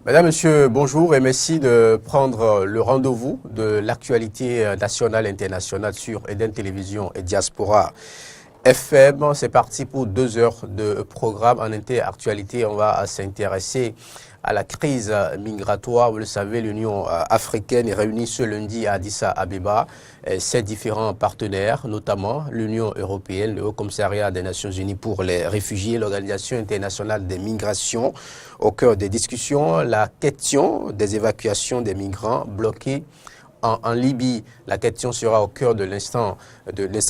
Madame, Monsieur, bonjour et merci de prendre le rendez-vous de l'actualité nationale et internationale sur Eden Télévision et Diaspora FM. C'est parti pour 2 heures de programme en interactualité. On va s'intéresser à la crise migratoire. Vous le savez, l'Union africaine est réunie ce lundi à Addis Abeba. Ses différents partenaires, notamment l'Union européenne, le Haut Commissariat des Nations Unies pour les réfugiés, l'Organisation internationale des migrations. Au cœur des discussions, la question des évacuations des migrants bloqués en Libye. La question sera au cœur de l'instant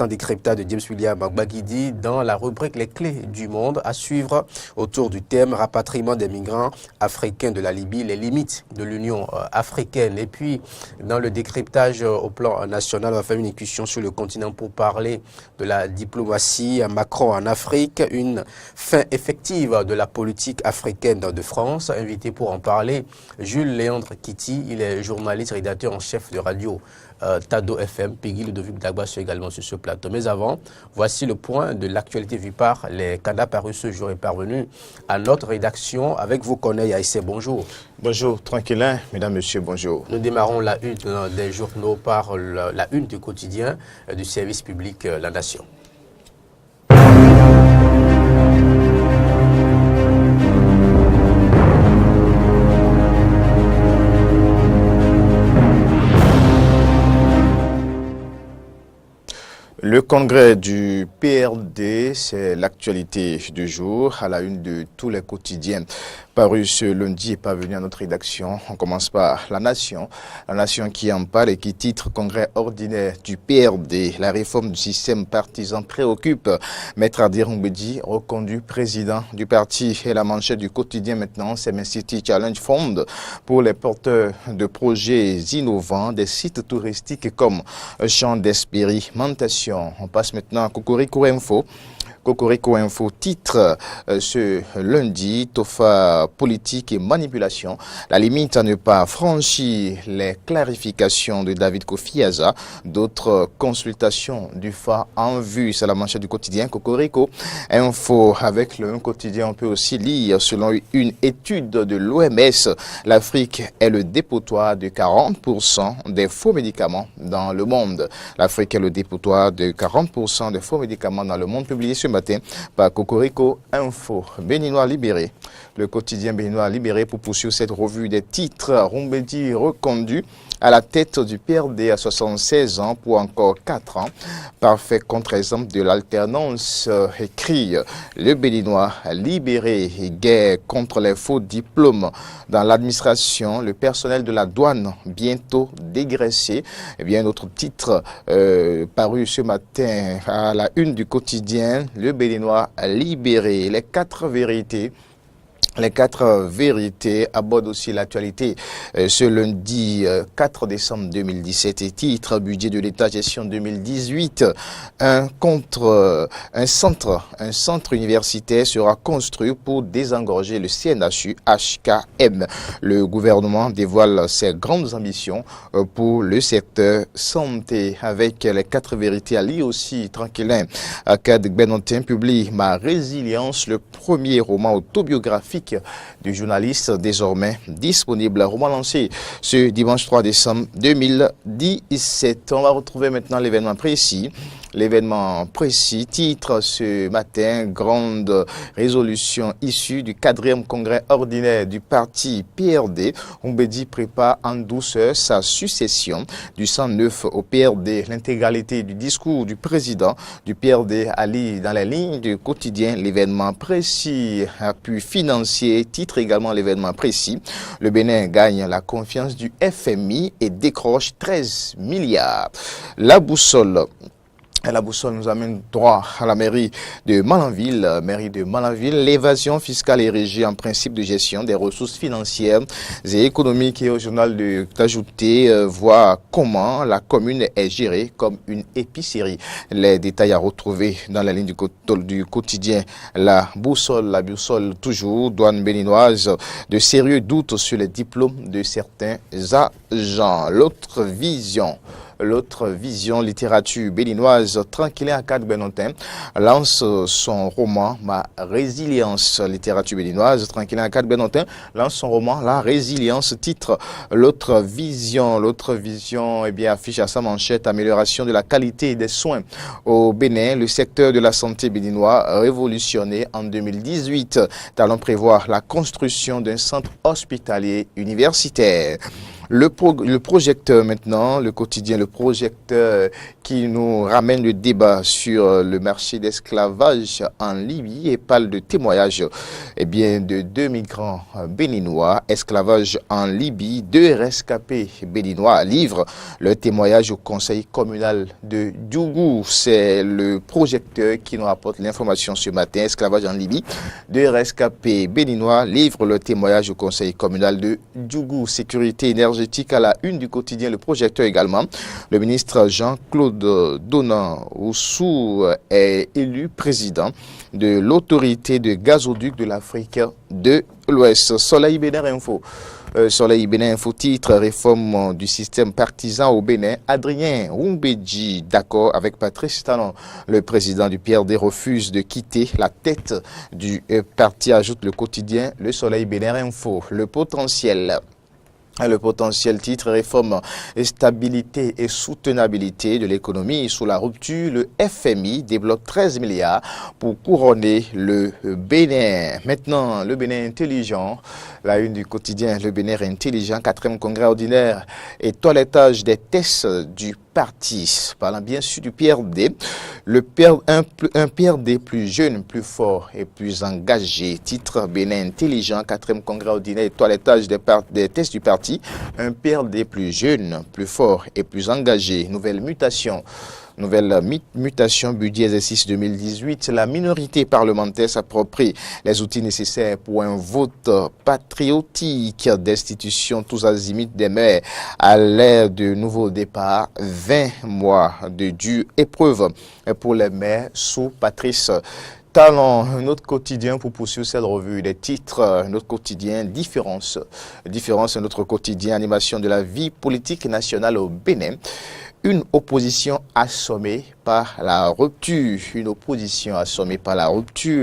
décryptage de James William Baguidi dans la rubrique Les clés du monde, à suivre autour du thème rapatriement des migrants africains de la Libye, les limites de l'Union africaine. Et puis, dans le décryptage au plan national, on va faire une incursion sur le continent pour parler de la diplomatie Macron en Afrique, une fin effective de la politique africaine de France. Invité pour en parler, Jules Léandre Kitty, il est journaliste, rédacteur en chef de radio Tado FM, Peggy Ludovic Dagba sont également sur ce plateau. Mais avant, voici le point de l'actualité vue par les canaux parus ce jour et parvenu à notre rédaction avec vous, Corneille Aïssé. Bonjour. Bonjour, tranquillin, mesdames, messieurs, bonjour. Nous démarrons la une des journaux par la une du quotidien du service public La Nation. Le congrès du PRD, c'est l'actualité du jour à la une de tous les quotidiens. Paru ce lundi et parvenu à notre rédaction. On commence par La Nation qui en parle et qui titre Congrès ordinaire du PRD. La réforme du système partisan préoccupe. Maître Adir Mbedi, reconduit président du parti. Et la manchette du quotidien maintenant, c'est City Challenge Fund pour les porteurs de projets innovants, des sites touristiques comme champ d'expérimentation. On passe maintenant à Cocorico Info. Cocorico Info titre ce lundi, Tofa politique et manipulation, la limite à ne pas franchir les clarifications de David Kofi Aza, d'autres consultations du FA en vue. C'est la manchette du quotidien Cocorico Info. Avec le quotidien, on peut aussi lire, selon une étude de l'OMS, l'Afrique est le dépotoir de 40% des faux médicaments dans le monde. L'Afrique est le dépotoir de 40% des faux médicaments dans le monde, publié ce matin par Cocorico Info. Béninois libéré. Le quotidien béninois libéré pour poursuivre cette revue des titres. Rumbedi reconduit à la tête du PRD à 76 ans pour encore 4 ans. Parfait contre-exemple de l'alternance, écrit le Béninois libéré. Guerre contre les faux diplômes dans l'administration. Le personnel de la douane bientôt dégraissé. Et bien, notre titre paru ce matin à la une du quotidien, le Béninois libéré. Les 4 vérités. Les 4 vérités abordent aussi l'actualité ce lundi 4 décembre 2017 et titre budget de l'État gestion 2018. Un centre universitaire sera construit pour désengorger le CNHU HKM. Le gouvernement dévoile ses grandes ambitions pour le secteur santé avec les 4 vérités à lire aussi tranquillin. Akad Benantin publie Ma résilience, le premier roman autobiographique du journaliste désormais disponible. Roman lancé ce dimanche 3 décembre 2017. On va retrouver maintenant l'événement précis. L'événement précis, titre ce matin, grande résolution issue du 4e congrès ordinaire du parti PRD. Mbedi prépare en douceur sa succession du 109 au PRD. L'intégralité du discours du président du PRD a lu dans les lignes du quotidien. L'événement précis, appui financier, titre également l'événement précis. Le Bénin gagne la confiance du FMI et décroche 13 milliards. La boussole nous amène droit à la mairie de Malanville. L'évasion fiscale est régie en principe de gestion des ressources financières et économiques. Et au journal d'ajouter, voit comment la commune est gérée comme une épicerie. Les détails à retrouver dans la ligne du quotidien. La boussole toujours, douane béninoise, de sérieux doutes sur les diplômes de certains agents. L'autre vision l'autre vision littérature béninoise. Tranquillin Akad Benotin lance son roman Ma résilience. Littérature béninoise. Tranquillin Akad Benotin lance son roman La résilience. Titre l'autre vision. L'autre vision affiche à sa manchette amélioration de la qualité des soins au Bénin. Le secteur de la santé béninois révolutionné en 2018. Allons prévoir la construction d'un centre hospitalier universitaire. Le projecteur maintenant, le quotidien, le projecteur qui nous ramène le débat sur le marché d'esclavage en Libye et parle de témoignage de 2 migrants béninois, esclavage en Libye, 2 rescapés béninois livrent leur témoignage au conseil communal de Djougou. C'est le projecteur qui nous rapporte l'information ce matin, esclavage en Libye, 2 rescapés béninois livrent leur témoignage au conseil communal de Djougou. Sécurité énergétique à la une du quotidien, le projecteur également. Le ministre Jean-Claude Donan-Oussou est élu président de l'autorité de gazoduc de l'Afrique de l'Ouest. Soleil Bénin Info. Soleil Bénin Info titre réforme du système partisan au Bénin. Adrien Oumbedji, d'accord avec Patrice Talon. Le président du PRD refuse de quitter la tête du parti, ajoute le quotidien Le Soleil Bénin Info. Le potentiel titre réforme et stabilité et soutenabilité de l'économie sous la rupture. Le FMI débloque 13 milliards pour couronner le Bénin. Maintenant, le Bénin intelligent, la une du quotidien, le Bénin intelligent, 4e congrès ordinaire et toilettage des tests du parti. Parlant bien sûr du PRD, un PRD plus jeune, plus fort et plus engagé. Titre Bénin intelligent, 4e congrès ordinaire et toilettage des tests du parti. Un PRD plus jeune, plus fort et plus engagé. Nouvelle mutation budget exercice 2018. La minorité parlementaire s'approprie les outils nécessaires pour un vote patriotique. Destitution tous azimuts des maires à l'ère de nouveau départ. 20 mois de dure épreuve pour les maires sous Patrice Talon. Un autre quotidien pour poursuivre cette revue des titres. Un autre quotidien, différence, un autre quotidien, animation de la vie politique nationale au Bénin. Une opposition assommée par la rupture.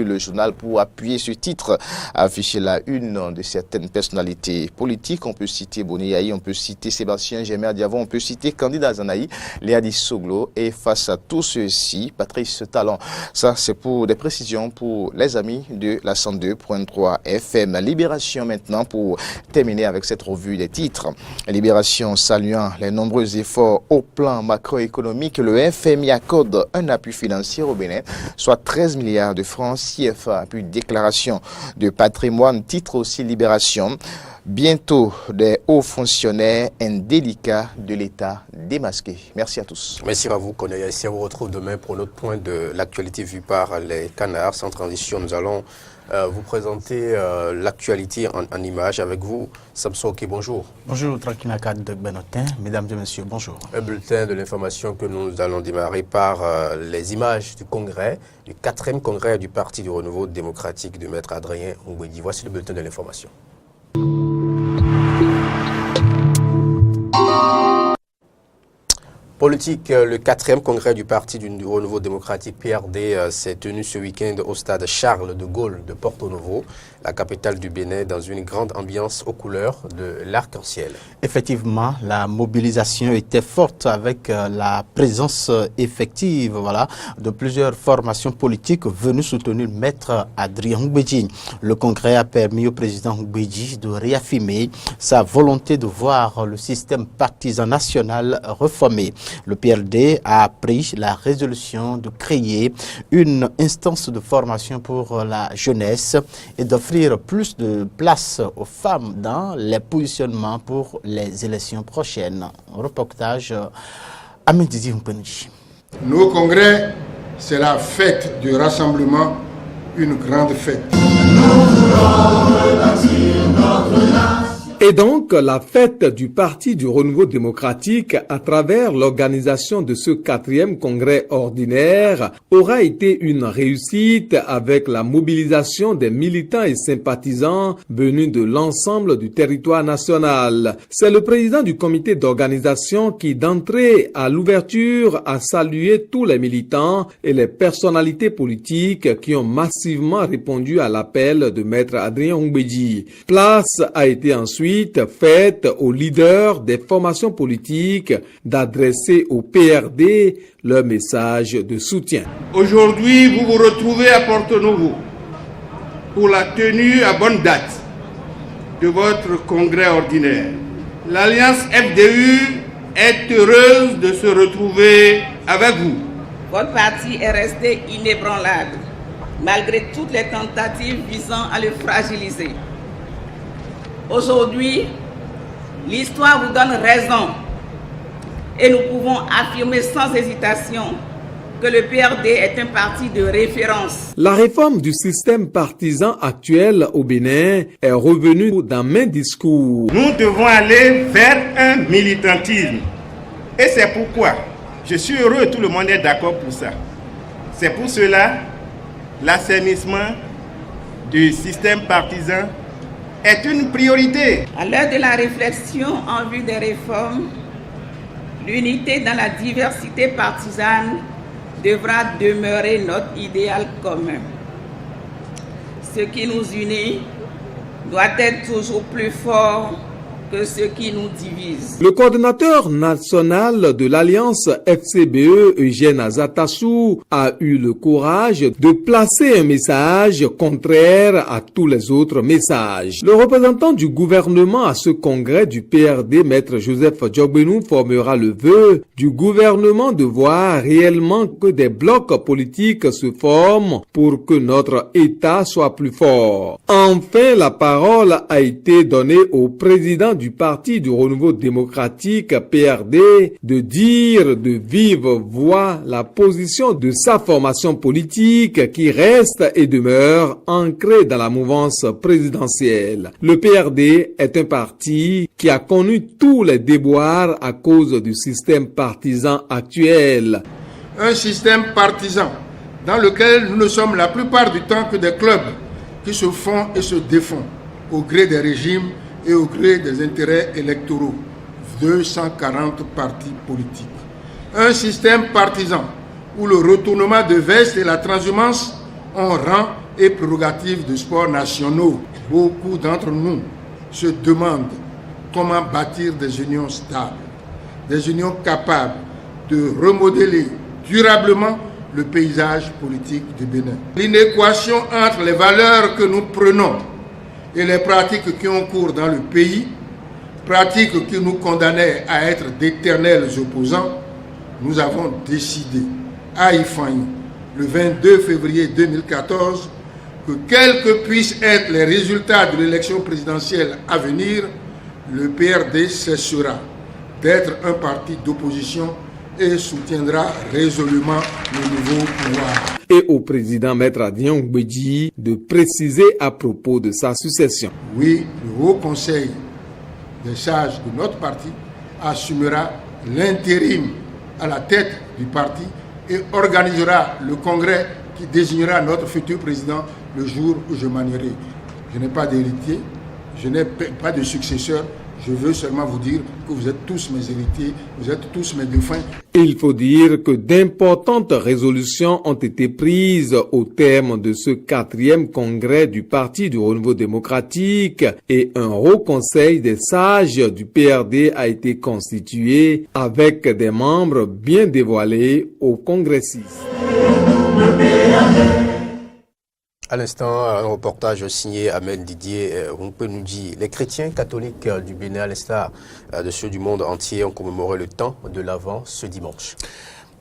Le journal, pour appuyer ce titre, a affiché la une de certaines personnalités politiques. On peut citer Boni Yahi, on peut citer Sébastien Gémer Diavon, on peut citer Candida Zanaï, Léadi Soglo. Et face à tout ceci, Patrice Talon. Ça, c'est pour des précisions pour les amis de la 102.3 FM. Libération maintenant pour terminer avec cette revue des titres. Libération saluant les nombreux efforts au plan macroéconomique. Le FMI accorde un appui financier au Bénin, soit 13 milliards de francs CFA, puis déclaration de patrimoine, titre aussi Libération. Bientôt, des hauts fonctionnaires indélicats de l'État démasqués. Merci à tous. Merci à vous, Koné. Ici, on vous retrouve demain pour notre point de l'actualité vue par les canards. Sans transition, nous allons vous présenter l'actualité en images avec vous. Samsoki, bonjour. Bonjour, Tranquinakad de Benotin. Mesdames et messieurs, bonjour. Un bulletin de l'information que nous allons démarrer par les images du congrès, du 4e congrès du Parti du Renouveau démocratique de Maître Adrien Oumbedji. Voici le bulletin de l'information. Politique, le 4e congrès du Parti du Renouveau démocratique PRD s'est tenu ce week-end au stade Charles de Gaulle de Porto Novo, la capitale du Bénin, dans une grande ambiance aux couleurs de l'arc-en-ciel. Effectivement, la mobilisation était forte avec la présence effective de plusieurs formations politiques venues soutenir Maître Adrien Oumbedji. Le congrès a permis au président Oumbedji de réaffirmer sa volonté de voir le système partisan national reformé. Le PRD a pris la résolution de créer une instance de formation pour la jeunesse et d'offrir plus de place aux femmes dans les positionnements pour les élections prochaines. Reportage Amedidi Mpenji. Nos congrès, c'est la fête du rassemblement, une grande fête. Et donc, la fête du Parti du Renouveau démocratique à travers l'organisation de ce 4e congrès ordinaire aura été une réussite avec la mobilisation des militants et sympathisants venus de l'ensemble du territoire national. C'est le président du comité d'organisation qui, d'entrée à l'ouverture, a salué tous les militants et les personnalités politiques qui ont massivement répondu à l'appel de Maître Adrien Humbedji. Place a été ensuite faite aux leaders des formations politiques d'adresser au PRD leur message de soutien. Aujourd'hui, vous vous retrouvez à Porto-Novo pour la tenue à bonne date de votre congrès ordinaire. L'Alliance FDU est heureuse de se retrouver avec vous. Votre parti est resté inébranlable, malgré toutes les tentatives visant à le fragiliser. Aujourd'hui, l'histoire vous donne raison et nous pouvons affirmer sans hésitation que le PRD est un parti de référence. La réforme du système partisan actuel au Bénin est revenue dans maints discours. Nous devons aller vers un militantisme. Et c'est pourquoi je suis heureux, tout le monde est d'accord pour ça. C'est pour cela l'assainissement du système partisan est une priorité. À l'heure de la réflexion en vue des réformes, l'unité dans la diversité partisane devra demeurer notre idéal commun. Ce qui nous unit doit être toujours plus fort que ce qui nous divise. Le coordinateur national de l'Alliance FCBE, Eugène Azatassou, a eu le courage de placer un message contraire à tous les autres messages. Le représentant du gouvernement à ce congrès du PRD, Maître Joseph Djogbenou, formera le vœu du gouvernement de voir réellement que des blocs politiques se forment pour que notre État soit plus fort. Enfin, la parole a été donnée au président du Parti du Renouveau démocratique PRD de dire de vive voix la position de sa formation politique qui reste et demeure ancrée dans la mouvance présidentielle. Le PRD est un parti qui a connu tous les déboires à cause du système partisan actuel. Un système partisan dans lequel nous ne sommes la plupart du temps que des clubs qui se font et se défont au gré des régimes et au gré des intérêts électoraux. 240 partis politiques. Un système partisan où le retournement de veste et la transhumance ont rang et prérogatives de sports nationaux. Beaucoup d'entre nous se demandent comment bâtir des unions stables, des unions capables de remodeler durablement le paysage politique du Bénin. L'inéquation entre les valeurs que nous prenons et les pratiques qui ont cours dans le pays, pratiques qui nous condamnaient à être d'éternels opposants, nous avons décidé à Ifanyi, le 22 février 2014, que quels que puissent être les résultats de l'élection présidentielle à venir, le PRD cessera d'être un parti d'opposition et soutiendra résolument le nouveau pouvoir. Et au président Maître Adrien Humbedji de préciser à propos de sa succession. Oui, le Haut Conseil des sages de notre parti assumera l'intérim à la tête du parti et organisera le congrès qui désignera notre futur président le jour où je manierai. Je n'ai pas d'héritier, je n'ai pas de successeur. Je veux seulement vous dire que vous êtes tous mes héritiers, vous êtes tous mes défunts. Il faut dire que d'importantes résolutions ont été prises au terme de ce 4e congrès du Parti du Renouveau démocratique et un haut conseil des sages du PRD a été constitué avec des membres bien dévoilés aux congressistes. À l'instant, un reportage signé Ahmed Didier nous dit les chrétiens catholiques du Bénin, à l'instar de ceux du monde entier, ont commémoré le temps de l'Avent ce dimanche.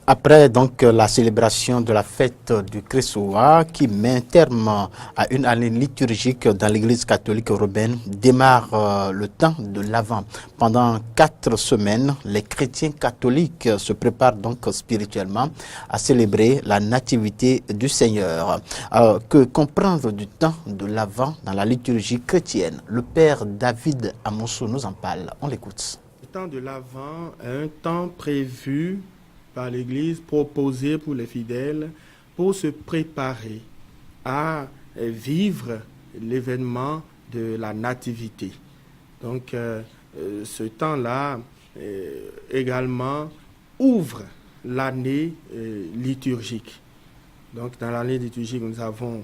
Après donc la célébration de la fête du Christ-Roi qui met un terme à une année liturgique dans l'Église catholique européenne, démarre le temps de l'Avent. Pendant 4 semaines, les chrétiens catholiques se préparent donc spirituellement à célébrer la nativité du Seigneur. Que comprendre du temps de l'Avent dans la liturgie chrétienne? Le père David Amosso nous en parle. On l'écoute. Le temps de l'Avent est un temps prévu par l'Église, proposé pour les fidèles pour se préparer à vivre l'événement de la nativité. Donc ce temps-là également ouvre l'année liturgique. Donc dans l'année liturgique, nous avons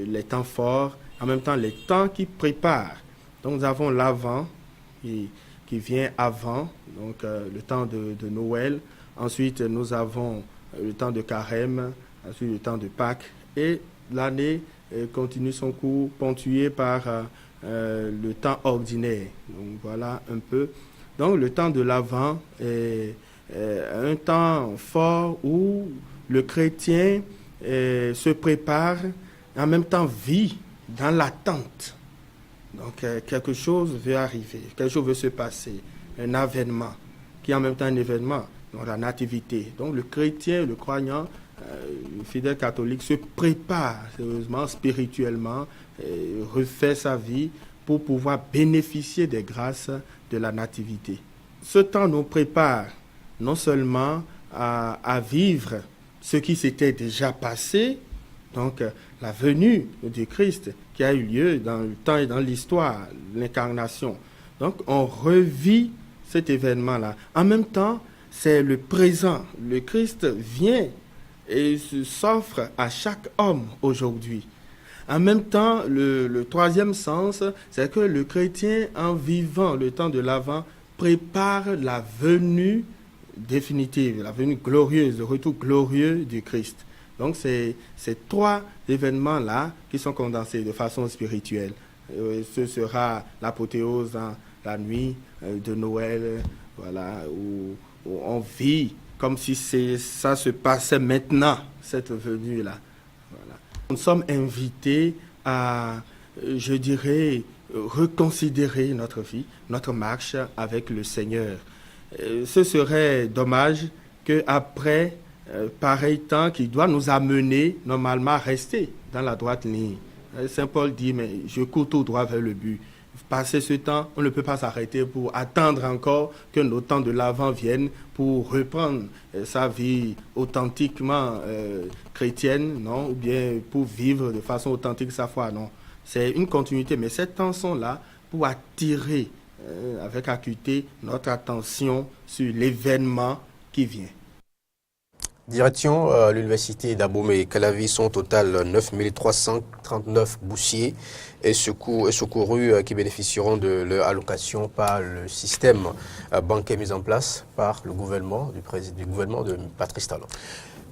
les temps forts, en même temps les temps qui préparent. Donc nous avons l'Avent qui vient avant, donc le temps de Noël. Ensuite, nous avons le temps de Carême, ensuite le temps de Pâques. Et l'année continue son cours ponctué par le temps ordinaire. Donc voilà un peu. Donc le temps de l'Avent est un temps fort où le chrétien se prépare, en même temps vit dans l'attente. Donc quelque chose veut arriver, quelque chose veut se passer, un avènement qui est en même temps un événement. Donc la nativité. Donc le chrétien, le croyant, le fidèle catholique se prépare sérieusement, spirituellement, refait sa vie pour pouvoir bénéficier des grâces de la nativité. Ce temps nous prépare non seulement à vivre ce qui s'était déjà passé, donc la venue du Christ qui a eu lieu dans le temps et dans l'histoire, l'incarnation. Donc on revit cet événement-là. En même temps, c'est le présent. Le Christ vient et s'offre à chaque homme aujourd'hui. En même temps, le troisième sens, c'est que le chrétien, en vivant le temps de l'Avent, prépare la venue définitive, la venue glorieuse, le retour glorieux du Christ. Donc, c'est ces 3 événements-là qui sont condensés de façon spirituelle. Ce sera l'apothéose dans la nuit de Noël, voilà, où on vit comme si ça se passait maintenant, cette venue-là. Voilà. Nous sommes invités à, je dirais, reconsidérer notre vie, notre marche avec le Seigneur. Ce serait dommage qu'après pareil temps qui doit nous amener normalement à rester dans la droite ligne. Saint Paul dit, mais je cours tout droit vers le but. Passer ce temps, on ne peut pas s'arrêter pour attendre encore que nos temps de l'Avent viennent pour reprendre sa vie authentiquement chrétienne, non, ou bien pour vivre de façon authentique sa foi, non. C'est une continuité, mais cette tension-là pour attirer avec acuité notre attention sur l'événement qui vient. Direction l'université d'Abomey-Calavi, son total 9339 boursiers et secourus qui bénéficieront de leur allocation par le système bancaire mis en place par le gouvernement du gouvernement de Patrice Talon.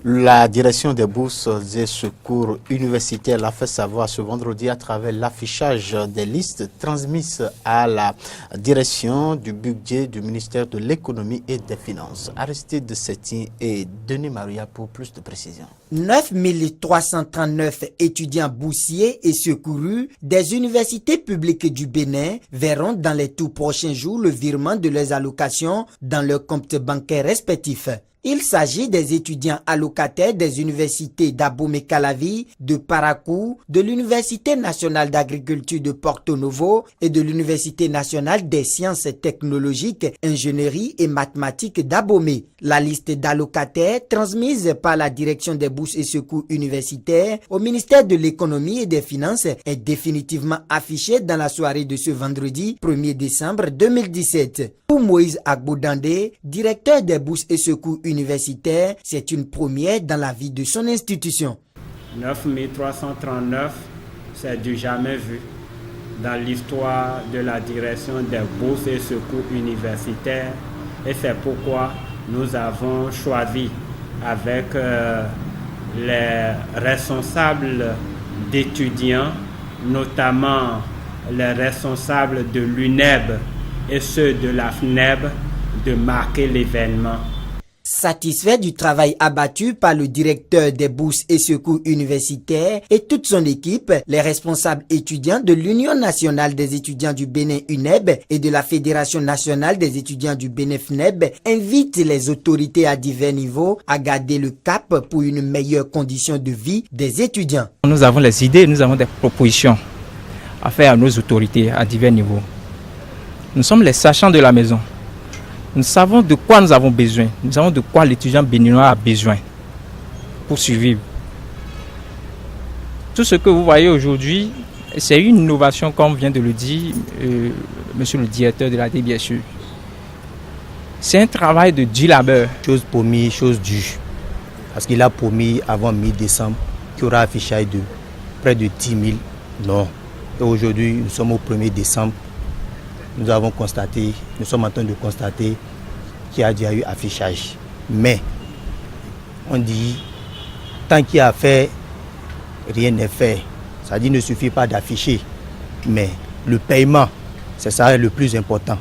La direction des bourses et secours universitaires l'a fait savoir ce vendredi à travers l'affichage des listes transmises à la direction du budget du ministère de l'économie et des finances. Aristide Setien et Denis Maria pour plus de précisions. 9339 étudiants boursiers et secourus des universités publiques du Bénin verront dans les tout prochains jours le virement de leurs allocations dans leurs comptes bancaires respectifs. Il s'agit des étudiants allocataires des universités d'Abomey-Calavi, de Parakou, de l'Université nationale d'agriculture de Porto Novo et de l'Université nationale des sciences technologiques, ingénierie et mathématiques d'Abomey. La liste d'allocataires transmise par la direction des bourses et secours universitaires au ministère de l'économie et des finances est définitivement affichée dans la soirée de ce vendredi 1er décembre 2017. Pour Moïse Agbo-Dandé, directeur des bourses et secours universitaires, c'est une première dans la vie de son institution. 9339, c'est du jamais vu dans l'histoire de la direction des bourses et secours universitaires et c'est pourquoi nous avons choisi avec les responsables d'étudiants, notamment les responsables de l'UNEB et ceux de la FNEB, de marquer l'événement. Satisfait du travail abattu par le directeur des bourses et secours universitaires et toute son équipe, les responsables étudiants de l'Union nationale des étudiants du Bénin UNEB et de la Fédération nationale des étudiants du Bénin FNEB invitent les autorités à divers niveaux à garder le cap pour une meilleure condition de vie des étudiants. Nous avons les idées, nous avons des propositions à faire à nos autorités à divers niveaux. Nous sommes les sachants de la maison. Nous savons de quoi nous avons besoin. Nous savons de quoi l'étudiant béninois a besoin pour survivre. Tout ce que vous voyez aujourd'hui, c'est une innovation, comme vient de le dire monsieur le directeur de la DBSU. C'est un travail de dur labeur. Chose promise, chose due. Parce qu'il a promis avant mi-décembre qu'il y aura affichage de près de 10 000. Non. Et aujourd'hui, nous sommes au 1er décembre. Nous sommes en train de constater qu'il y a déjà eu affichage. Mais, on dit, tant qu'il y a fait, rien n'est fait. Ça dit, il ne suffit pas d'afficher. Mais le paiement, c'est ça le plus important.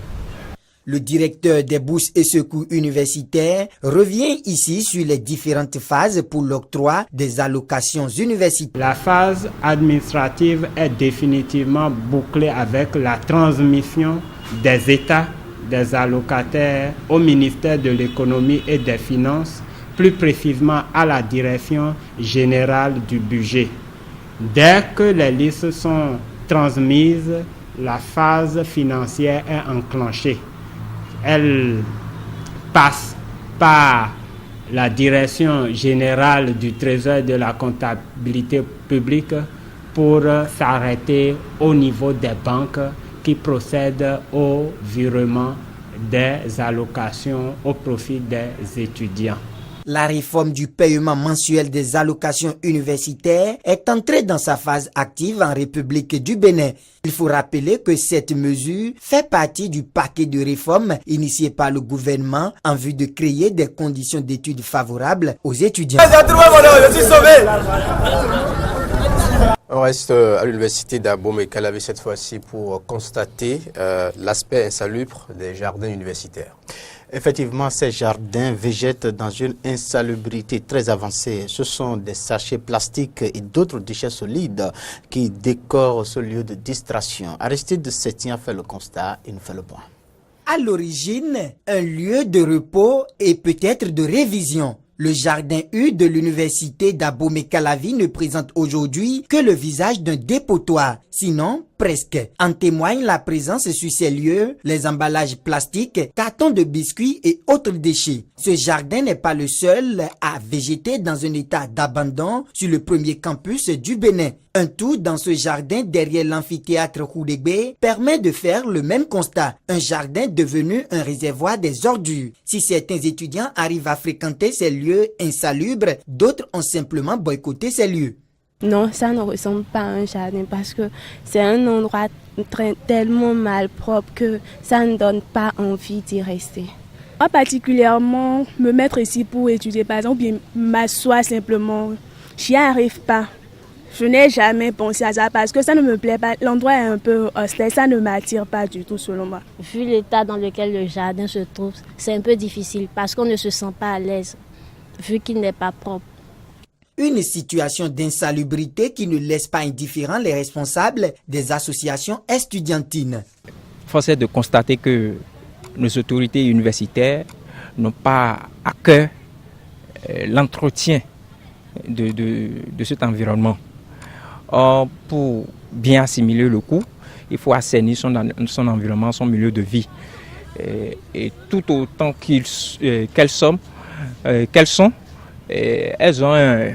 Le directeur des bourses et secours universitaires revient ici sur les différentes phases pour l'octroi des allocations universitaires. La phase administrative est définitivement bouclée avec la transmission des États, des allocataires au ministère de l'économie et des finances, plus précisément à la direction générale du budget. Dès que les listes sont transmises, la phase financière est enclenchée. Elle passe par la direction générale du Trésor et de la comptabilité publique pour s'arrêter au niveau des banques qui procèdent au virement des allocations au profit des étudiants. La réforme du paiement mensuel des allocations universitaires est entrée dans sa phase active en République du Bénin. Il faut rappeler que cette mesure fait partie du paquet de réformes initié par le gouvernement en vue de créer des conditions d'études favorables aux étudiants. On reste à l'université d'Abomey-Calavi cette fois-ci pour constater l'aspect insalubre des jardins universitaires. Effectivement, ces jardins végètent dans une insalubrité très avancée. Ce sont des sachets plastiques et d'autres déchets solides qui décorent ce lieu de distraction. Aristide Setien fait le constat et nous fait le point. À l'origine, un lieu de repos et peut-être de révision. Le jardin U de l'université d'Abomey-Calavi ne présente aujourd'hui que le visage d'un dépotoir, sinon presque. En témoigne la présence sur ces lieux, les emballages plastiques, cartons de biscuits et autres déchets. Ce jardin n'est pas le seul à végéter dans un état d'abandon sur le premier campus du Bénin. Un tour dans ce jardin derrière l'amphithéâtre Khoudégbé permet de faire le même constat. Un jardin devenu un réservoir des ordures. Si certains étudiants arrivent à fréquenter ces lieux insalubres, d'autres ont simplement boycotté ces lieux. Non, ça ne ressemble pas à un jardin parce que c'est un endroit tellement malpropre que ça ne donne pas envie d'y rester. Moi particulièrement, me mettre ici pour étudier par exemple, ou bien m'asseoir simplement, j'y arrive pas. Je n'ai jamais pensé à ça parce que ça ne me plaît pas. L'endroit est un peu hostile, ça ne m'attire pas du tout selon moi. Vu l'état dans lequel le jardin se trouve, c'est un peu difficile parce qu'on ne se sent pas à l'aise vu qu'il n'est pas propre. Une situation d'insalubrité qui ne laisse pas indifférents les responsables des associations estudiantines. Force est de constater que nos autorités universitaires n'ont pas à cœur l'entretien de cet environnement. Or, pour bien assimiler le coût, il faut assainir son environnement, son milieu de vie. Et tout autant qu'elles sont, elles ont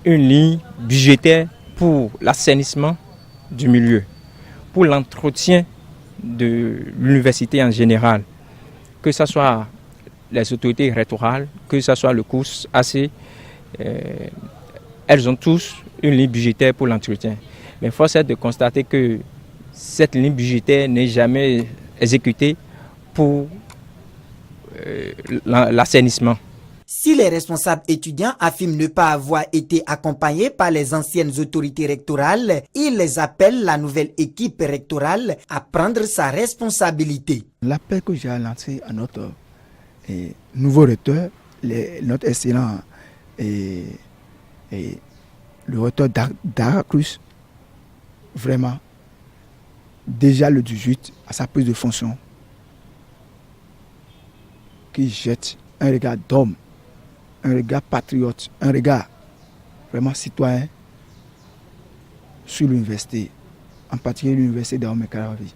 une ligne budgétaire pour l'assainissement du milieu, pour l'entretien de l'université en général, que ce soit les autorités rectorales, que ce soit le COUS, AC, elles ont tous une ligne budgétaire pour l'entretien. Mais force est de constater que cette ligne budgétaire n'est jamais exécutée pour l'assainissement. Si les responsables étudiants affirment ne pas avoir été accompagnés par les anciennes autorités rectorales, ils les appellent la nouvelle équipe rectorale à prendre sa responsabilité. L'appel que j'ai lancé à notre nouveau recteur, notre excellent et le recteur d'Aracruz, vraiment, déjà le 18, à sa prise de fonction, qui jette un regard d'homme, un regard patriote, un regard vraiment citoyen sur l'université, en particulier l'université d'Abomey-Calavi.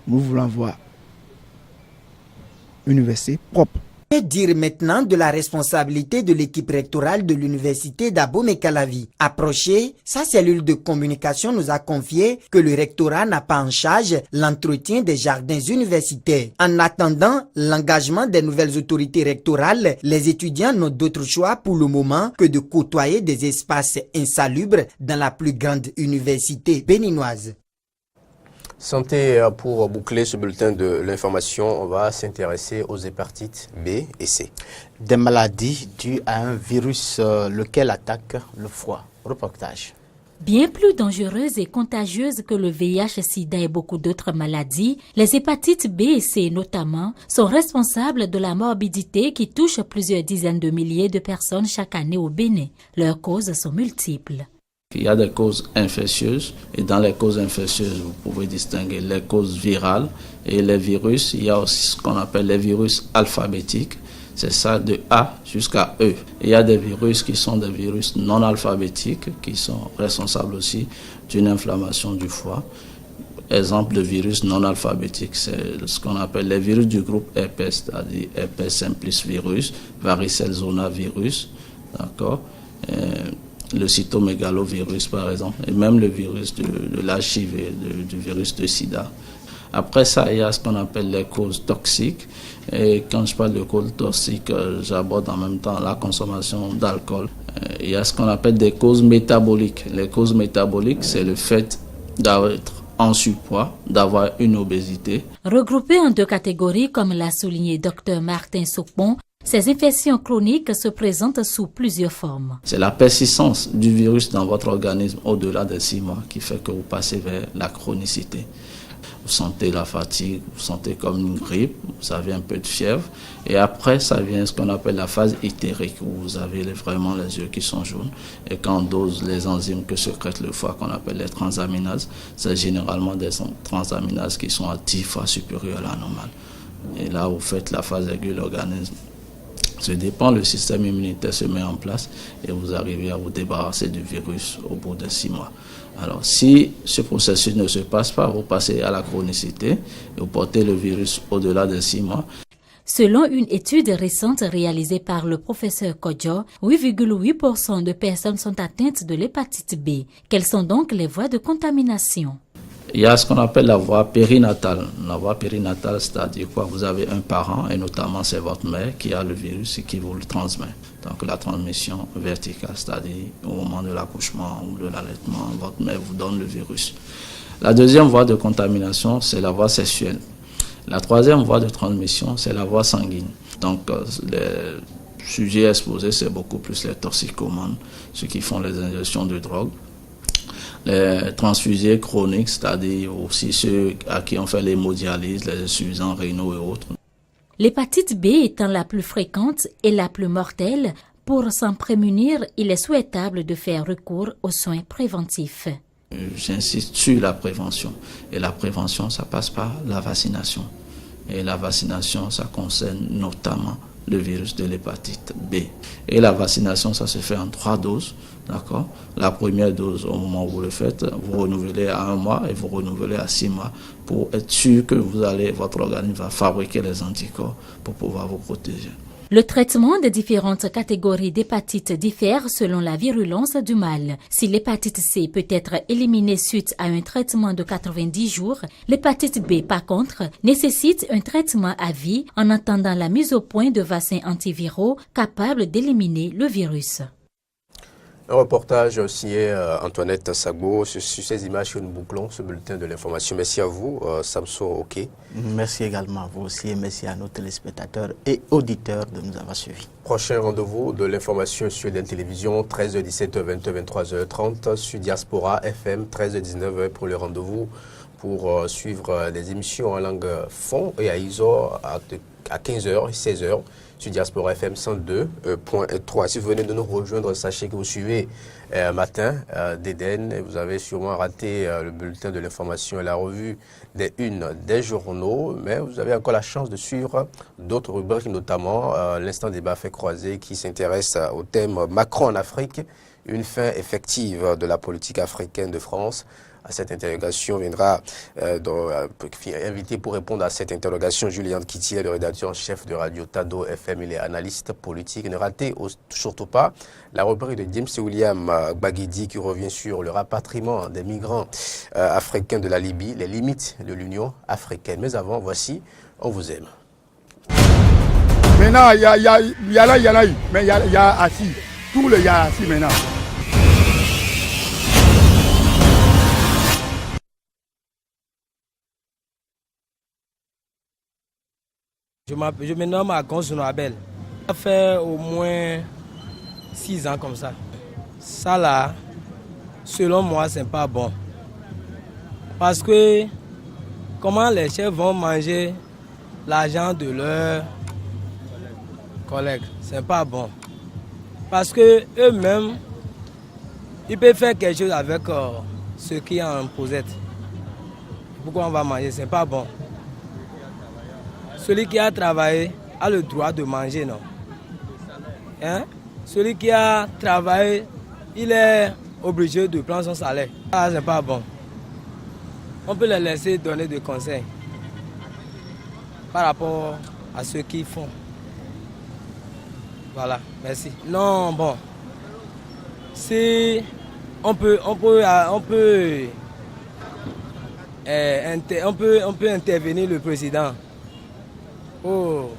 Nous voulons voir une université propre. Que dire maintenant de la responsabilité de l'équipe rectorale de l'université d'Abomey-Calavi? Approché, sa cellule de communication nous a confié que le rectorat n'a pas en charge l'entretien des jardins universitaires. En attendant l'engagement des nouvelles autorités rectorales, les étudiants n'ont d'autre choix pour le moment que de côtoyer des espaces insalubres dans la plus grande université béninoise. Santé, pour boucler ce bulletin de l'information, on va s'intéresser aux hépatites B et C. Des maladies dues à un virus lequel attaque le foie. Reportage. Bien plus dangereuses et contagieuses que le VIH, SIDA et beaucoup d'autres maladies, les hépatites B et C notamment sont responsables de la morbidité qui touche plusieurs dizaines de milliers de personnes chaque année au Bénin. Leurs causes sont multiples. Il y a des causes infectieuses et dans les causes infectieuses, vous pouvez distinguer les causes virales et les virus. Il y a aussi ce qu'on appelle les virus alphabétiques, c'est ça de A jusqu'à E. Il y a des virus qui sont des virus non alphabétiques qui sont responsables aussi d'une inflammation du foie. Exemple de virus non alphabétique, c'est ce qu'on appelle les virus du groupe herpès, c'est-à-dire herpès simplex virus, varicelle zoster virus, d'accord, le cytomégalovirus par exemple, et même le virus de l'HIV, du virus de sida. Après ça, il y a ce qu'on appelle les causes toxiques. Et quand je parle de causes toxiques, j'aborde en même temps la consommation d'alcool. Il y a ce qu'on appelle des causes métaboliques. Les causes métaboliques, c'est le fait d'être en surpoids, d'avoir une obésité. Regroupées en deux catégories, comme l'a souligné Dr Martin Soupon, ces infections chroniques se présentent sous plusieurs formes. C'est la persistance du virus dans votre organisme au-delà des 6 mois qui fait que vous passez vers la chronicité. Vous sentez la fatigue, vous sentez comme une grippe, vous avez un peu de fièvre. Et après, ça vient ce qu'on appelle la phase itérique, où vous avez vraiment les yeux qui sont jaunes. Et quand on dose les enzymes que sécrète le foie, qu'on appelle les transaminases, c'est généralement des transaminases qui sont à 10 fois supérieures à la normale. Et là, vous faites la phase aiguë, l'organisme se dépend, le système immunitaire se met en place et vous arrivez à vous débarrasser du virus au bout de 6 mois. Alors, si ce processus ne se passe pas, vous passez à la chronicité et vous portez le virus au-delà de 6 mois. Selon une étude récente réalisée par le professeur Kodjo, 8,8% de personnes sont atteintes de l'hépatite B. Quelles sont donc les voies de contamination? Il y a ce qu'on appelle la voie périnatale. La voie périnatale, c'est-à-dire quoi? Vous avez un parent, et notamment c'est votre mère, qui a le virus et qui vous le transmet. Donc la transmission verticale, c'est-à-dire au moment de l'accouchement ou de l'allaitement, votre mère vous donne le virus. La deuxième voie de contamination, c'est la voie sexuelle. La troisième voie de transmission, c'est la voie sanguine. Donc les sujets exposés, c'est beaucoup plus les toxicomanes, ceux qui font les injections de drogue. Les transfusiers chroniques, c'est-à-dire aussi ceux à qui on fait l'hémodialyse, les insuffisants rénaux et autres. L'hépatite B étant la plus fréquente et la plus mortelle, pour s'en prémunir, il est souhaitable de faire recours aux soins préventifs. J'insiste sur la prévention. Et la prévention, ça passe par la vaccination. Et la vaccination, ça concerne notamment le virus de l'hépatite B. Et la vaccination, ça se fait en 3 doses. D'accord. La première dose, au moment où vous le faites, vous renouvelez à 1 mois et vous renouvelez à 6 mois pour être sûr que votre organisme va fabriquer les anticorps pour pouvoir vous protéger. Le traitement des différentes catégories d'hépatite diffère selon la virulence du mal. Si l'hépatite C peut être éliminée suite à un traitement de 90 jours, l'hépatite B, par contre, nécessite un traitement à vie en attendant la mise au point de vaccins antiviraux capables d'éliminer le virus. Un reportage signé Antoinette Sagbo. Sur ces images que nous bouclons ce bulletin de l'information. Merci à vous, Samson Ok. Merci également à vous aussi et merci à nos téléspectateurs et auditeurs de nous avoir suivis. Prochain rendez-vous de l'information sur Eden Télévision, 13h17, 20h, 23h30, sur Diaspora FM, 13h19 pour le rendez-vous pour suivre des émissions en langue fon et à ISO à 15h et 16h sur Diaspora FM 102.3. Si vous venez de nous rejoindre, sachez que vous suivez Matin d'Eden. Vous avez sûrement raté le bulletin de l'information et la revue des unes des journaux, mais vous avez encore la chance de suivre d'autres rubriques, notamment l'instant débat fait croiser qui s'intéresse au thème Macron en Afrique, une fin effective de la politique africaine de France. À cette interrogation viendra invité pour répondre à cette interrogation Julien Kittier, le rédacteur en chef de Radio Tado FM, il est analyste politique. Ne ratez surtout pas la rubrique de James William Baguidi qui revient sur le rapatriement des migrants africains de la Libye, les limites de l'Union africaine. Mais avant, voici On vous aime. Maintenant, il y a mais il y a assis. Tout le y a assis maintenant. Je me nomme Agonzo Abel. Ça fait au moins 6 ans comme ça. Ça là, selon moi, c'est pas bon. Parce que comment les chefs vont manger l'argent de leurs collègues, c'est pas bon. Parce que eux-mêmes, ils peuvent faire quelque chose avec ce qui est en posette. Pourquoi on va manger, c'est pas bon. Celui qui a travaillé a le droit de manger, non? Hein? Celui qui a travaillé, il est obligé de prendre son salaire. Ça, c'est pas bon. On peut les laisser donner des conseils par rapport à ce qu'ils font. Voilà, merci. Non, bon. Si on peut intervenir le président. Oh,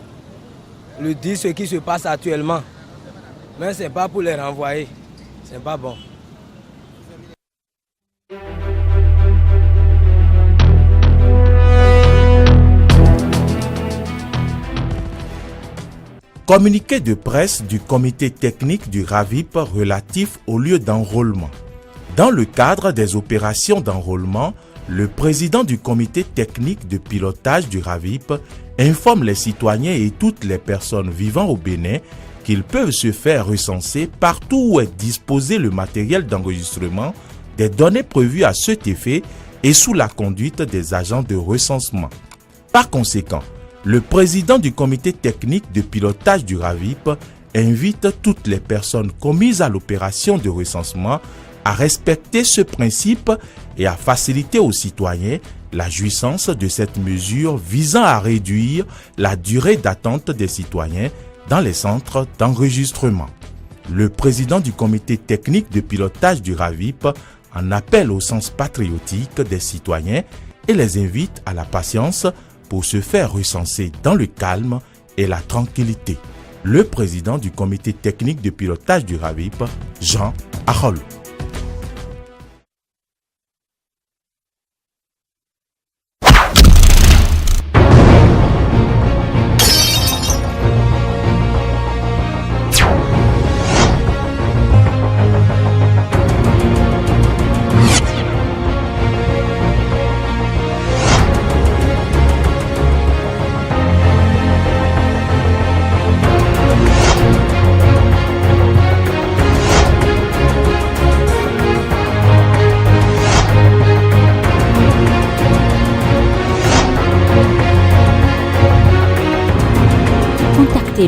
le dire ce qui se passe actuellement. Mais ce n'est pas pour les renvoyer. Ce n'est pas bon. Communiqué de presse du comité technique du RAVIP relatif au lieu d'enrôlement. Dans le cadre des opérations d'enrôlement, le président du comité technique de pilotage du RAVIP informe les citoyens et toutes les personnes vivant au Bénin qu'ils peuvent se faire recenser partout où est disposé le matériel d'enregistrement des données prévues à cet effet et sous la conduite des agents de recensement. Par conséquent, le président du comité technique de pilotage du RAVIP invite toutes les personnes commises à l'opération de recensement à respecter ce principe et à faciliter aux citoyens la jouissance de cette mesure visant à réduire la durée d'attente des citoyens dans les centres d'enregistrement. Le président du comité technique de pilotage du RAVIP en appelle au sens patriotique des citoyens et les invite à la patience pour se faire recenser dans le calme et la tranquillité. Le président du comité technique de pilotage du RAVIP, Jean Arol.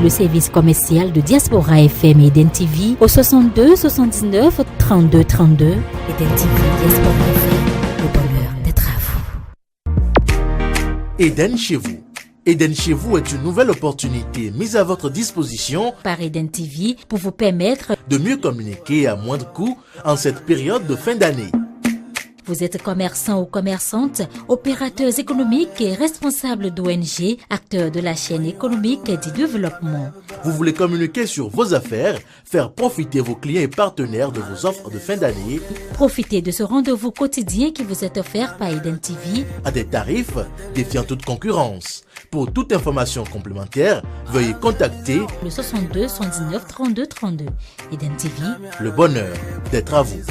Le service commercial de Diaspora FM et Eden TV au 62 79 32 32. Eden TV, Diaspora FM, le bonheur d'être à vous. Eden chez vous. Eden chez vous est une nouvelle opportunité mise à votre disposition par Eden TV pour vous permettre de mieux communiquer à moindre coût en cette période de fin d'année. Vous êtes commerçant ou commerçante, opérateurs économiques et responsables d'ONG, acteurs de la chaîne économique et du développement. Vous voulez communiquer sur vos affaires, faire profiter vos clients et partenaires de vos offres de fin d'année. Profitez de ce rendez-vous quotidien qui vous est offert par Eden TV à des tarifs défiant toute concurrence. Pour toute information complémentaire, veuillez contacter le 62 119 32 32. Eden TV, le bonheur d'être à vous.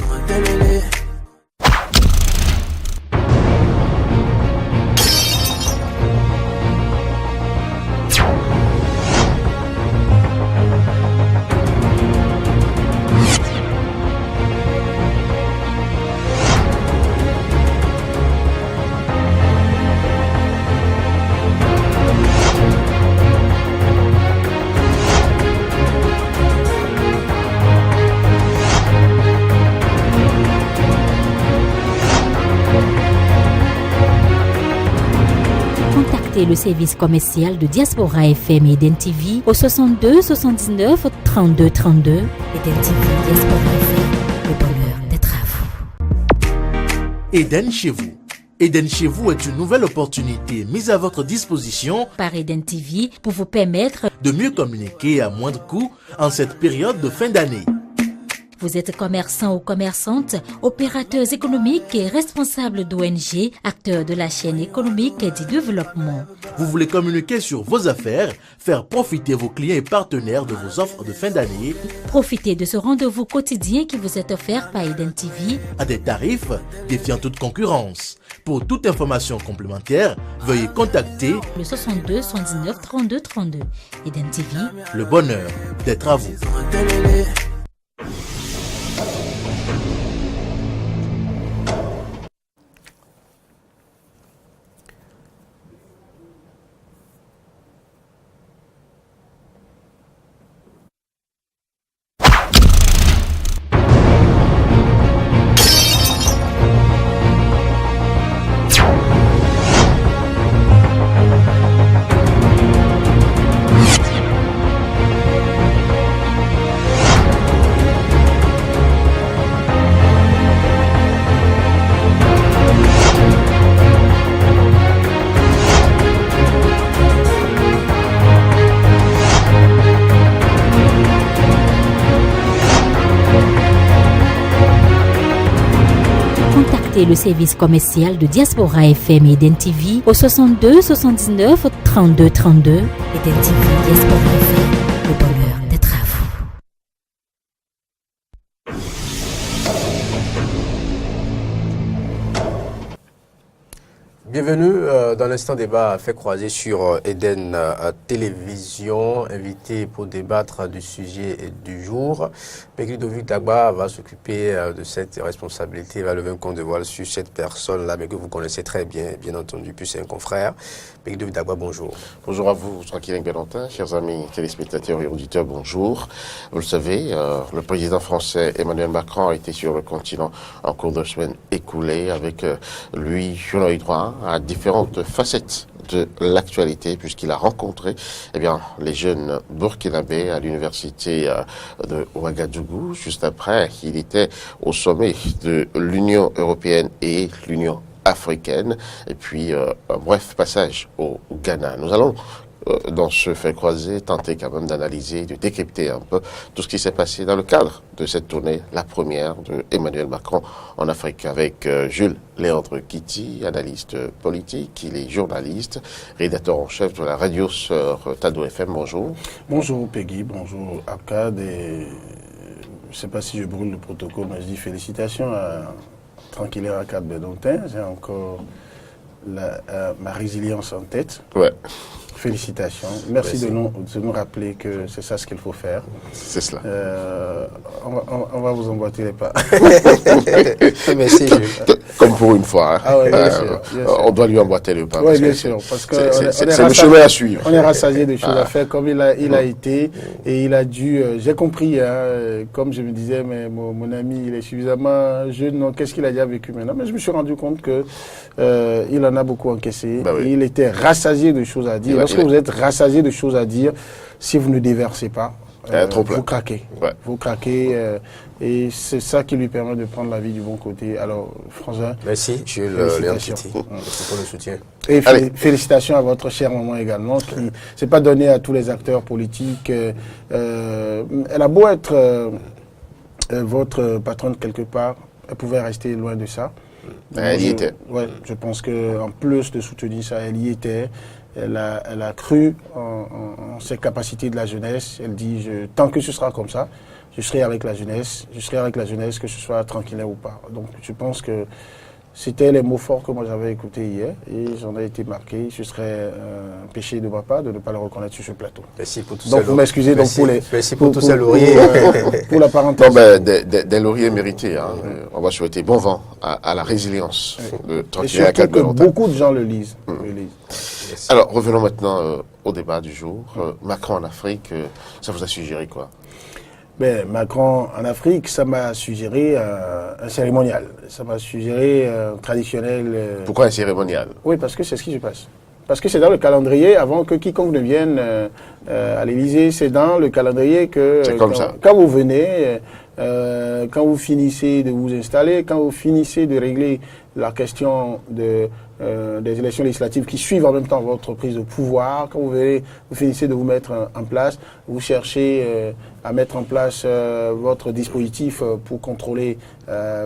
Contactez le service commercial de Diaspora FM et Eden TV au 62 79 32 32. Eden TV, Diaspora FM, le bonheur d'être à vous. Eden chez vous. Eden chez vous est une nouvelle opportunité mise à votre disposition par Eden TV pour vous permettre de mieux communiquer à moindre coût en cette période de fin d'année. Vous êtes commerçant ou commerçante, opérateurs économiques et responsables d'ONG, acteurs de la chaîne économique et du développement. Vous voulez communiquer sur vos affaires, faire profiter vos clients et partenaires de vos offres de fin d'année. Profitez de ce rendez-vous quotidien qui vous est offert par Eden TV à des tarifs défiant toute concurrence. Pour toute information complémentaire, veuillez contacter le 62 119 32 32. Eden TV, le bonheur d'être à vous. le service commercial de Diaspora FM et Eden TV au 62 79 32 32. Eden TV, Diaspora FM, le bonheur d'être à vous. Bienvenue dans l'instant débat fait croiser sur Eden Télévision, invité pour débattre du sujet du jour. Ludovic Dagba va s'occuper de cette responsabilité, va lever un compte de voile sur cette personne-là, mais que vous connaissez très bien, bien entendu, puis c'est un confrère. Ludovic Dagba, bonjour. Bonjour à vous, tranquille Belantin, chers amis téléspectateurs et auditeurs, bonjour. Vous le savez, le président français Emmanuel Macron a été sur le continent en cours de semaine écoulée, avec lui, un œil droit à différentes facettes de l'actualité, puisqu'il a rencontré les jeunes burkinabés à l'université de Ouagadougou. Juste après, il était au sommet de l'Union européenne et l'Union africaine. Et puis, un bref passage au Ghana. Nous allons dans ce fait croisé, tenter quand même d'analyser, de décrypter un peu tout ce qui s'est passé dans le cadre de cette tournée, la première de Emmanuel Macron en Afrique, avec Jules Léandre Kitty, analyste politique, il est journaliste, rédacteur en chef de la radio sur Tado FM. Bonjour. Bonjour Peggy, bonjour Akkad, et je ne sais pas si je brûle le protocole, mais je dis félicitations à Tranquille Akkad Bedontin, j'ai encore ma résilience en tête. Ouais. Félicitations. Merci de nous rappeler que c'est ça ce qu'il faut faire. C'est cela. On va vous emboîter les pas. Merci. Comme pour une fois. Hein. Ah ouais, bien sûr. On doit lui emboîter le pas. Oui, bien sûr. Parce que c'est le chemin à suivre. On est rassasié de choses à faire comme il a été. Et il a dû... j'ai compris, hein, comme je me disais, mais mon ami, il est suffisamment jeune. Qu'est-ce qu'il a déjà vécu maintenant? Mais je me suis rendu compte que il en a beaucoup encaissé. Bah oui. Il était rassasié de choses à dire. Lorsque vous êtes rassasié de choses à dire, si vous ne déversez pas, vous craquez. Ouais. Vous craquez et c'est ça qui lui permet de prendre la vie du bon côté. Alors, François, merci, Jules Léandre Kitty, pour le soutien. Et félicitations à votre chère maman également, qui c'est pas donné à tous les acteurs politiques. Elle a beau être votre patronne quelque part, elle pouvait rester loin de ça. Elle y était. Ouais, je pense qu'en plus de soutenir ça, elle y était. Elle a cru en ses capacités de la jeunesse. Elle dit, tant que ce sera comme ça, je serai avec la jeunesse. Je serai avec la jeunesse, que ce soit tranquille ou pas. Donc, je pense que c'était les mots forts que moi j'avais écoutés hier. Et j'en ai été marqué. Ce serait un péché de ma part de ne pas le reconnaître sur ce plateau. Merci pour tout ça. Donc, vous m'excusez pour les... Merci pour tous ces lauriers. Pour la parenthèse. Non, des lauriers mérités. Hein. On va souhaiter bon vent à la résilience de Tranquille et surtout que beaucoup de gens le lisent. Alors, revenons maintenant au débat du jour. Macron en Afrique, ça vous a suggéré quoi? Macron en Afrique, ça m'a suggéré un cérémonial. Ça m'a suggéré un traditionnel... Pourquoi un cérémonial? Oui, parce que c'est ce qui se passe. Parce que c'est dans le calendrier, avant que quiconque ne vienne à l'Élysée, c'est dans le calendrier que quand vous venez, quand vous finissez de vous installer, quand vous finissez de régler la question des élections législatives qui suivent en même temps votre prise de pouvoir, quand vous finissez de vous mettre en place, vous cherchez à mettre en place votre dispositif pour contrôler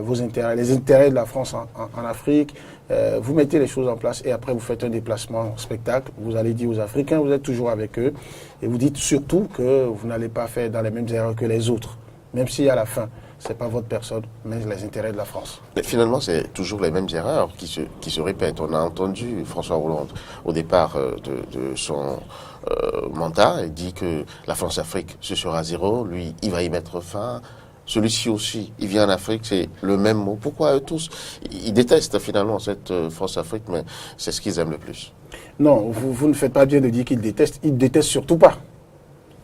vos intérêts, les intérêts de la France en Afrique. Vous mettez les choses en place et après vous faites un déplacement spectacle. Vous allez dire aux Africains, vous êtes toujours avec eux et vous dites surtout que vous n'allez pas faire dans les mêmes erreurs que les autres, même si à la fin, ce n'est pas votre personne, mais les intérêts de la France. Mais finalement, c'est toujours les mêmes erreurs qui se répètent. On a entendu François Hollande, au départ de son mandat, il dit que la France-Afrique, ce sera zéro. Lui, il va y mettre fin. Celui-ci aussi, il vient en Afrique, c'est le même mot. Pourquoi eux tous, ils détestent finalement cette France-Afrique, mais c'est ce qu'ils aiment le plus. Non, vous ne faites pas bien de dire qu'ils détestent. Ils ne détestent surtout pas.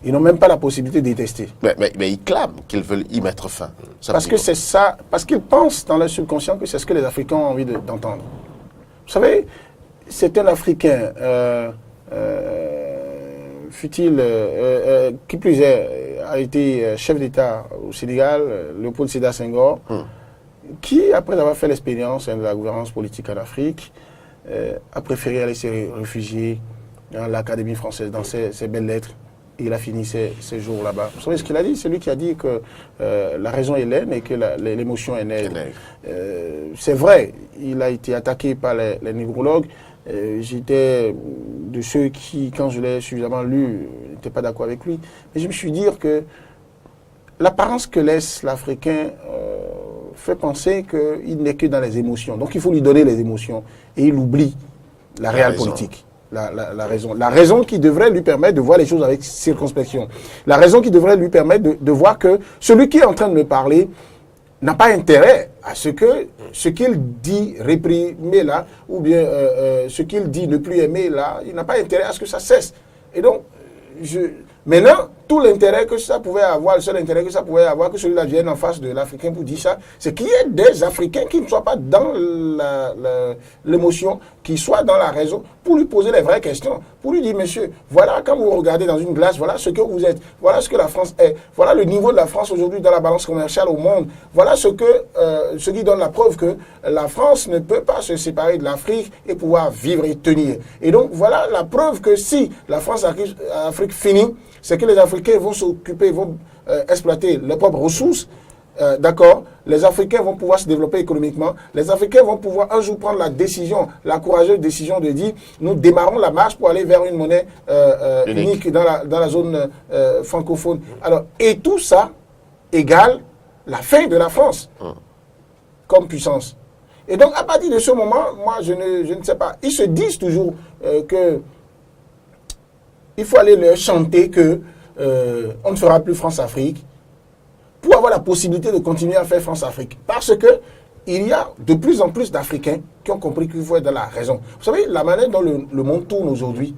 Ils n'ont même pas la possibilité de détester. Mais ils clament qu'ils veulent y mettre fin. Parce que c'est ça, parce qu'ils pensent dans leur subconscient que c'est ce que les Africains ont envie d'entendre. Vous savez, c'est un Africain, fut-il, qui plus est, a été chef d'État au Sénégal, Léopold Sédar Senghor, qui, après avoir fait l'expérience de la gouvernance politique en Afrique, a préféré aller se réfugier dans l'Académie française, dans ses belles lettres. Il a fini ses jours là-bas. Vous savez ce qu'il a dit? C'est lui qui a dit que la raison est laine et que l'émotion est nègre. C'est vrai, il a été attaqué par les négrologues. J'étais de ceux qui, quand je l'ai suffisamment lu, n'étaient pas d'accord avec lui. Mais je me suis dit que l'apparence que laisse l'Africain fait penser qu'il n'est que dans les émotions. Donc il faut lui donner les émotions. Et il oublie la réelle politique. La raison qui devrait lui permettre de voir les choses avec circonspection. La raison qui devrait lui permettre de voir que celui qui est en train de me parler n'a pas intérêt à ce que ce qu'il dit réprimer là, ou bien ce qu'il dit ne plus aimer là, il n'a pas intérêt à ce que ça cesse. Et donc, maintenant, tout l'intérêt que ça pouvait avoir, le seul intérêt que ça pouvait avoir, que celui-là vienne en face de l'Africain pour dire ça, c'est qu'il y ait des Africains qui ne soient pas dans l'émotion, qui soient dans la raison, pour lui poser les vraies questions, pour lui dire, monsieur, voilà, quand vous regardez dans une glace, voilà ce que vous êtes, voilà ce que la France est, voilà le niveau de la France aujourd'hui dans la balance commerciale au monde, voilà ce qui donne la preuve que la France ne peut pas se séparer de l'Afrique et pouvoir vivre et tenir. Et donc, voilà la preuve que si la France-Afrique finit, c'est que les Africains vont s'occuper, vont exploiter leurs propres ressources, d'accord? Les Africains vont pouvoir se développer économiquement. Les Africains vont pouvoir un jour prendre la courageuse décision de dire, nous démarrons la marche pour aller vers une monnaie unique dans la zone francophone. Alors, et tout ça égale la fin de la France comme puissance. Et donc, à partir de ce moment, moi, je ne sais pas. Ils se disent toujours que il faut aller leur chanter que on ne fera plus France-Afrique pour avoir la possibilité de continuer à faire France-Afrique. Parce que il y a de plus en plus d'Africains qui ont compris qu'il faut être dans la raison. Vous savez, la manière dont le monde tourne aujourd'hui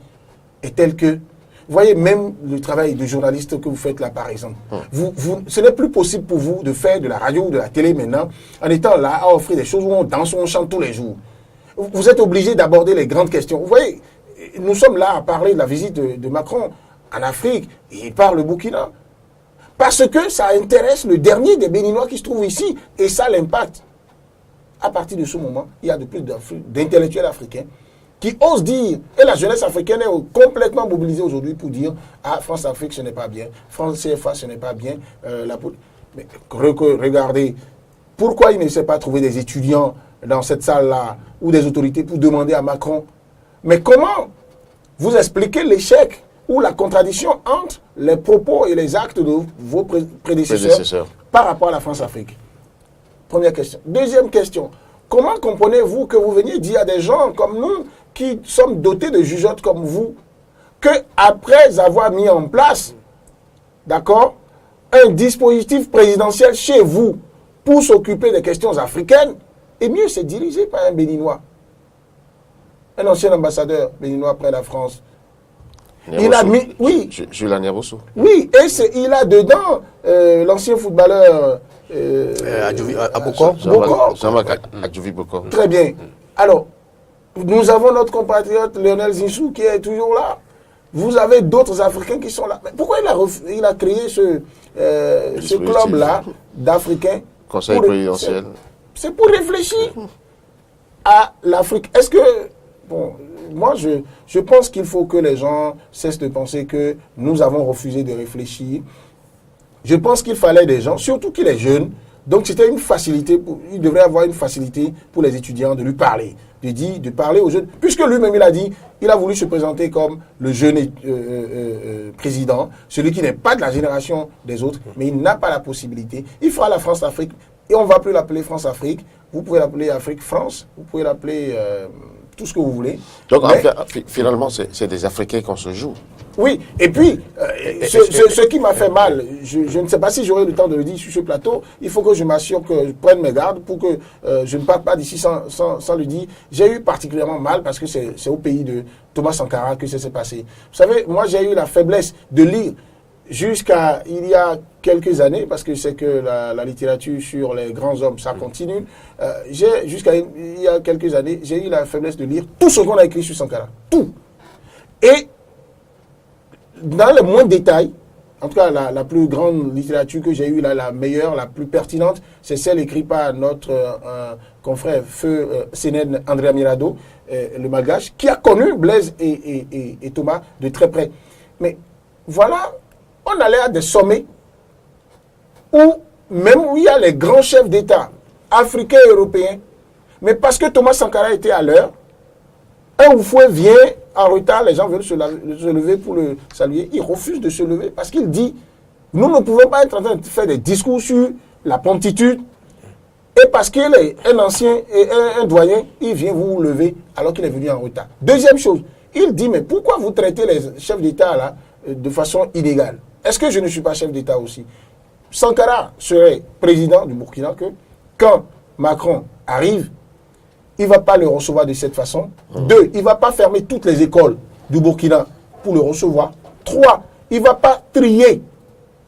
est telle que, vous voyez, même le travail de journaliste que vous faites là, par exemple, ce n'est plus possible pour vous de faire de la radio ou de la télé maintenant en étant là à offrir des choses où on danse, où on chante tous les jours. Vous êtes obligé d'aborder les grandes questions. Vous voyez, nous sommes là à parler de la visite de Macron en Afrique, et il parle le Burkina. Parce que ça intéresse le dernier des Béninois qui se trouve ici, et ça l'impact. À partir de ce moment, il y a de plus d'intellectuels africains qui osent dire, et la jeunesse africaine est complètement mobilisée aujourd'hui pour dire, ah, France-Afrique, ce n'est pas bien, France-CFA, ce n'est pas bien. Mais regardez, pourquoi il ne s'est pas trouvé des étudiants dans cette salle-là, ou des autorités pour demander à Macron, mais comment vous expliquez l'échec ou la contradiction entre les propos et les actes de vos prédécesseurs par rapport à la France-Afrique? Première question. Deuxième question. Comment comprenez-vous que vous veniez dire à des gens comme nous, qui sommes dotés de jugeotes comme vous, que après avoir mis en place, d'accord, un dispositif présidentiel chez vous pour s'occuper des questions africaines, et mieux c'est dirigé par un Béninois, un ancien ambassadeur béninois après la France. Il a mis, oui. Jules Niabosso. Oui, et il a dedans l'ancien footballeur Boko. Très bien. Alors, Nous avons notre compatriote Lionel Zinsou qui est toujours là. Vous avez d'autres Africains qui sont là. Mais pourquoi il a créé ce club-là d'Africains? Conseil présidentiel. C'est pour réfléchir à l'Afrique. Est-ce que... Bon, moi, je pense qu'il faut que les gens cessent de penser que nous avons refusé de réfléchir. Je pense qu'il fallait des gens, surtout qu'il est jeune, donc c'était une facilité, il devrait avoir une facilité pour les étudiants de lui parler, de parler aux jeunes, puisque lui-même il a dit, il a voulu se présenter comme le jeune président, celui qui n'est pas de la génération des autres, mais il n'a pas la possibilité. Il fera la France-Afrique, et on ne va plus l'appeler France-Afrique, vous pouvez l'appeler Afrique-France, vous pouvez l'appeler tout ce que vous voulez. Donc finalement, c'est des Africains qu'on se joue. Oui, et puis, ce qui m'a fait mal, je ne sais pas si j'aurai le temps de le dire sur ce plateau, il faut que je m'assure que je prenne mes gardes pour que je ne parte pas d'ici sans le dire. J'ai eu particulièrement mal parce que c'est au pays de Thomas Sankara que ça s'est passé. Vous savez, moi j'ai eu la faiblesse de lire jusqu'à il y a quelques années, parce que c'est que la littérature sur les grands hommes, ça continue. Jusqu'à il y a quelques années, j'ai eu la faiblesse de lire tout ce qu'on a écrit sur Sankara. Tout. Et dans le moins de détails, en tout cas la plus grande littérature que j'ai eue, la meilleure, la plus pertinente, c'est celle écrite par notre confrère Feu Sénène André Mirado, le malgache, qui a connu Blaise et Thomas de très près. Mais voilà, on allait à des sommets où il y a les grands chefs d'État africains et européens, mais parce que Thomas Sankara était à l'heure, un Oufoué vient en retard, les gens veulent se lever pour le saluer. Il refuse de se lever parce qu'il dit, nous ne pouvons pas être en train de faire des discours sur la promptitude. Et parce qu'il est un ancien et un doyen, il vient vous lever alors qu'il est venu en retard. Deuxième chose, il dit, mais pourquoi vous traitez les chefs d'État là de façon illégale? Est-ce que je ne suis pas chef d'État aussi? Sankara serait président du Burkina que quand Macron arrive, il ne va pas le recevoir de cette façon. 2, il ne va pas fermer toutes les écoles du Burkina pour le recevoir. 3, il ne va pas trier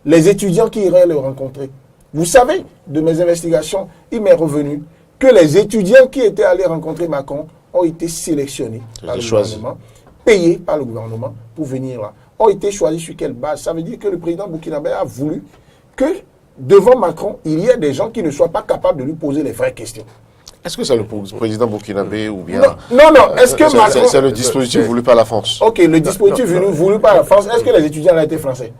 les étudiants qui iraient le rencontrer. Vous savez, de mes investigations, il m'est revenu que les étudiants qui étaient allés rencontrer Macron ont été sélectionnés par le gouvernement, payés par le gouvernement pour venir là. Ont été choisis sur quelle base? Ça veut dire que le président burkinabé a voulu que devant Macron, il y ait des gens qui ne soient pas capables de lui poser les vraies questions. Est-ce que c'est le président burkinabé ou bien... Non. Est-ce que Macron... C'est le dispositif voulu par la France. Ok, le dispositif voulu par la France. Est-ce que les étudiants ont été français?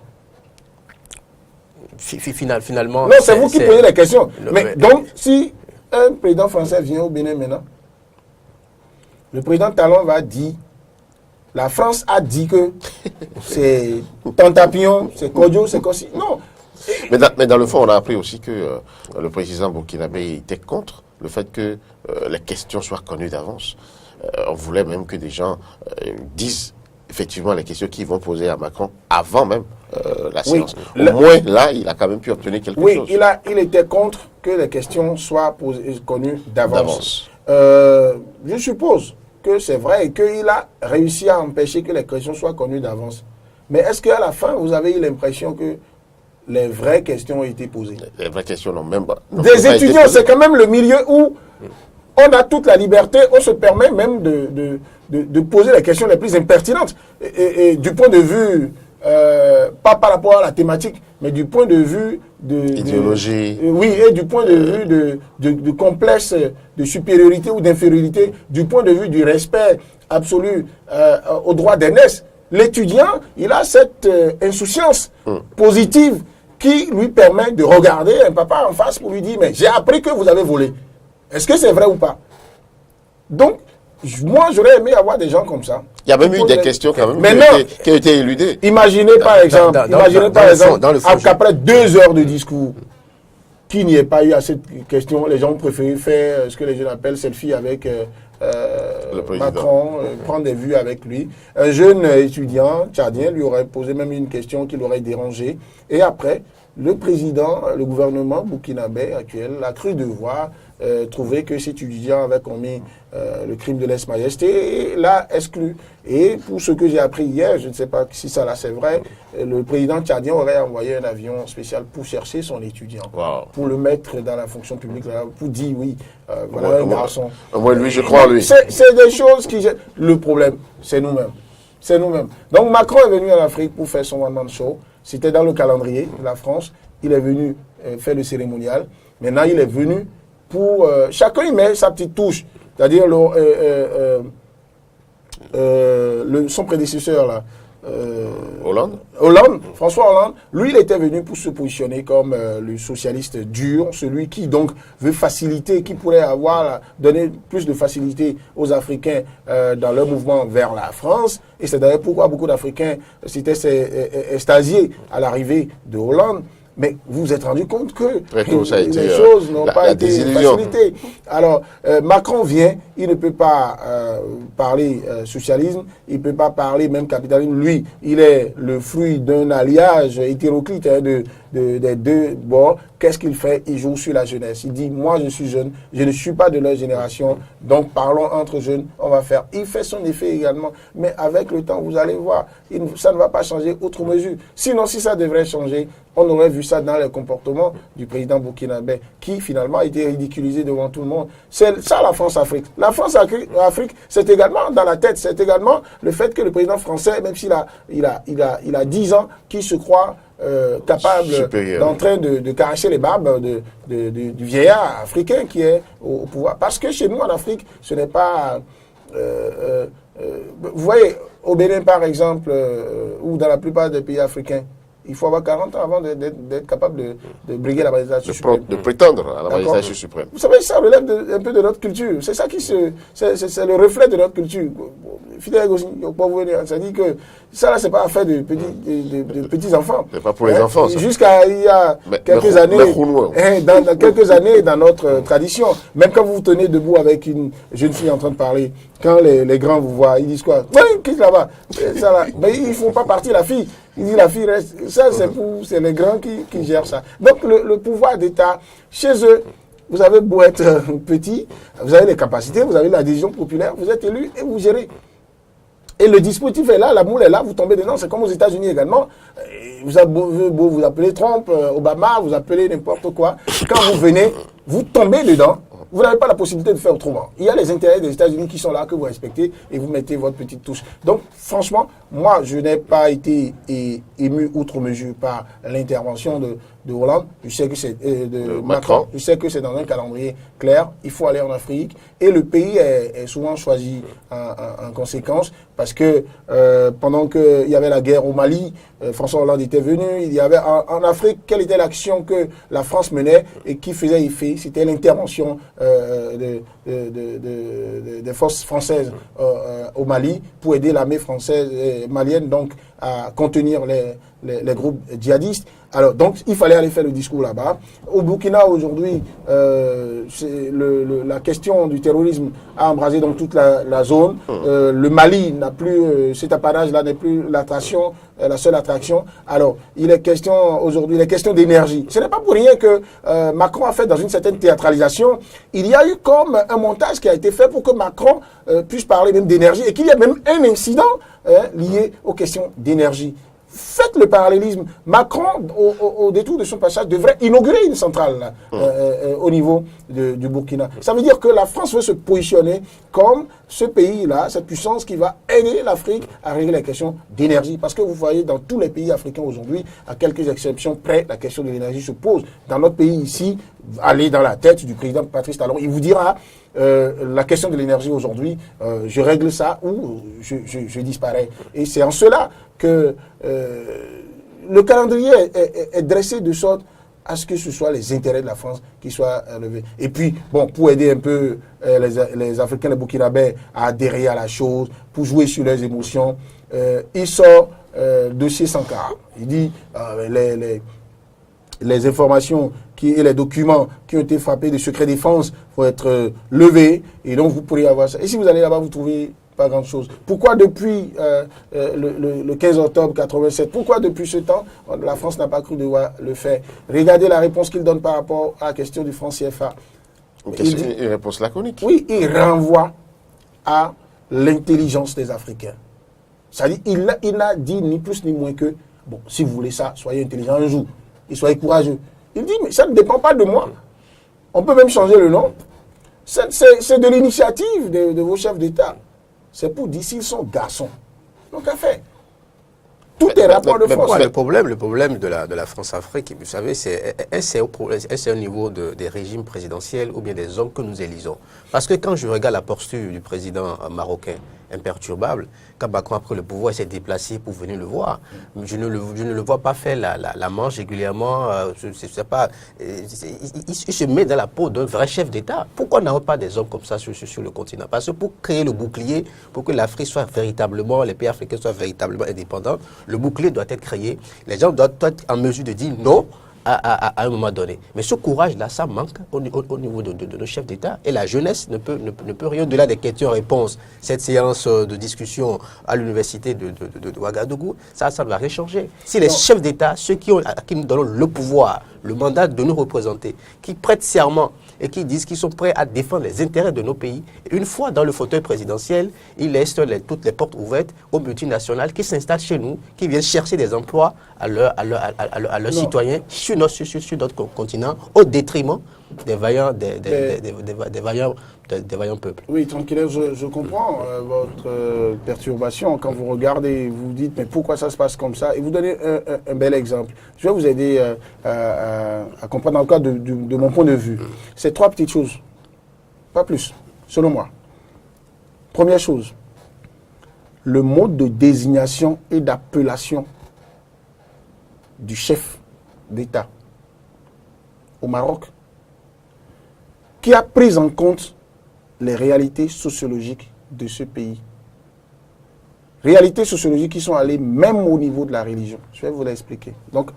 Finalement... Non, c'est vous qui posez la question. Mais donc, si un président français vient au Bénin maintenant, le président Talon va dire, la France a dit que c'est Tantapion, c'est Kodjo, c'est Kossi. Non. Mais dans le fond, on a appris aussi que le président burkinabé était contre le fait que les questions soient connues d'avance. On voulait même que des gens disent effectivement les questions qu'ils vont poser à Macron avant même la séance. Au moins, là, il a quand même pu obtenir quelque chose. Oui, il était contre que les questions soient connues d'avance. Je suppose que c'est vrai et qu'il a réussi à empêcher que les questions soient connues d'avance. Mais est-ce qu'à la fin, vous avez eu l'impression que les vraies questions ont été posées? Les vraies questions n'ont même pas... Des étudiants, c'est quand même le milieu où on a toute la liberté, on se permet même de poser les questions les plus impertinentes. Et du point de vue, pas par rapport à la thématique, mais du point de vue idéologie. Oui, et du point de vue de complexe de supériorité ou d'infériorité, du point de vue du respect absolu aux droits d'aînesse. L'étudiant, il a cette insouciance positive qui lui permet de regarder un papa en face pour lui dire, mais j'ai appris que vous avez volé. Est-ce que c'est vrai ou pas? Donc, moi, j'aurais aimé avoir des gens comme ça. Il y a même eu des questions quand même qui ont été éludées. Imaginez par exemple, qu'après 2 heures de discours, qu'il n'y ait pas eu à cette question, les gens préfèrent faire ce que les jeunes appellent selfie avec Macron, prendre des vues avec lui. Un jeune étudiant tchadien lui aurait posé même une question qui l'aurait dérangé. Et après, le président, le gouvernement burkinabé actuel a cru devoir trouver que cet étudiant avait commis le crime de lèse-majesté et l'a exclu. Et pour ce que j'ai appris hier, je ne sais pas si ça là c'est vrai, le président tchadien aurait envoyé un avion spécial pour chercher son étudiant, pour le mettre dans la fonction publique, là, pour dire oui, voilà un garçon. Moi, lui, je crois, lui. C'est des choses qui... Le problème, c'est nous-mêmes. C'est nous-mêmes. Donc Macron est venu en Afrique pour faire son one-man show. C'était dans le calendrier de la France. Il est venu faire le cérémonial. Maintenant, il est venu pour... chacun y met sa petite touche. C'est-à-dire son prédécesseur, là. Hollande, François Hollande, lui, il était venu pour se positionner comme le socialiste dur, celui qui donc veut faciliter, qui pourrait donner plus de facilité aux Africains dans leur mouvement vers la France. Et c'est d'ailleurs pourquoi beaucoup d'Africains s'étaient extasiés à l'arrivée de Hollande. Mais vous vous êtes rendu compte que les choses n'ont pas été facilitées. Alors, Macron vient, il ne peut pas parler socialisme, il ne peut pas parler même capitalisme. Lui, il est le fruit d'un alliage hétéroclite des deux bords. Qu'est-ce qu'il fait? Il joue sur la jeunesse. Il dit, moi je suis jeune, je ne suis pas de leur génération, donc parlons entre jeunes, on va faire. Il fait son effet également, mais avec le temps, vous allez voir, ça ne va pas changer outre mesure. Sinon, si ça devrait changer, on aurait vu ça dans le comportement du président burkinabé, qui finalement a été ridiculisé devant tout le monde. C'est ça la France-Afrique. La France-Afrique, c'est également dans la tête, c'est également le fait que le président français, même s'il a 10 ans, qui se croit capable d'en train de caresser les barbes du vieillard africain qui est au pouvoir. Parce que chez nous, en Afrique, ce n'est pas... vous voyez, au Bénin, par exemple, ou dans la plupart des pays africains, il faut avoir 40 ans avant d'être capable de briguer la magistrature suprême. De prétendre à la magistrature suprême. Vous savez, ça relève un peu de notre culture. C'est ça c'est le reflet de notre culture. Fidèle aussi, ça dit que ça, là, c'est pas affaire de petits enfants. C'est pas pour les enfants, ça. Jusqu'à il y a quelques années, dans quelques années, dans notre tradition, même quand vous vous tenez debout avec une jeune fille en train de parler, quand les grands vous voient, ils disent quoi? Oui, quitte là-bas. Mais ils font pas partie la fille. Il dit la fille reste. Ça, c'est les grands qui gèrent ça. Donc, le pouvoir d'État, chez eux, vous avez beau être petit, vous avez les capacités, vous avez l'adhésion populaire, vous êtes élu et vous gérez. Et le dispositif est là, la moule est là, vous tombez dedans. C'est comme aux États-Unis également. Vous avez beau vous appelez Trump, Obama, vous appelez n'importe quoi. Quand vous venez, vous tombez dedans. Vous n'avez pas la possibilité de faire autrement. Il y a les intérêts des États-Unis qui sont là, que vous respectez, et vous mettez votre petite touche. Donc, franchement, moi, je n'ai pas été ému outre mesure par l'intervention de Hollande. Je sais que c'est de Macron. Je sais que c'est dans un calendrier clair. Il faut aller en Afrique. Et le pays est souvent choisi en conséquence, parce que pendant qu'il y avait la guerre au Mali, François Hollande était venu. Il y avait en Afrique, quelle était l'action que la France menait et qui faisait effet? C'était l'intervention des forces françaises au Mali pour aider l'armée française malienne donc à contenir les groupes djihadistes. Alors, donc, il fallait aller faire le discours là-bas. Au Burkina, aujourd'hui, la question du terrorisme a embrasé donc toute la zone. Le Mali n'a plus, cet apanage-là n'est plus l'attraction, la seule attraction. Alors, il est question aujourd'hui, il est question d'énergie. Ce n'est pas pour rien que Macron a fait dans une certaine théâtralisation. Il y a eu comme un montage qui a été fait pour que Macron puisse parler même d'énergie et qu'il y ait même un incident lié aux questions d'énergie. Faites le parallélisme. Macron, au détour de son passage, devrait inaugurer une centrale là, au niveau du Burkina. Ça veut dire que la France veut se positionner comme ce pays-là, cette puissance qui va aider l'Afrique à régler la question d'énergie. Parce que vous voyez, dans tous les pays africains aujourd'hui, à quelques exceptions près, la question de l'énergie se pose. Dans notre pays ici, allez dans la tête du président Patrice Talon, il vous dira la question de l'énergie aujourd'hui, je règle ça ou je disparais. Et c'est en cela que le calendrier est dressé de sorte à ce que ce soit les intérêts de la France qui soient levés. Et puis, bon, pour aider un peu les Africains, les Burkinabés à adhérer à la chose, pour jouer sur leurs émotions, il sort dossier Sankara. Il dit les informations et les documents qui ont été frappés de secret défense vont être levés, et donc vous pourrez avoir ça. Et si vous allez là-bas, vous trouvez pas grand-chose. Pourquoi depuis le 15 octobre 87, pourquoi depuis ce temps, la France n'a pas cru devoir le faire? Regardez la réponse qu'il donne par rapport à la question du franc CFA. Une réponse laconique. Oui, il renvoie à l'intelligence des Africains. C'est-à-dire, il n'a dit ni plus ni moins que, bon, si vous voulez ça, soyez intelligent un jour, et soyez courageux. Il dit, mais ça ne dépend pas de moi. On peut même changer le nom. C'est de l'initiative de vos chefs d'État. C'est pour dire s'ils sont garçons. Donc, à faire. Tout est rapport de force. Le problème de la France-Afrique, vous savez, c'est au niveau des régimes présidentiels ou bien des hommes que nous élisons. Parce que quand je regarde la posture du président marocain imperturbable, quand Macron a pris le pouvoir, il s'est déplacé pour venir le voir. Je ne le vois pas faire la manche régulièrement. Il se met dans la peau d'un vrai chef d'État. Pourquoi n'avons pas des hommes comme ça sur le continent? Parce que pour créer le bouclier, pour que l'Afrique soit véritablement, les pays africains soient véritablement indépendants, le bouclier doit être créé. Les gens doivent être en mesure de dire non à un moment donné. Mais ce courage-là, ça manque au niveau de nos chefs d'État. Et la jeunesse ne peut rien au-delà des questions-réponses. Cette séance de discussion à l'université de Ouagadougou, ça ne va rien changer. Si les chefs d'État, ceux à qui nous donnons le pouvoir, le mandat de nous représenter, qui prêtent serment et qui disent qu'ils sont prêts à défendre les intérêts de nos pays, une fois dans le fauteuil présidentiel, ils laissent toutes les portes ouvertes aux multinationales qui s'installent chez nous, qui viennent chercher des emplois à leurs citoyens sur notre continent, au détriment des vaillants peuples. Oui, tranquille, je comprends votre perturbation. Quand vous regardez, vous dites, mais pourquoi ça se passe comme ça? Et vous donnez un bel exemple. Je vais vous aider à comprendre dans le cas de mon point de vue. C'est trois petites choses, pas plus, selon moi. Première chose, le mode de désignation et d'appellation du chef d'État au Maroc, qui a pris en compte les réalités sociologiques de ce pays. Réalités sociologiques qui sont allées même au niveau de la religion. Je vais vous l'expliquer. Donc,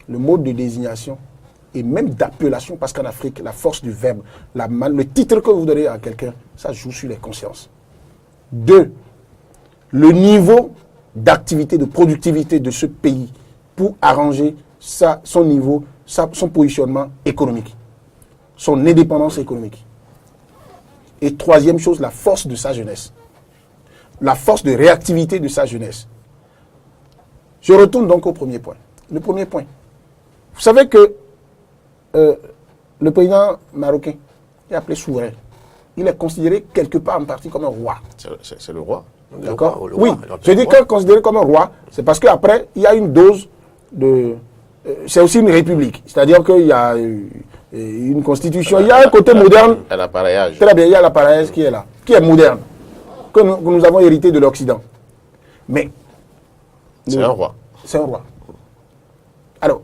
le mode de désignation et même d'appellation, parce qu'en Afrique, la force du verbe, le titre que vous donnez à quelqu'un, ça joue sur les consciences. 2, le niveau d'activité, de productivité de ce pays pour arranger son niveau, son positionnement économique, son indépendance économique. Et troisième chose, la force de sa jeunesse. La force de réactivité de sa jeunesse. Je retourne donc au premier point. Le premier point. Vous savez que le président marocain est appelé souverain. Il est considéré quelque part en partie comme un roi. C'est le roi. D'accord? Oui. Je dis qu'il est considéré comme un roi, c'est parce qu'après, il y a une dose de... c'est aussi une république. C'est-à-dire qu'il y a une constitution. Il y a un côté moderne. L'appareillage. Très bien, il y a l'appareillage qui est là, qui est moderne, que nous avons hérité de l'Occident. Mais... c'est un roi. C'est un roi. Alors,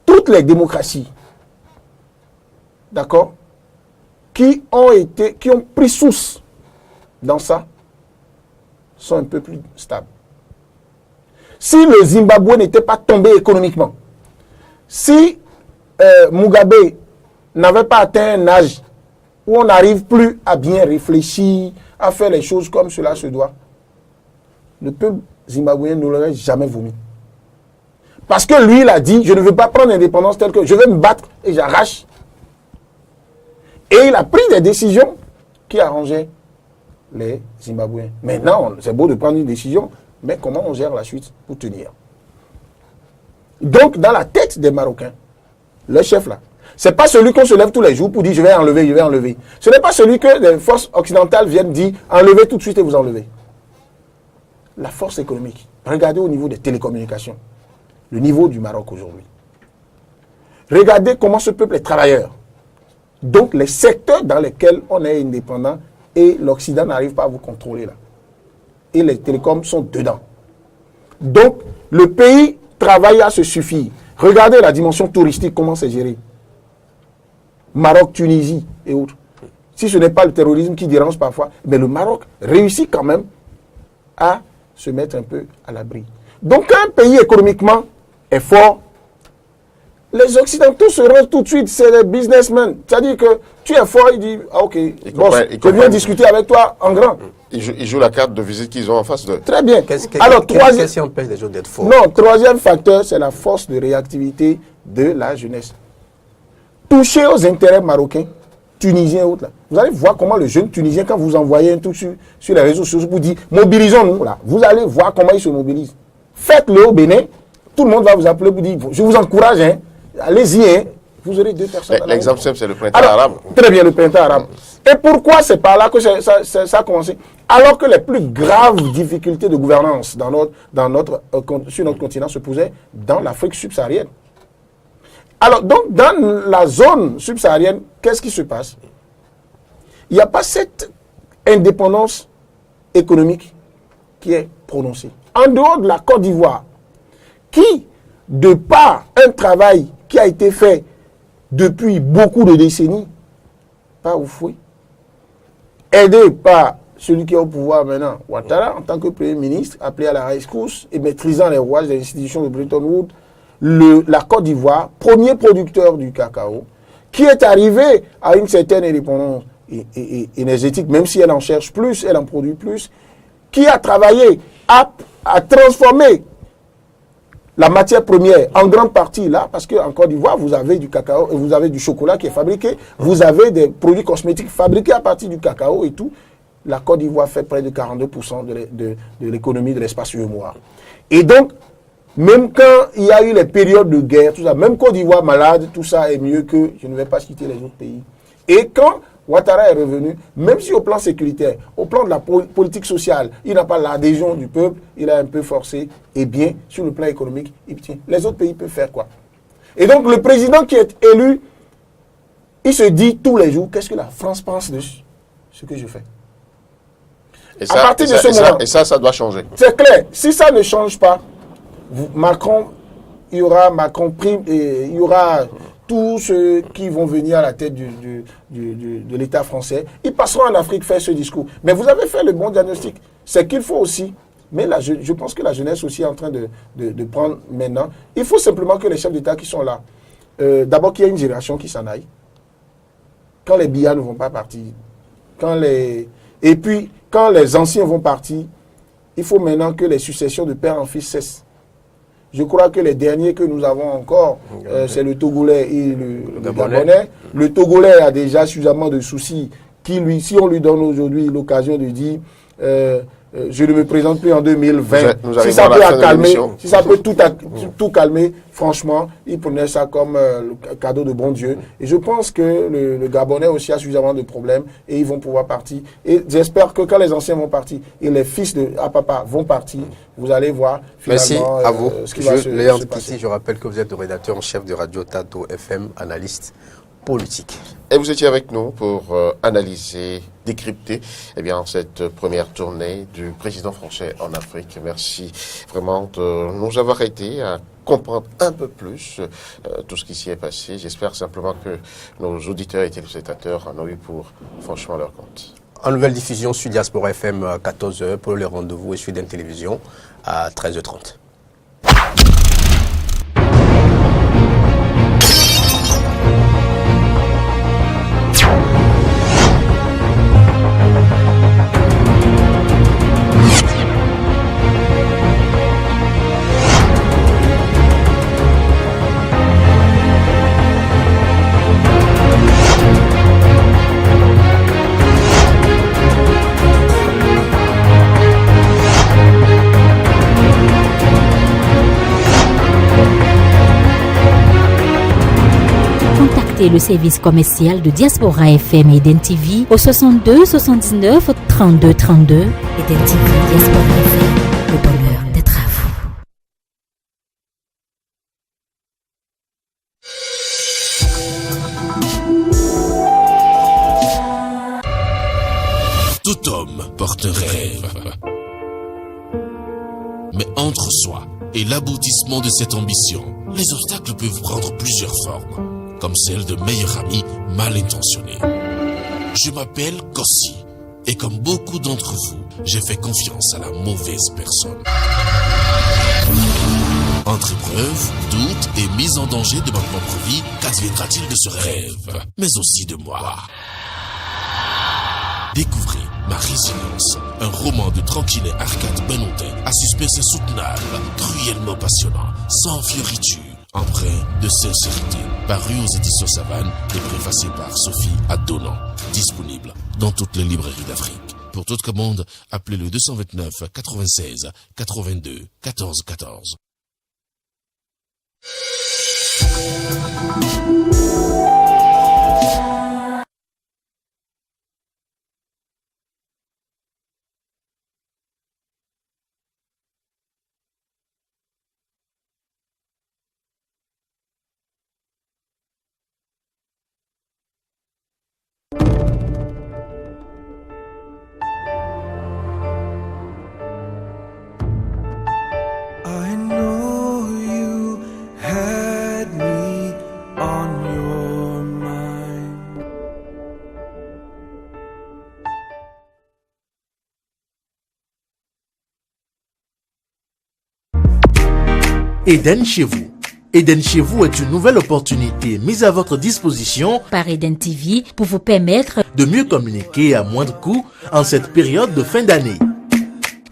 toutes les démocraties, d'accord, qui ont pris source dans ça, sont un peu plus stables. Si le Zimbabwe n'était pas tombé économiquement, si Mugabe n'avait pas atteint un âge où on n'arrive plus à bien réfléchir, à faire les choses comme cela se doit, le peuple zimbabwéen ne l'aurait jamais vomi. Parce que lui, il a dit, je ne veux pas prendre l'indépendance telle que je vais me battre et j'arrache. Et il a pris des décisions qui arrangeaient les Zimbabwéens. Maintenant, c'est beau de prendre une décision, mais comment on gère la suite pour tenir? Donc, dans la tête des Marocains, le chef là, c'est pas celui qu'on se lève tous les jours pour dire je vais enlever, je vais enlever. Ce n'est pas celui que les forces occidentales viennent dire enlevez tout de suite et vous enlevez. La force économique. Regardez au niveau des télécommunications, le niveau du Maroc aujourd'hui. Regardez comment ce peuple est travailleur. Donc, les secteurs dans lesquels on est indépendant et l'Occident n'arrive pas à vous contrôler là. Et les télécoms sont dedans. Donc, le pays travaille à se suffire. Regardez la dimension touristique, comment c'est géré. Maroc, Tunisie et autres. Si ce n'est pas le terrorisme qui dérange parfois, mais le Maroc réussit quand même à se mettre un peu à l'abri. Donc, quand un pays économiquement est fort, Les Occidentaux se rendent tout de suite, c'est les businessmen. C'est-à-dire que tu es fort, il dit, ah ok, boss, je viens discuter avec toi en grand. Ils jouent la carte de visite qu'ils ont en face d'eux. Très bien. Alors, qu'est-ce qui empêche les gens d'être forts? Non, troisième facteur, c'est la force de réactivité de la jeunesse. Toucher aux intérêts marocains, tunisiens et autres. Là. Vous allez voir comment le jeune tunisien, quand vous envoyez un truc sur les réseaux sociaux, vous dit mobilisons-nous. Là. Vous allez voir comment il se mobilise. Faites-le au Bénin, tout le monde va vous appeler, vous dire je vous encourage, hein, allez-y, hein. Vous aurez 2 personnes. L'exemple simple, c'est le printemps arabe. Très bien, le printemps arabe. Et pourquoi c'est par là que ça a commencé? Alors que les plus graves difficultés de gouvernance sur notre continent se posaient dans l'Afrique subsaharienne. Alors, donc, dans la zone subsaharienne, qu'est-ce qui se passe? Il n'y a pas cette indépendance économique qui est prononcée. En dehors de la Côte d'Ivoire, qui, de par un travail qui a été fait depuis beaucoup de décennies, pas au fouet, aidé par celui qui est au pouvoir maintenant, Ouattara, en tant que Premier ministre, appelé à la rescousse et maîtrisant les rouages des institutions de Bretton Woods, la Côte d'Ivoire, premier producteur du cacao, qui est arrivé à une certaine indépendance énergétique, même si elle en cherche plus, elle en produit plus, qui a travaillé à transformer la matière première en grande partie là, parce qu'en Côte d'Ivoire, vous avez du cacao, vous avez du chocolat qui est fabriqué, vous avez des produits cosmétiques fabriqués à partir du cacao et tout. La Côte d'Ivoire fait près de 42% de l'économie de l'espace UEMOA. Et donc, même quand il y a eu les périodes de guerre, tout ça, même Côte d'Ivoire malade, tout ça est mieux que je ne vais pas citer les autres pays. Et quand Ouattara est revenu, même si au plan sécuritaire, au plan de la politique sociale, il n'a pas l'adhésion du peuple, il a un peu forcé, et bien, sur le plan économique, il tient. Les autres pays peuvent faire quoi? Et donc, le président qui est élu, il se dit tous les jours, qu'est-ce que la France pense de ce que je fais? Et ça doit changer. C'est clair. Si ça ne change pas, Macron, il y aura Macron prime et il y aura tous ceux qui vont venir à la tête de l'État français. Ils passeront en Afrique faire ce discours. Mais vous avez fait le bon diagnostic. C'est qu'il faut aussi, mais là, je pense que la jeunesse aussi est en train de prendre maintenant. Il faut simplement que les chefs d'État qui sont là, d'abord qu'il y ait une génération qui s'en aille. Quand les billards ne vont pas partir, et puis quand les anciens vont partir, il faut maintenant que les successions de père en fils cessent. Je crois que les derniers que nous avons encore, c'est le Togolais et le Gabonais. Le Togolais a déjà suffisamment de soucis si on lui donne aujourd'hui l'occasion de dire je ne me présente plus en 2020, si ça peut tout calmer, franchement, il prenait ça comme le cadeau de bon Dieu. Et je pense que le Gabonais aussi a suffisamment de problèmes et ils vont pouvoir partir. Et j'espère que quand les anciens vont partir et les fils de papa vont partir, vous allez voir finalement merci à vous. Ce qui va se passer. Je rappelle que vous êtes le rédacteur en chef de Radio Tato FM, analyste politique. Et vous étiez avec nous pour analyser, décrypter cette première tournée du président français en Afrique. Merci vraiment de nous avoir aidé à comprendre un peu plus tout ce qui s'y est passé. J'espère simplement que nos auditeurs et téléspectateurs en ont eu pour franchement leur compte. En nouvelle diffusion sur Diaspora FM à 14h pour les rendez-vous et sur Sud Télévision à 13h30. Le service commercial de Diaspora FM et Eden TV au 62 79 32 32. Eden TV, Diaspora FM, le bonheur d'être à vous. Tout homme porte un rêve. Mais entre soi et l'aboutissement de cette ambition, les obstacles peuvent prendre plusieurs formes, comme celle de meilleurs amis mal intentionnés. Je m'appelle Kossi, et comme beaucoup d'entre vous, j'ai fait confiance à la mauvaise personne. Entre épreuves, doutes et mise en danger de ma propre vie, qu'adviendra-t-il de ce rêve, mais aussi de moi? Découvrez Ma Résilience, un roman de tranquille Arcade Benontais à suspense insoutenable, cruellement passionnant, sans fioriture, empreint de sincérité, paru aux éditions Savane et préfacé par Sophie Adonan, disponible dans toutes les librairies d'Afrique. Pour toute commande, appelez le 229 96 82 14 14. Eden chez vous. Eden chez vous est une nouvelle opportunité mise à votre disposition par Eden TV pour vous permettre de mieux communiquer à moindre coût en cette période de fin d'année.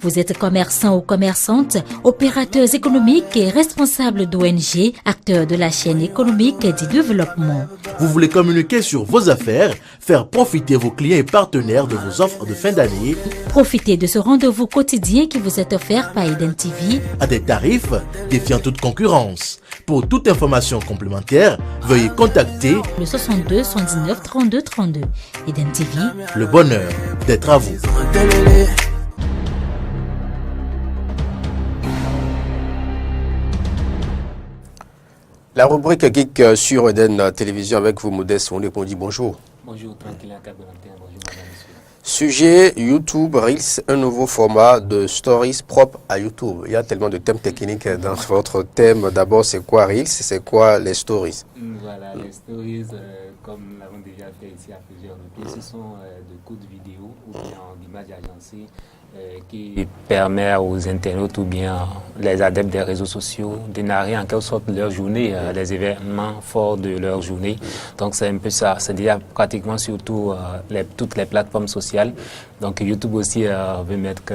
Vous êtes commerçant ou commerçante, opérateurs économiques et responsables d'ONG, acteurs de la chaîne économique et du développement. Vous voulez communiquer sur vos affaires, faire profiter vos clients et partenaires de vos offres de fin d'année. Profitez de ce rendez-vous quotidien qui vous est offert par Eden TV à des tarifs défiant toute concurrence. Pour toute information complémentaire, veuillez contacter le 62 119 32 32. Eden TV, le bonheur d'être à vous. La rubrique Geek sur Eden Télévision avec vous, Modeste. On dit bonjour. Bonjour, tranquille, bonjour madame, monsieur. Sujet YouTube Reels, un nouveau format de stories propre à YouTube. Il y a tellement de thèmes techniques dans votre thème. D'abord, c'est quoi Reels? C'est quoi les stories? Voilà, les stories, comme nous l'avons déjà fait ici à plusieurs reprises, ce sont de courtes vidéos ou bien d'images agencées qui permet aux internautes ou bien les adeptes des réseaux sociaux de narrer en quelque sorte leur journée, les événements forts de leur journée. Donc c'est un peu ça, c'est déjà pratiquement surtout toutes les plateformes sociales. Donc YouTube aussi veut mettre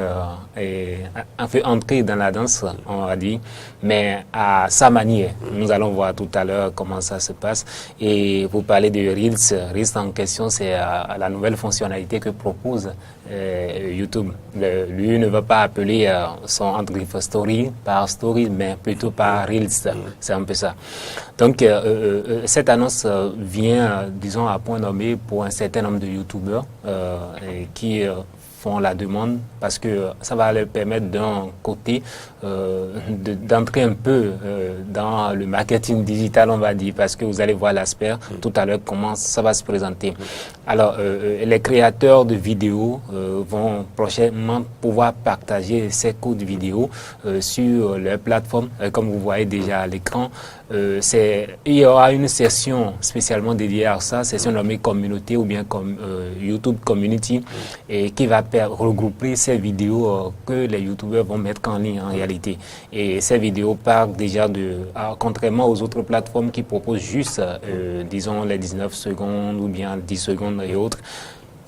veut entrer dans la danse, on va dire, mais à sa manière. Nous allons voir tout à l'heure comment ça se passe. Et vous parlez de Reels. Reels en question, c'est la nouvelle fonctionnalité que propose YouTube. Lui ne va pas appeler son entre story par story, mais plutôt par Reels. C'est un peu ça. Donc cette annonce vient, disons, à point nommé pour un certain nombre de YouTubeurs qui font la demande parce que ça va leur permettre d'un côté d'entrer un peu dans le marketing digital, on va dire, parce que vous allez voir l'aspect tout à l'heure comment ça va se présenter. Alors les créateurs de vidéos vont prochainement pouvoir partager ces courtes vidéos sur leur plateforme, comme vous voyez déjà à l'écran. Il y aura une session spécialement dédiée à ça, session nommée communauté ou bien comme YouTube Community, et qui va regrouper ces vidéos que les youtubeurs vont mettre en ligne en réalité. Et ces vidéos partent déjà contrairement aux autres plateformes qui proposent juste, disons, les 19 secondes ou bien 10 secondes et autres.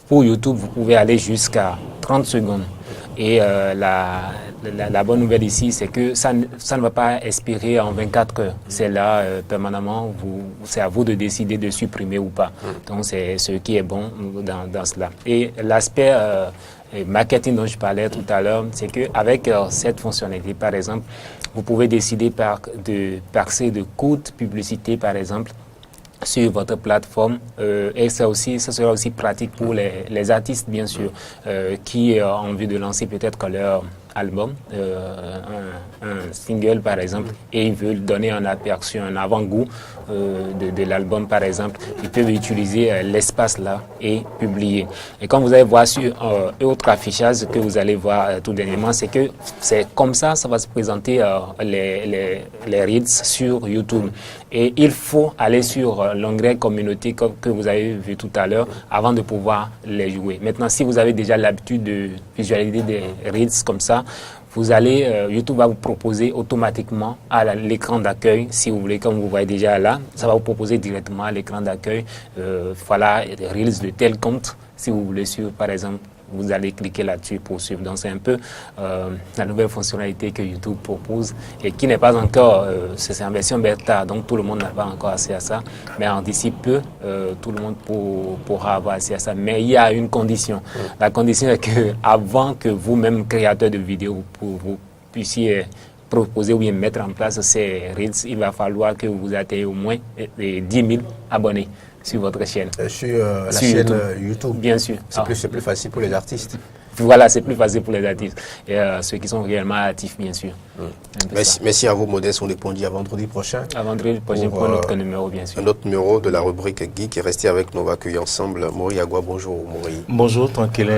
Pour YouTube, vous pouvez aller jusqu'à 30 secondes. Et la bonne nouvelle ici, c'est que ça ne va pas expirer en 24 heures. C'est là permanemment, c'est à vous de décider de supprimer ou pas. Donc c'est ce qui est bon dans cela. Et l'aspect marketing dont je parlais tout à l'heure, c'est qu'avec cette fonctionnalité, par exemple, vous pouvez décider de passer de courtes publicités, par exemple, sur votre plateforme, et ça sera aussi pratique pour les artistes, bien sûr, qui ont envie de lancer peut-être leur album, un single par exemple, et ils veulent donner un aperçu, un avant-goût de l'album par exemple. Ils peuvent utiliser l'espace là et publier. Et quand vous allez voir sur autre affichage que vous allez voir tout dernièrement, c'est que c'est comme ça va se présenter les Reels sur YouTube. Et il faut aller sur l'onglet communauté que vous avez vu tout à l'heure avant de pouvoir les jouer. Maintenant, si vous avez déjà l'habitude de visualiser des Reels comme ça, YouTube va vous proposer automatiquement à l'écran d'accueil, si vous voulez, comme vous voyez déjà là, ça va vous proposer directement à l'écran d'accueil, voilà, Reels de tel compte, si vous voulez suivre, par exemple. Vous allez cliquer là-dessus pour suivre. Donc, c'est un peu la nouvelle fonctionnalité que YouTube propose et qui n'est pas encore, c'est en version bêta, donc tout le monde n'a pas encore accès à ça. Mais d'ici peu, tout le monde pourra avoir accès à ça. Mais il y a une condition. La condition est qu'avant que vous-même, créateur de vidéos, vous puissiez proposer ou bien mettre en place ces Reels, il va falloir que vous atteignez au moins 10 000 abonnés sur votre chaîne. Sur la chaîne YouTube. Bien sûr. C'est plus facile pour les artistes. Voilà, c'est plus facile pour les artistes. Et ceux qui sont réellement actifs, bien sûr. Merci à vous, Modeste. On répondit à vendredi prochain. À vendredi prochain pour notre numéro, bien sûr. Un autre numéro de la rubrique Geek est resté avec nous. On va accueillir ensemble Mori Agua. Bonjour, Mori. Bonjour, tranquille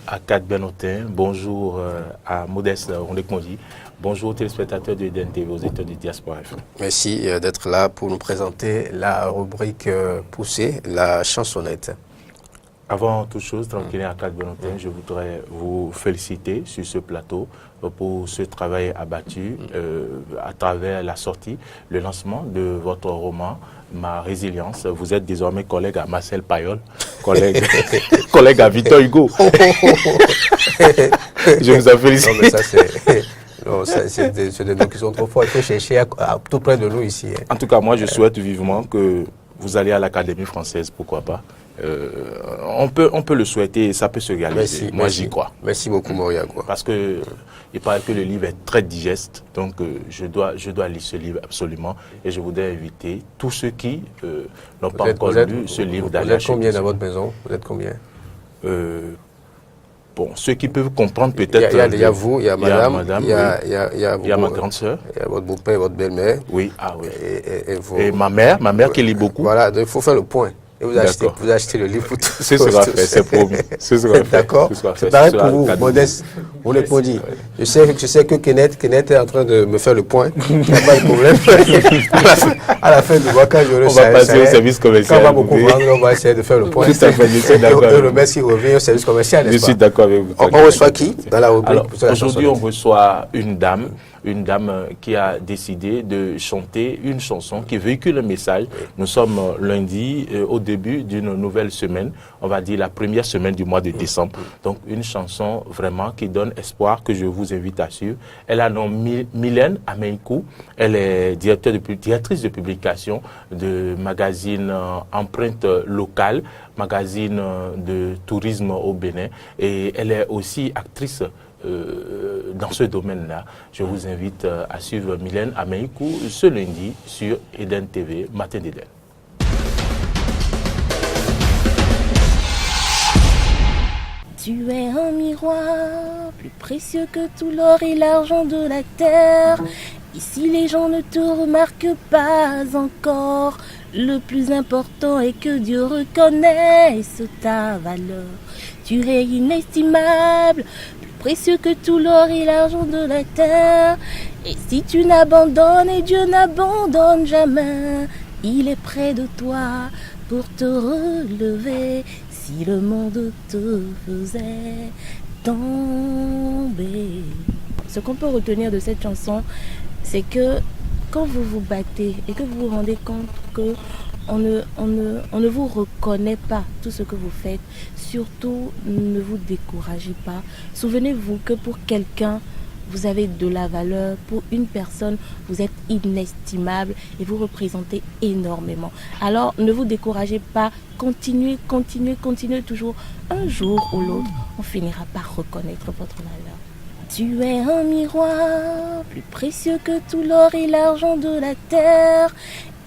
à Kat Benotin. Bonjour à Modeste Rondekondi. Bonjour aux téléspectateurs de EDN TV, aux états de Diaspora FM. Merci d'être là pour nous présenter la rubrique poussée, la chansonnette. Avant toute chose, tranquille à Kat Benotin, je voudrais vous féliciter sur ce plateau pour ce travail abattu à travers la sortie, le lancement de votre roman Ma Résilience. Vous êtes désormais collègue à Marcel Payol, collègue à Victor Hugo. Je vous en félicite. Non, mais ça, c'est des noms qui sont trop forts. Il faut chercher à tout près de nous ici. En tout cas, moi, je souhaite vivement que vous allez à l'Académie française, pourquoi pas. On peut le souhaiter et ça peut se réaliser. Moi, j'y crois. Merci beaucoup, Moriagua. Parce que il paraît que le livre est très digeste, donc je dois lire ce livre absolument. Et je voudrais inviter tous ceux qui n'ont pas encore lu ce livre d'aller. Vous êtes combien dans votre maison? Vous êtes combien? Bon, ceux qui peuvent comprendre peut-être... Il y a vous, il y a madame, il y a ma grande sœur. Il y a votre beau-père, votre belle-mère. Oui, oui. Et ma mère qui lit beaucoup. Voilà, donc il faut faire le point. Et vous achetez le livre pour tout. Ce sera fait, c'est promis. D'accord. C'est pareil pour vous, Modeste. On répondit. Je sais que Kenneth est en train de me faire le point. Il n'y a pas de problème. À la fin du mois, quand je on va passer au service commercial. Quand on va beaucoup prendre, on va essayer de faire le point. Tout à fait, je suis d'accord. Et le mec qui revient au service commercial, Je suis d'accord avec vous. On reçoit qui dans la rubrique? Aujourd'hui, on reçoit une dame qui a décidé de chanter une chanson qui véhicule un message. Nous sommes lundi, au début d'une nouvelle semaine, on va dire la première semaine du mois de décembre. Donc une chanson vraiment qui donne espoir que je vous invite à suivre. Elle a nom Mylène Ameikou. Elle est directrice de publication de magazine Empreinte locale, magazine de tourisme au Bénin. Et elle est aussi actrice dans ce domaine-là. Je vous invite à suivre Mylène Ameikou ce lundi sur EDN TV, Matin d'Eden. Tu es un miroir, plus précieux que tout l'or et l'argent de la terre. Ici les gens ne te remarquent pas encore. Le plus important est que Dieu reconnaisse ta valeur. Tu es inestimable, précieux que tout l'or et l'argent de la terre. Et si tu n'abandonnes, et Dieu n'abandonne jamais, il est près de toi pour te relever. Si le monde te faisait tomber. Ce qu'on peut retenir de cette chanson, c'est que quand vous vous battez et que vous vous rendez compte que on ne vous reconnaît pas tout ce que vous faites, surtout ne vous découragez pas. Souvenez-vous que pour quelqu'un, vous avez de la valeur. Pour une personne, vous êtes inestimable et vous représentez énormément. Alors, ne vous découragez pas. Continuez toujours. Un jour ou l'autre, on finira par reconnaître votre valeur. Tu es un miroir, plus précieux que tout l'or et l'argent de la terre.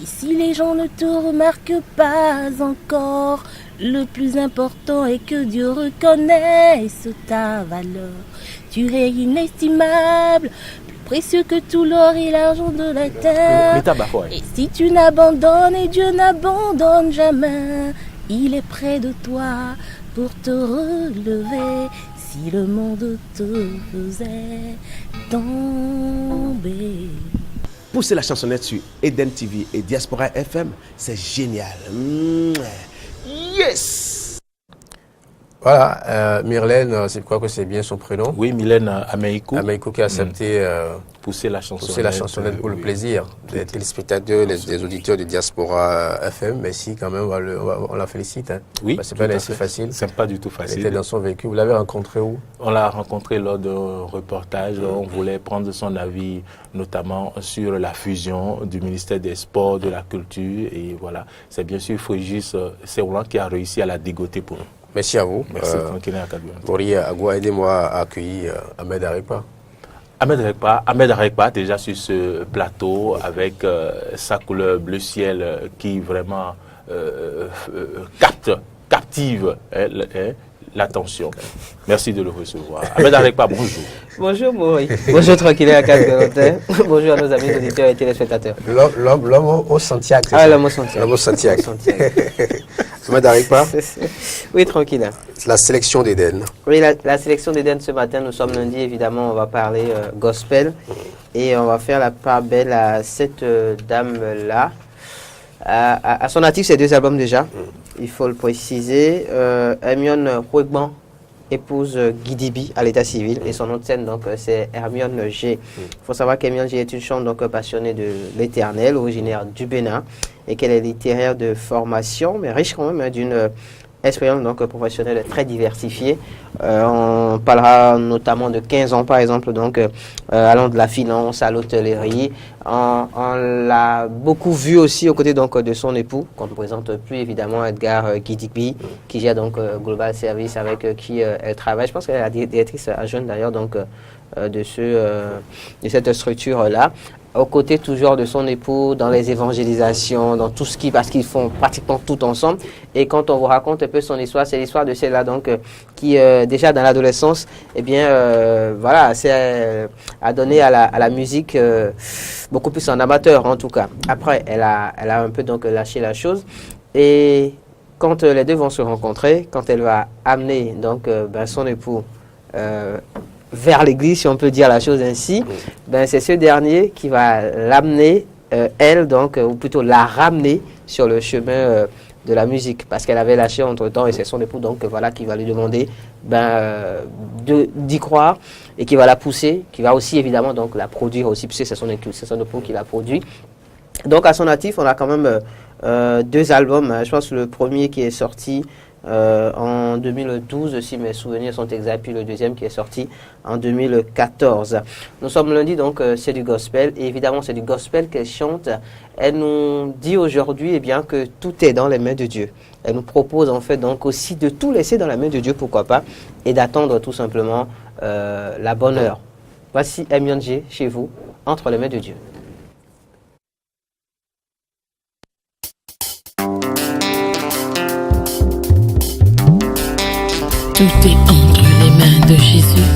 Ici, les gens ne te remarquent pas encore. Le plus important est que Dieu reconnaisse ta valeur. Tu es inestimable, plus précieux que tout l'or et l'argent de la terre. Et si tu n'abandonnes, et Dieu n'abandonne jamais, il est près de toi pour te relever. Si le monde te faisait tomber. Pousser la chansonnette sur EDN TV et Diaspora FM, c'est génial. Yes! Voilà, Myrlène, c'est quoi que c'est bien son prénom? Oui, Mylène Ameïkou. Ameïkou qui a accepté pousser la chansonnette pour le plaisir des téléspectateurs, des auditeurs de Diaspora FM. Merci quand même, on la félicite. Hein. Oui, c'est pas assez facile. C'est pas du tout facile. Elle était dans son véhicule. Vous l'avez rencontré où? On l'a rencontré lors d'un reportage. On voulait prendre son avis, notamment sur la fusion du ministère des Sports, de la Culture. Et voilà, c'est bien sûr Frégis Seroulan qui a réussi à la dégoter pour nous. Merci à vous. Merci, Bory Agua, aidez-moi à accueillir Ahmed Arekpa. Ahmed Arekpa, déjà sur ce plateau, avec sa couleur bleu ciel qui vraiment captive l'attention. Merci de le recevoir. Ahmed Arekpa, bonjour. Bonjour Bory. Bonjour Tranquille à Cap-Galantin. Bonjour à nos amis auditeurs et téléspectateurs. L'homme au Santiago. Ah, l'homme au Santiago. L'homme au Santiago. Ahmed Arekpa. Oui, tranquille. La sélection d'Éden. Oui, la sélection d'Éden ce matin, nous sommes lundi, évidemment, on va parler gospel et on va faire la part belle à cette dame-là. À son actif, c'est 2 albums déjà, il faut le préciser. Hermione Huegban épouse Guidibi à l'état civil et son nom de scène, donc, c'est Hermione G. Il faut savoir qu'Hermione G est une chante donc, passionnée de l'Éternel, originaire du Bénin, et qu'elle est littéraire de formation, mais riche quand même d'une expérience donc, professionnelle très diversifiée. On parlera notamment de 15 ans, par exemple, donc, allant de la finance à l'hôtellerie. On l'a beaucoup vu aussi aux côtés donc, de son époux, qu'on ne présente plus évidemment, Edgar Guidibi, qui gère donc Global Service, avec qui elle travaille. Je pense qu'elle est la directrice adjointe d'ailleurs donc, de cette structure-là. Aux côtés toujours de son époux, dans les évangélisations, dans tout ce parce qu'ils font pratiquement tout ensemble. Et quand on vous raconte un peu son histoire, c'est l'histoire de celle-là donc qui déjà dans l'adolescence, eh bien voilà, a donné à la musique beaucoup plus en amateur en tout cas. Après, elle a un peu donc lâché la chose et quand les deux vont se rencontrer, quand elle va amener donc son époux vers l'église, si on peut dire la chose ainsi, c'est ce dernier qui va l'amener, elle, donc, ou plutôt la ramener sur le chemin de la musique, parce qu'elle avait lâché entre-temps, et c'est son époux, donc, voilà, qui va lui demander d'y croire, et qui va la pousser, qui va aussi, évidemment, donc, la produire aussi, puisque c'est son époux qui la produit. Donc, à son actif, on a quand même 2 albums, je pense que le premier qui est sorti en 2012, si mes souvenirs sont exacts, puis le deuxième qui est sorti en 2014. Nous sommes lundi, donc c'est du gospel, et évidemment c'est du gospel qu'elle chante. Elle nous dit aujourd'hui eh bien, que tout est dans les mains de Dieu. Elle nous propose en fait donc aussi de tout laisser dans la main de Dieu, pourquoi pas, et d'attendre tout simplement la bonne heure. Voici Hermione G chez vous, entre les mains de Dieu. Tout est entre les mains de Jésus.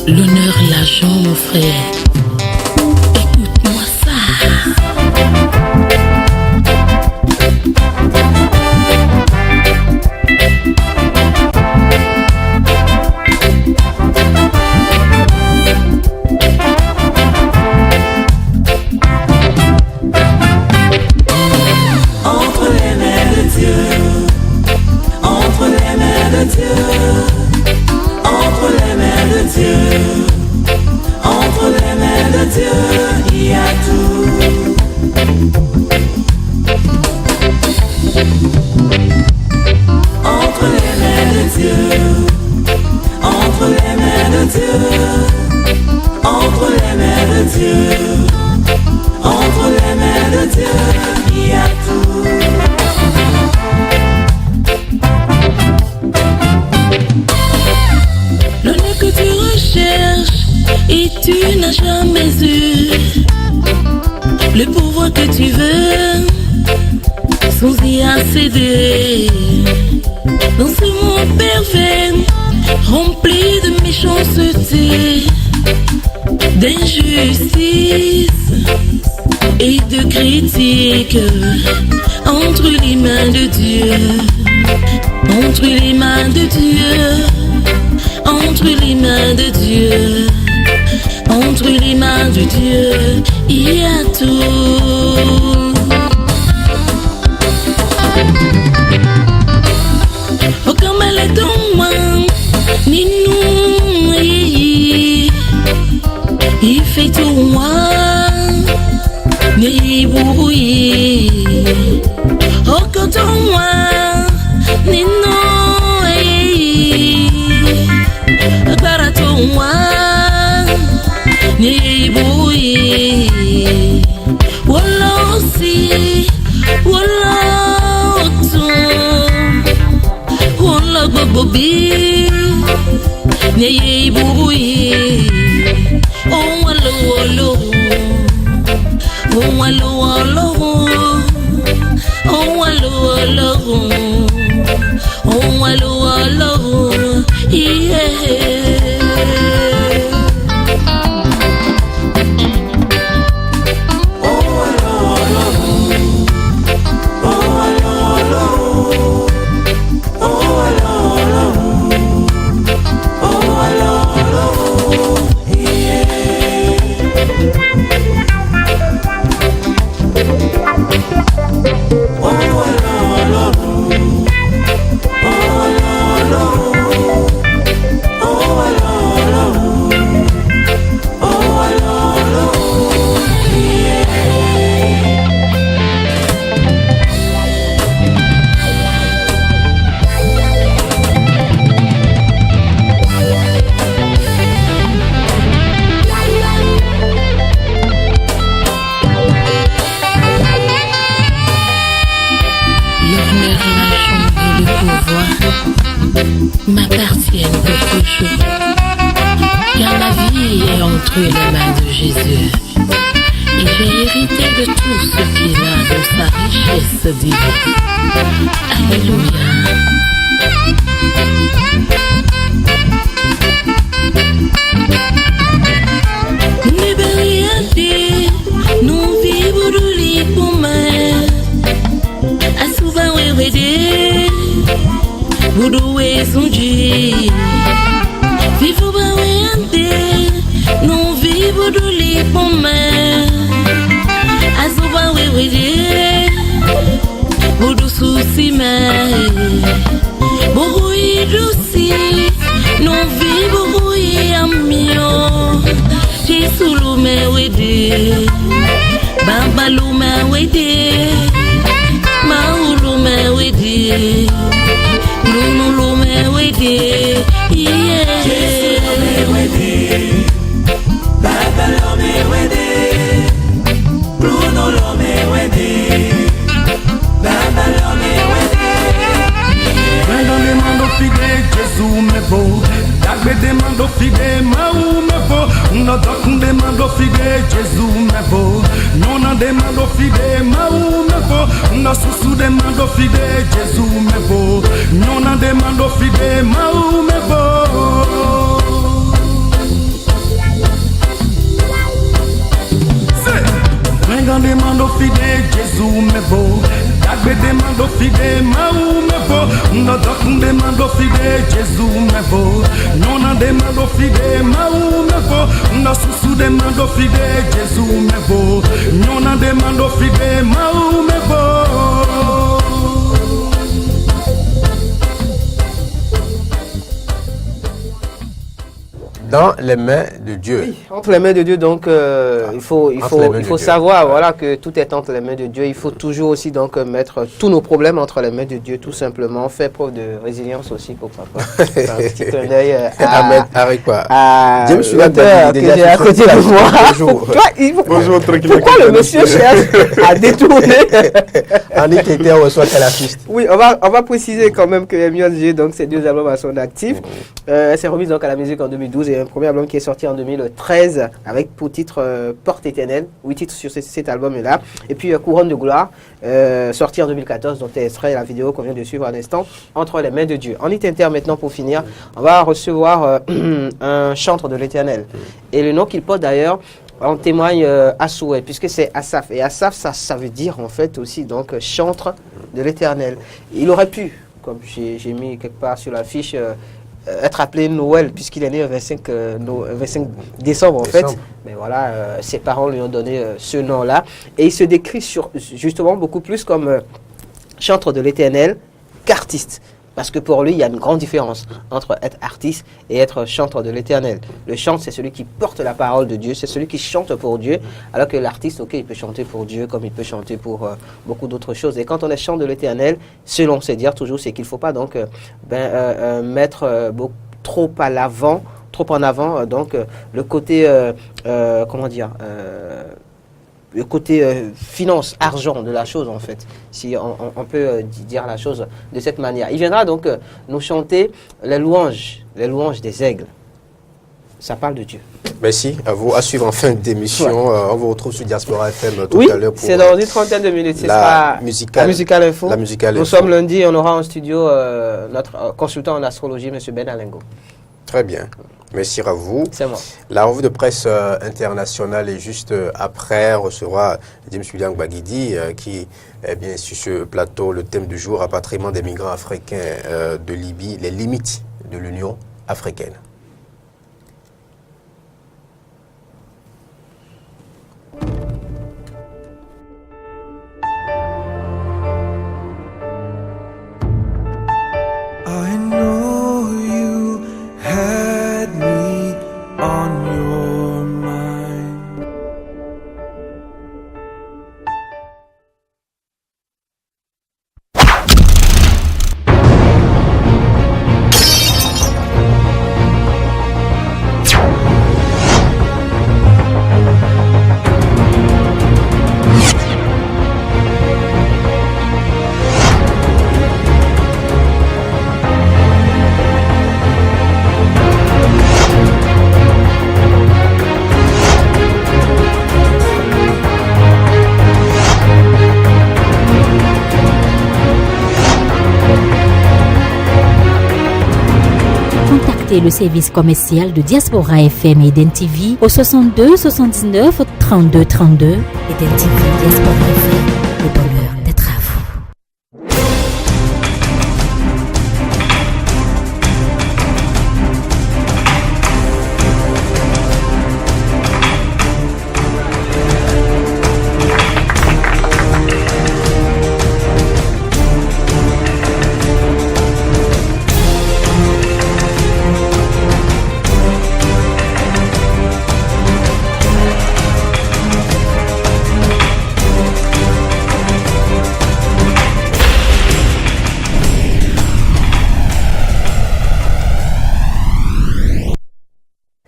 L'honneur, l'argent, mon frère. Écoute-moi ça. Entre les mains de Dieu. Entre les mains de Dieu, entre les mains de Dieu, entre les mains de Dieu, il y a tout. Entre les mains de Dieu, entre les mains de Dieu, entre les mains de Dieu, entre les mains de Dieu, il y a tout. L'honneur que tu recherches et tu n'as jamais eu, le pouvoir que tu veux sans y accéder. Dans ce monde pervers, rempli de méchanceté, d'injustice et de critiques, entre les mains de Dieu, entre les mains de Dieu. Entre les mains de Dieu, entre les mains de Dieu, il y a tout. Oh, comme elle bobi neye buruye oh allo allo oh allo allo oh allo allo oh allo allo yeah. M'appartiennent pour toujours, car ma vie est entre les mains de Jésus, et j'ai hérité de tout ce qu'il a de sa richesse divine. Alléluia. Nous vivons de l'ipoma, à souvent wéwédé. Buduwe sunji vivo bawende no vivo do lipoma azuba wewede budu susima bohui dusi no vivo bohui amio jisulume wede babalume wede maulume wede Bruno me wede, yeah. Jesus me wede, Baba lo me wede, Bruno lo me wede, Baba lo me wede. Quando le mando fide, Gesù me vo. Dagbe demando fide, mau me vo. No doc demando fide, Gesù me vo. Nona demando fide, mau me vo. No susu demando fide, Gesù me vo. Nona demando fide, mau me vo. Venga demando fide, Gesù me vo. Dagbe demando fide, mau me vo. No doc demando fide, Gesù me vo. Nona demando fide, mau me vo. No susu demando fide, Gesù me vo. Nona demando fide, mau me vo. Dans les mains de Dieu. Oui, entre les mains de Dieu, donc il faut savoir voilà, que tout est entre les mains de Dieu. Il faut toujours aussi donc mettre tous nos problèmes entre les mains de Dieu, tout simplement. Faire preuve de résilience aussi, pourquoi pas. Un petit clin d'œil à l'auteur que j'ai à côté de moi. Bonjour. Bonjour, tranquille. Pourquoi le monsieur cherche à détourner Annick était reçoit à l'artiste. Oui, on va préciser quand même que Hermione G, donc ces deux albums à son actif. Elle s'est remise donc à la musique en 2012 et un premier album qui est sorti en 2013 avec pour titre Porte éternelle, 8 titres sur cet album-là. Et puis Couronne de gloire, sorti en 2014, dont est extrait la vidéo qu'on vient de suivre à l'instant, Entre les mains de Dieu. En Inter maintenant pour finir, on va recevoir un chantre de l'éternel. Et le nom qu'il porte d'ailleurs, on témoigne à souhait, puisque c'est Asaph. Et Asaph, ça veut dire en fait aussi donc chantre de l'éternel. Il aurait pu, comme j'ai mis quelque part sur l'affiche, être appelé Noël, puisqu'il est né le 25 décembre en fait. Mais voilà, ses parents lui ont donné ce nom-là. Et il se décrit justement beaucoup plus comme chantre de l'éternel qu'artiste. Parce que pour lui, il y a une grande différence entre être artiste et être chantre de l'éternel. Le chant, c'est celui qui porte la parole de Dieu, c'est celui qui chante pour Dieu, alors que l'artiste, ok, il peut chanter pour Dieu comme il peut chanter pour beaucoup d'autres choses. Et quand on est chant de l'éternel, selon ses dires toujours, c'est qu'il ne faut pas donc mettre trop en avant donc le côté, comment dire, le côté finance, argent de la chose en fait, si on peut dire la chose de cette manière. Il viendra donc nous chanter les louanges des aigles. Ça parle de Dieu. Merci à vous. À suivre en fin d'émission. On vous retrouve sur Diaspora FM tout à l'heure pour c'est dans une trentaine de minutes. Ce sera la musicale info. Nous sommes lundi, on aura en studio notre consultant en astrologie, M. Ben Alengo. Très bien. Merci à vous. C'est moi. La revue de presse internationale est juste après. On recevra James William Bagidi qui est bien sur ce plateau. Le thème du jour, rapatriement des migrants africains de Libye, les limites de l'Union africaine. I know you had me on your mind. Le service commercial de Diaspora FM et Eden TV au 62 79 32 32. Eden TV, Diaspora FM, le bonheur d'être à vous.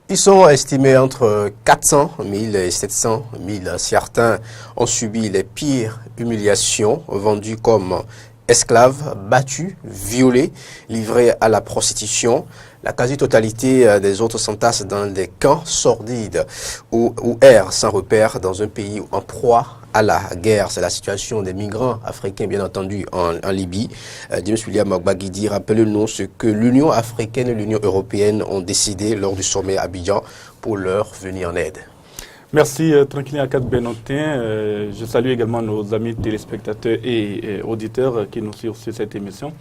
Ils sont estimés entre 400 000 et 700 000. Certains ont subi les pires humiliations, vendus comme esclaves, battus, violés, livrés à la prostitution. La quasi-totalité des autres s'entassent dans des camps sordides ou errent sans repère dans un pays en proie à la guerre. C'est la situation des migrants africains, bien entendu, en Libye. James William Bagidi, rappelez-nous ce que l'Union africaine et l'Union européenne ont décidé lors du sommet à Abidjan pour leur venir en aide. Merci, Tranquille Akat Benotin. Je salue également nos amis téléspectateurs et auditeurs qui nous suivent sur cette émission.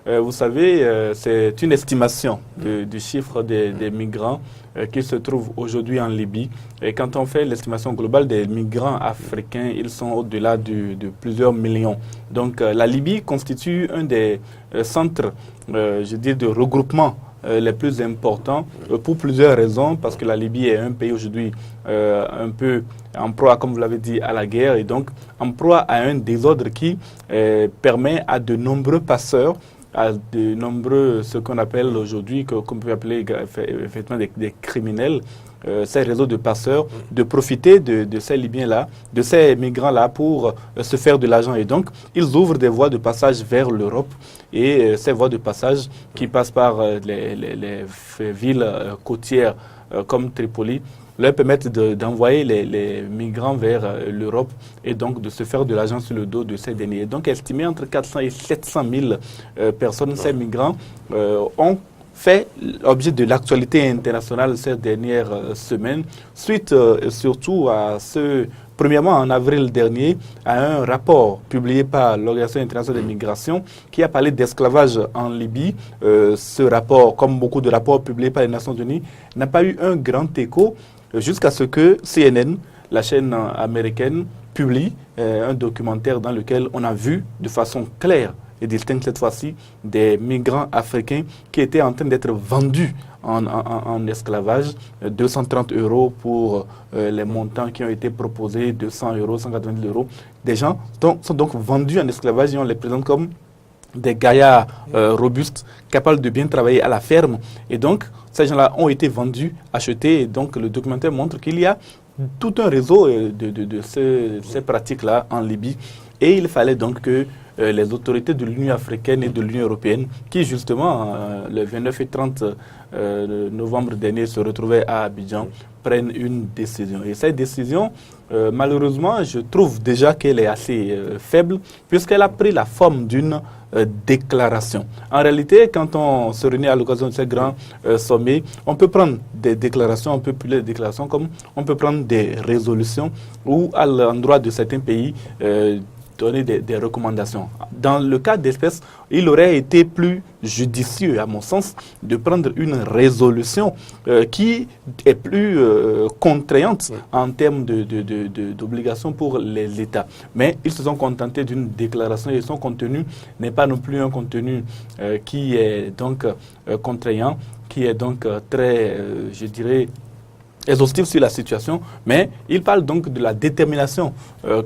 Vous savez, c'est une estimation du chiffre des migrants qui se trouvent aujourd'hui en Libye. Et quand on fait l'estimation globale des migrants africains, ils sont au-delà de plusieurs millions. Donc la Libye constitue un des centres, je dis, de regroupement les plus importants pour plusieurs raisons, parce que la Libye est un pays aujourd'hui un peu en proie, comme vous l'avez dit, à la guerre, et donc en proie à un désordre qui permet à de nombreux passeurs, à de nombreux, ce qu'on appelle aujourd'hui, qu'on peut appeler effectivement des criminels, ces réseaux de passeurs, de profiter de ces Libyens-là, de ces migrants-là pour se faire de l'argent. Et donc, ils ouvrent des voies de passage vers l'Europe. Et ces voies de passage qui passent par les villes côtières comme Tripoli, leur permettent d'envoyer les migrants vers l'Europe et donc de se faire de l'argent sur le dos de ces derniers. Et donc, estimé entre 400 et 700 000 personnes, ces migrants ont fait l'objet de l'actualité internationale ces dernières semaines, suite surtout à premièrement en avril dernier, à un rapport publié par l'Organisation internationale des migrations qui a parlé d'esclavage en Libye. Ce rapport, comme beaucoup de rapports publiés par les Nations Unies, n'a pas eu un grand écho jusqu'à ce que CNN, la chaîne américaine, publie un documentaire dans lequel on a vu de façon claire et distincte cette fois-ci des migrants africains qui étaient en train d'être vendus en esclavage, 230 € pour les montants qui ont été proposés, 200 €, 180 000 €. Des gens sont donc vendus en esclavage et on les présente comme des gaillards robustes, capables de bien travailler à la ferme. Et donc, ces gens-là ont été vendus, achetés. Et donc, le documentaire montre qu'il y a tout un réseau de ces pratiques-là en Libye. Et il fallait donc que les autorités de l'Union africaine et de l'Union européenne, qui justement, le 29 et 30 novembre dernier, se retrouvaient à Abidjan, prennent une décision. Et cette décision, malheureusement, je trouve déjà qu'elle est assez faible, puisqu'elle a pris la forme d'une déclaration. En réalité, quand on se réunit à l'occasion de ces grands sommets, on peut prendre des déclarations, on peut publier des déclarations, comme on peut prendre des résolutions ou à l'endroit de certains pays donner des recommandations. Dans le cas d'espèce, il aurait été plus judicieux, à mon sens, de prendre une résolution qui est plus contraignante en termes d'obligations pour les États. Mais ils se sont contentés d'une déclaration et son contenu n'est pas non plus un contenu qui est donc contraignant, qui est donc très, je dirais, exhaustif sur la situation, mais il parle donc de la détermination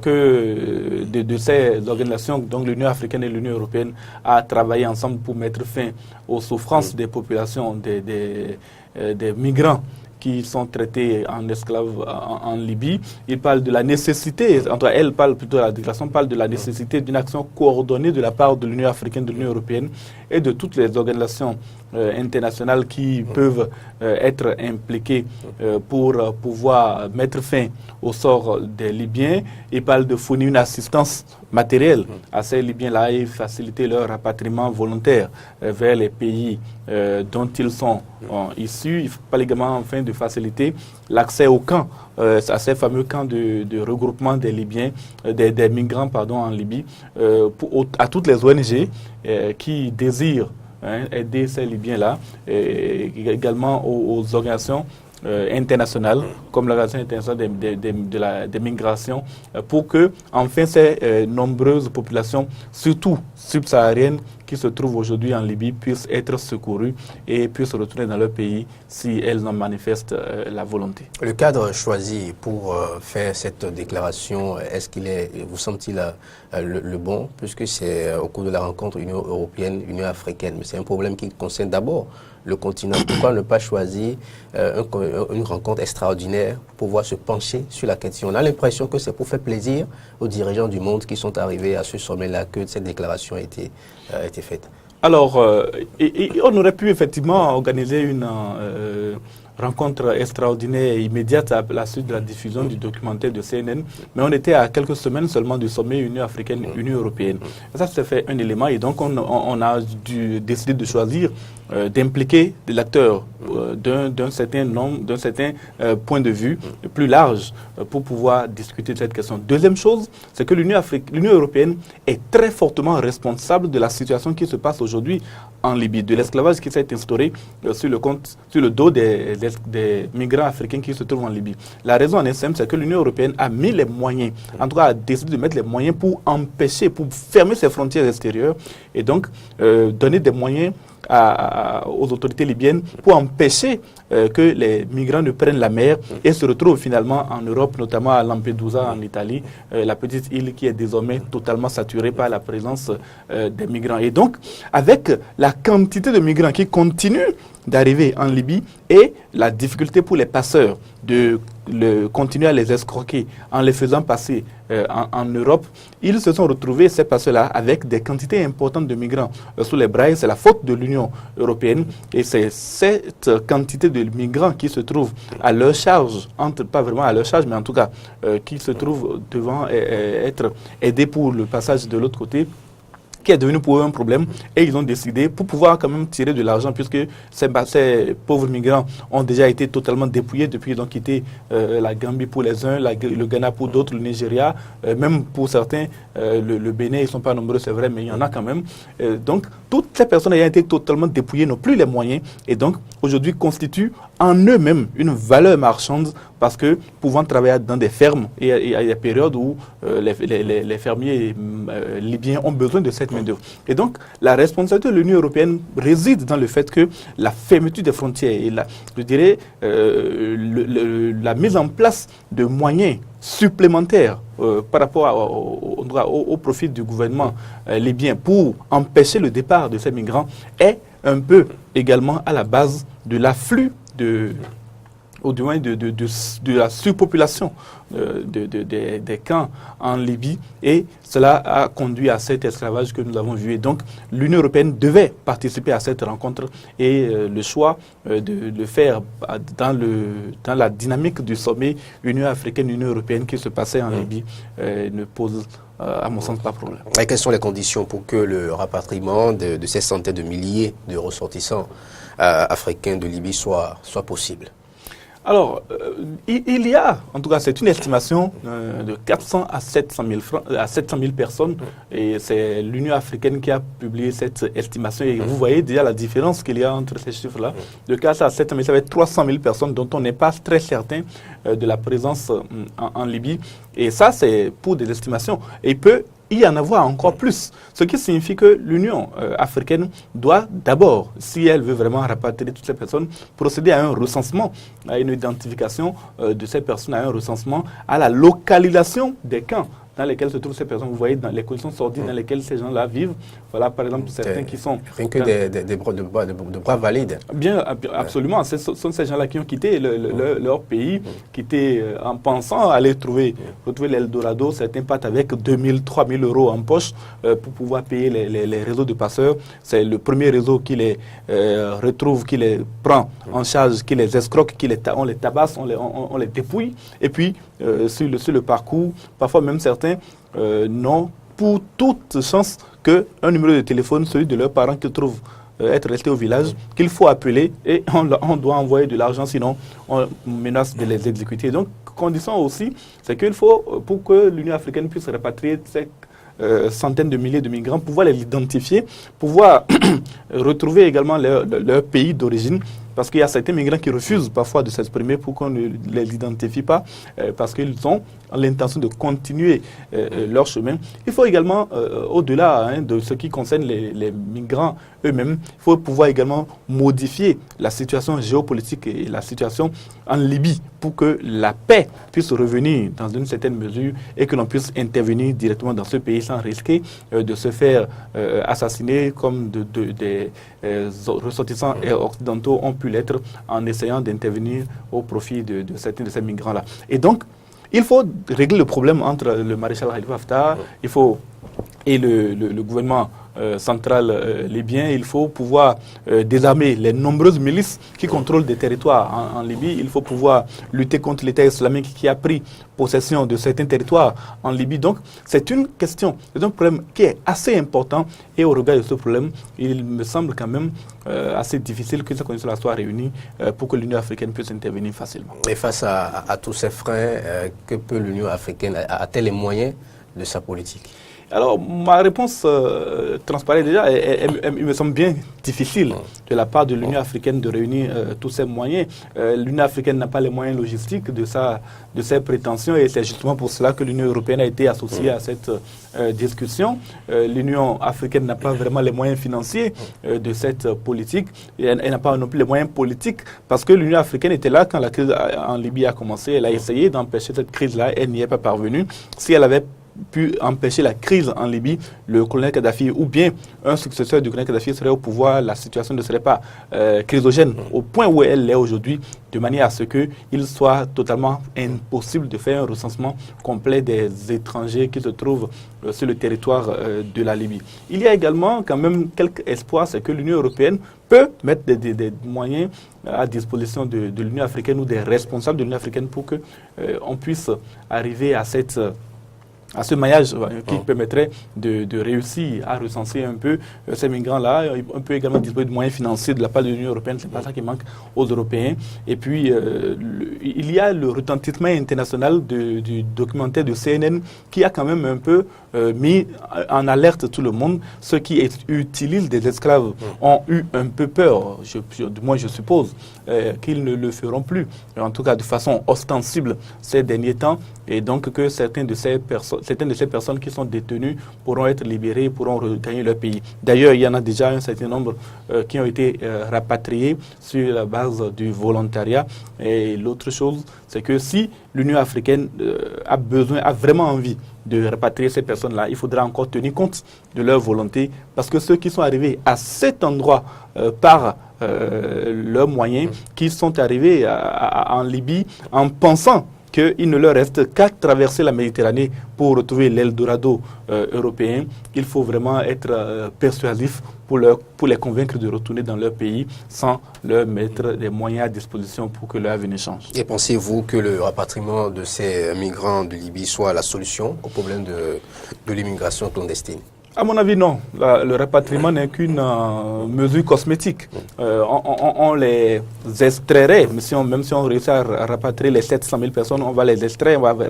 que de ces organisations, donc l'Union africaine et l'Union européenne, à travailler ensemble pour mettre fin aux souffrances des populations, des migrants qui sont traités en esclaves en Libye. Il parle de la nécessité, entre elle parle plutôt de la déclaration, parle de la nécessité d'une action coordonnée de la part de l'Union africaine, de l'Union européenne et de toutes les organisations internationales qui peuvent être impliquées pour pouvoir mettre fin au sort des Libyens. Il parle de fournir une assistance matérielle à ces Libyens-là et faciliter leur rapatriement volontaire vers les pays dont ils sont issus. Il parle également enfin de faciliter l'accès aux camps, à ces fameux camps de regroupement des Libyens, des migrants en Libye, à toutes les ONG qui désirent aider ces Libyens-là, et également aux organisations internationales, comme l'Organisation internationale des migrations, pour que, enfin, ces nombreuses populations, surtout subsahariennes, qui se trouvent aujourd'hui en Libye, puissent être secourues et puissent retourner dans leur pays si elles en manifestent la volonté. Le cadre choisi pour faire cette déclaration, est-ce qu'il est, vous semble-t-il, le bon, puisque c'est au cours de la rencontre Union européenne, Union africaine, mais c'est un problème qui concerne d'abord le continent. Pourquoi ne pas choisir une rencontre extraordinaire pour pouvoir se pencher sur la question? On a l'impression que c'est pour faire plaisir aux dirigeants du monde qui sont arrivés à ce sommet-là que cette déclaration a été faite. Alors, on aurait pu effectivement organiser une rencontre extraordinaire et immédiate à la suite de la diffusion du documentaire de CNN, mais on était à quelques semaines seulement du sommet Union africaine, Union européenne. Et ça, c'est fait un élément, et donc on a dû décider de choisir d'impliquer l'acteur d'un certain nombre, d'un certain point de vue plus large pour pouvoir discuter de cette question. Deuxième chose, c'est que l'Union européenne est très fortement responsable de la situation qui se passe aujourd'hui en Libye, de l'esclavage qui s'est instauré sur le dos des migrants africains qui se trouvent en Libye. La raison en est simple, c'est que l'Union européenne a mis les moyens, en tout cas a décidé de mettre les moyens pour empêcher, pour fermer ses frontières extérieures et donc donner des moyens aux autorités libyennes pour empêcher que les migrants ne prennent la mer et se retrouvent finalement en Europe, notamment à Lampedusa en Italie, la petite île qui est désormais totalement saturée par la présence des migrants. Et donc, avec la quantité de migrants qui continuent d'arriver en Libye et la difficulté pour les passeurs de continuer à les escroquer en les faisant passer en Europe, ils se sont retrouvés, ces passeurs-là, avec des quantités importantes de migrants sous les bras. C'est la faute de l'Union européenne et c'est cette quantité de migrants qui se trouvent à leur charge, pas vraiment à leur charge, mais en tout cas qui se trouvent devant être aidés pour le passage de l'autre côté, qui est devenu pour eux un problème, et ils ont décidé, pour pouvoir quand même tirer de l'argent, puisque ces pauvres migrants ont déjà été totalement dépouillés depuis qu'ils ont quitté la Gambie pour les uns, le Ghana pour d'autres, le Nigeria, même pour certains, le Bénin, ils ne sont pas nombreux, c'est vrai, mais il y en a quand même. Donc, toutes ces personnes ayant été totalement dépouillées n'ont plus les moyens, et donc, aujourd'hui, constituent en eux-mêmes une valeur marchande, parce que pouvant travailler dans des fermes, et il y a des périodes où les fermiers libyens ont besoin de cette main-d'œuvre. Et donc, la responsabilité de l'Union européenne réside dans le fait que la fermeture des frontières et je dirais, la mise en place de moyens supplémentaires par rapport au profit du gouvernement libyen pour empêcher le départ de ces migrants est un peu également à la base de l'afflux ou du moins de la surpopulation des camps en Libye, et cela a conduit à cet esclavage que nous avons vu. Et donc l'Union européenne devait participer à cette rencontre, et le choix de le faire dans la dynamique du sommet Union africaine-Union européenne qui se passait en Libye ne pose à mon sens pas problème. Et quelles sont les conditions pour que le rapatriement de ces centaines de milliers de ressortissants africains de Libye soit possible? Alors, il y a, en tout cas, c'est une estimation de 400 à 700 000 personnes, et c'est l'Union africaine qui a publié cette estimation. Et vous voyez déjà la différence qu'il y a entre ces chiffres-là. De 400 à 700 000, ça va être 300 000 personnes dont on n'est pas très certain de la présence en Libye. Et ça, c'est pour des estimations. Et il peut y en avoir encore plus. Ce qui signifie que l'Union africaine doit d'abord, si elle veut vraiment rapatrier toutes ces personnes, procéder à un recensement, à une identification de ces personnes, à un recensement, à la localisation des camps dans lesquels se trouvent ces personnes. Vous voyez, dans les conditions sordides dans lesquelles ces gens-là vivent. Voilà, par exemple, certains qui sont... Rien que de bras valides. Bien, absolument. Ce sont ces gens-là qui ont quitté leur pays, quitté en pensant aller retrouver l'Eldorado. Certains partent avec 2 000, 3 000 euros en poche pour pouvoir payer les réseaux de passeurs. C'est le premier réseau qui les retrouve, qui les prend en charge, qui les escroque, on les tabasse, on les dépouille. Et puis, sur le parcours, parfois même certains n'ont pour toute chance qu'un numéro de téléphone, celui de leurs parents qu'ils trouvent être restés au village, qu'il faut appeler, et on doit envoyer de l'argent, sinon on menace de les exécuter. Donc, condition aussi, c'est qu'il faut, pour que l'Union africaine puisse répatrier ces centaines de milliers de migrants, pouvoir les identifier, pouvoir retrouver également leur pays d'origine, parce qu'il y a certains migrants qui refusent parfois de s'exprimer pour qu'on ne les identifie pas, parce qu'ils ont l'intention de continuer leur chemin. Il faut également, au-delà de ce qui concerne les migrants eux-mêmes, il faut pouvoir également modifier la situation géopolitique et la situation en Libye pour que la paix puisse revenir dans une certaine mesure et que l'on puisse intervenir directement dans ce pays sans risquer de se faire assassiner comme des ressortissants occidentaux ont pu l'être en essayant d'intervenir au profit de certains de ces migrants-là. Et donc, il faut régler le problème entre le maréchal Khalifa Haftar et le gouvernement central libyen. Il faut pouvoir désarmer les nombreuses milices qui contrôlent des territoires en Libye. Il faut pouvoir lutter contre l'État islamique qui a pris possession de certains territoires en Libye. Donc, c'est une question, c'est un problème qui est assez important, et au regard de ce problème, il me semble quand même assez difficile que ces conditions-là soient réunies pour que l'Union africaine puisse intervenir facilement. Et face à tous ces freins, que peut l'Union africaine, a-t-elle les moyens de sa politique? Alors, ma réponse transparaît déjà. Il me semble bien difficile de la part de l'Union africaine de réunir tous ces moyens. L'Union africaine n'a pas les moyens logistiques de ses prétentions, et c'est justement pour cela que l'Union européenne a été associée à cette discussion. L'Union africaine n'a pas vraiment les moyens financiers de cette politique. Elle n'a pas non plus les moyens politiques, parce que l'Union africaine était là quand la crise en Libye a commencé. Elle a essayé d'empêcher cette crise-là. Elle n'y est pas parvenue. Si elle avait pu empêcher la crise en Libye, le colonel Kadhafi ou bien un successeur du colonel Kadhafi serait au pouvoir, la situation ne serait pas chrysogène au point où elle est aujourd'hui, de manière à ce qu'il soit totalement impossible de faire un recensement complet des étrangers qui se trouvent sur le territoire de la Libye. Il y a également quand même quelques espoirs, c'est que l'Union européenne peut mettre des moyens à disposition de l'Union africaine ou des responsables de l'Union africaine pour qu'on puisse arriver à ce maillage qui permettrait de réussir à recenser un peu ces migrants-là. On peut également disposer de moyens financiers de la part de l'Union européenne, c'est pas ça qui manque aux Européens. Et puis, il y a le retentissement international du documentaire de CNN qui a quand même un peu mis en alerte tout le monde. Ceux qui utilisent des esclaves ont eu un peu peur, moi je suppose, qu'ils ne le feront plus, en tout cas de façon ostensible ces derniers temps, et donc que certaines de ces personnes qui sont détenues pourront être libérées, pourront regagner leur pays. D'ailleurs, il y en a déjà un certain nombre qui ont été rapatriés sur la base du volontariat. Et l'autre chose, c'est que si l'Union africaine a vraiment envie de rapatrier ces personnes-là, il faudra encore tenir compte de leur volonté, parce que ceux qui sont arrivés à cet endroit par leurs moyens, qu'ils sont arrivés en Libye en pensant qu'il ne leur reste qu'à traverser la Méditerranée pour retrouver l'Eldorado européen. Il faut vraiment être persuasif pour les convaincre de retourner dans leur pays sans leur mettre des moyens à disposition pour que leur avenir change. Et pensez-vous que le rapatriement de ces migrants de Libye soit la solution au problème de l'immigration clandestine? À mon avis, non. Le rapatriement n'est qu'une mesure cosmétique. On les extrairait, même si on réussit à rapatrier les 700 000 personnes, on va les extraire, on va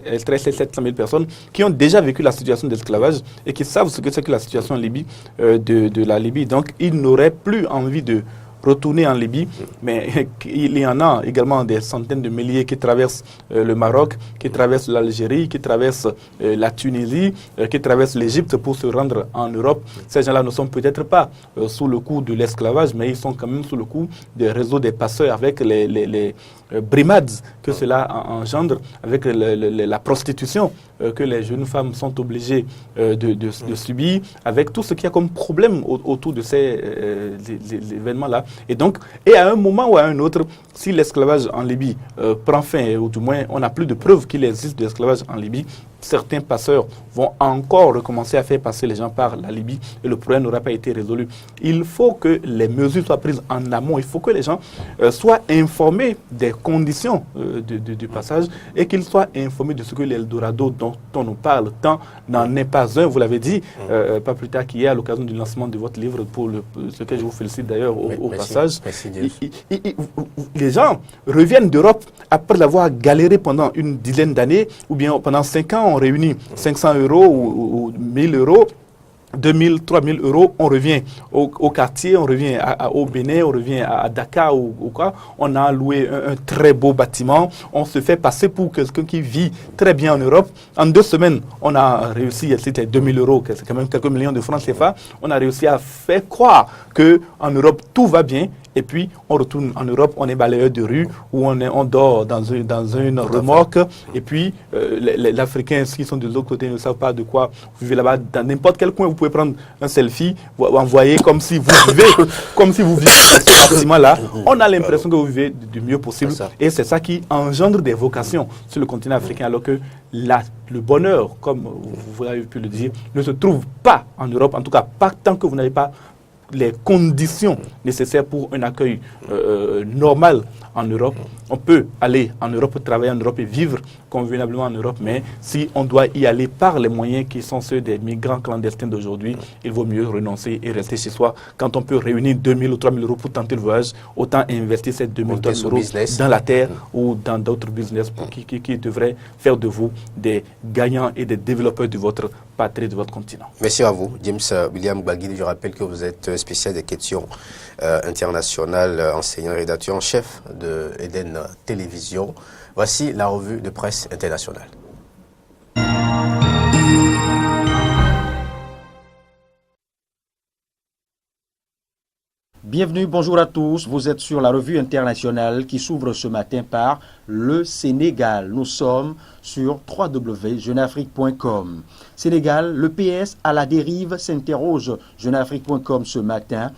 extraire ces 700 000 personnes qui ont déjà vécu la situation d'esclavage et qui savent ce que c'est que la situation en Libye, de la Libye. Donc, ils n'auraient plus envie de retourner en Libye, mais il y en a également des centaines de milliers qui traversent le Maroc, qui traversent l'Algérie, qui traversent la Tunisie, qui traversent l'Égypte pour se rendre en Europe. Ces gens-là ne sont peut-être pas sous le coup de l'esclavage, mais ils sont quand même sous le coup des réseaux des passeurs avec les brimades que cela engendre, avec la prostitution que les jeunes femmes sont obligées de subir, avec tout ce qu'il y a comme problème autour de ces événements-là. Et donc, à un moment ou à un autre, si l'esclavage en Libye prend fin, ou du moins on n'a plus de preuves qu'il existe de l'esclavage en Libye, certains passeurs vont encore recommencer à faire passer les gens par la Libye et le problème n'aura pas été résolu. Il faut que les mesures soient prises en amont. Il faut que les gens soient informés des conditions du passage et qu'ils soient informés de ce que l'Eldorado dont on nous parle tant n'en est pas un. Vous l'avez dit, pas plus tard qu'hier à l'occasion du lancement de votre livre, pour ce que je vous félicite d'ailleurs au passage. Merci, les gens reviennent d'Europe après avoir galéré pendant une dizaine d'années ou bien pendant 5 ans. On réunit 500 € ou 1000 €, 2000, 3000 €, on revient au quartier, on revient au Bénin, on revient à Dakar ou quoi. On a loué un très beau bâtiment, on se fait passer pour quelqu'un qui vit très bien en Europe. En 2 semaines, on a réussi, c'était 2000 €, c'est quand même quelques millions de francs CFA, on a réussi à faire croire qu'en Europe tout va bien. Et puis, on retourne en Europe, on est balayeur de rue, où on dort dans une remorque. Et puis, les Africains qui sont de l'autre côté ne savent pas de quoi vous vivez là-bas. Dans n'importe quel coin, vous pouvez prendre un selfie, vous envoyer comme si vous vivez dans ce bâtiment-là. On a l'impression que vous vivez du mieux possible. Et c'est ça qui engendre des vocations sur le continent africain, alors que le bonheur, comme vous avez pu le dire, ne se trouve pas en Europe, en tout cas pas tant que vous n'avez pas les conditions nécessaires pour un accueil normal en Europe. On peut aller en Europe, travailler en Europe et vivre convenablement en Europe, mais si on doit y aller par les moyens qui sont ceux des migrants clandestins d'aujourd'hui, il vaut mieux renoncer et rester chez soi. Quand on peut réunir 2000 ou 3000 € pour tenter le voyage, autant investir ces 2000 ou 3000 € dans la terre ou dans d'autres business qui devraient faire de vous des gagnants et des développeurs de votre patrie, de votre continent. Merci à vous, James William Gbagui. Je rappelle que vous êtes spécial des questions internationales, enseignant et rédacteur en chef de Eden Télévision. Voici la revue de presse internationale. Bienvenue, bonjour à tous. Vous êtes sur la revue internationale qui s'ouvre ce matin par le Sénégal. Nous sommes sur www.jeunafrique.com. Sénégal, le PS à la dérive, s'interroge jeunafrique.com ce matin.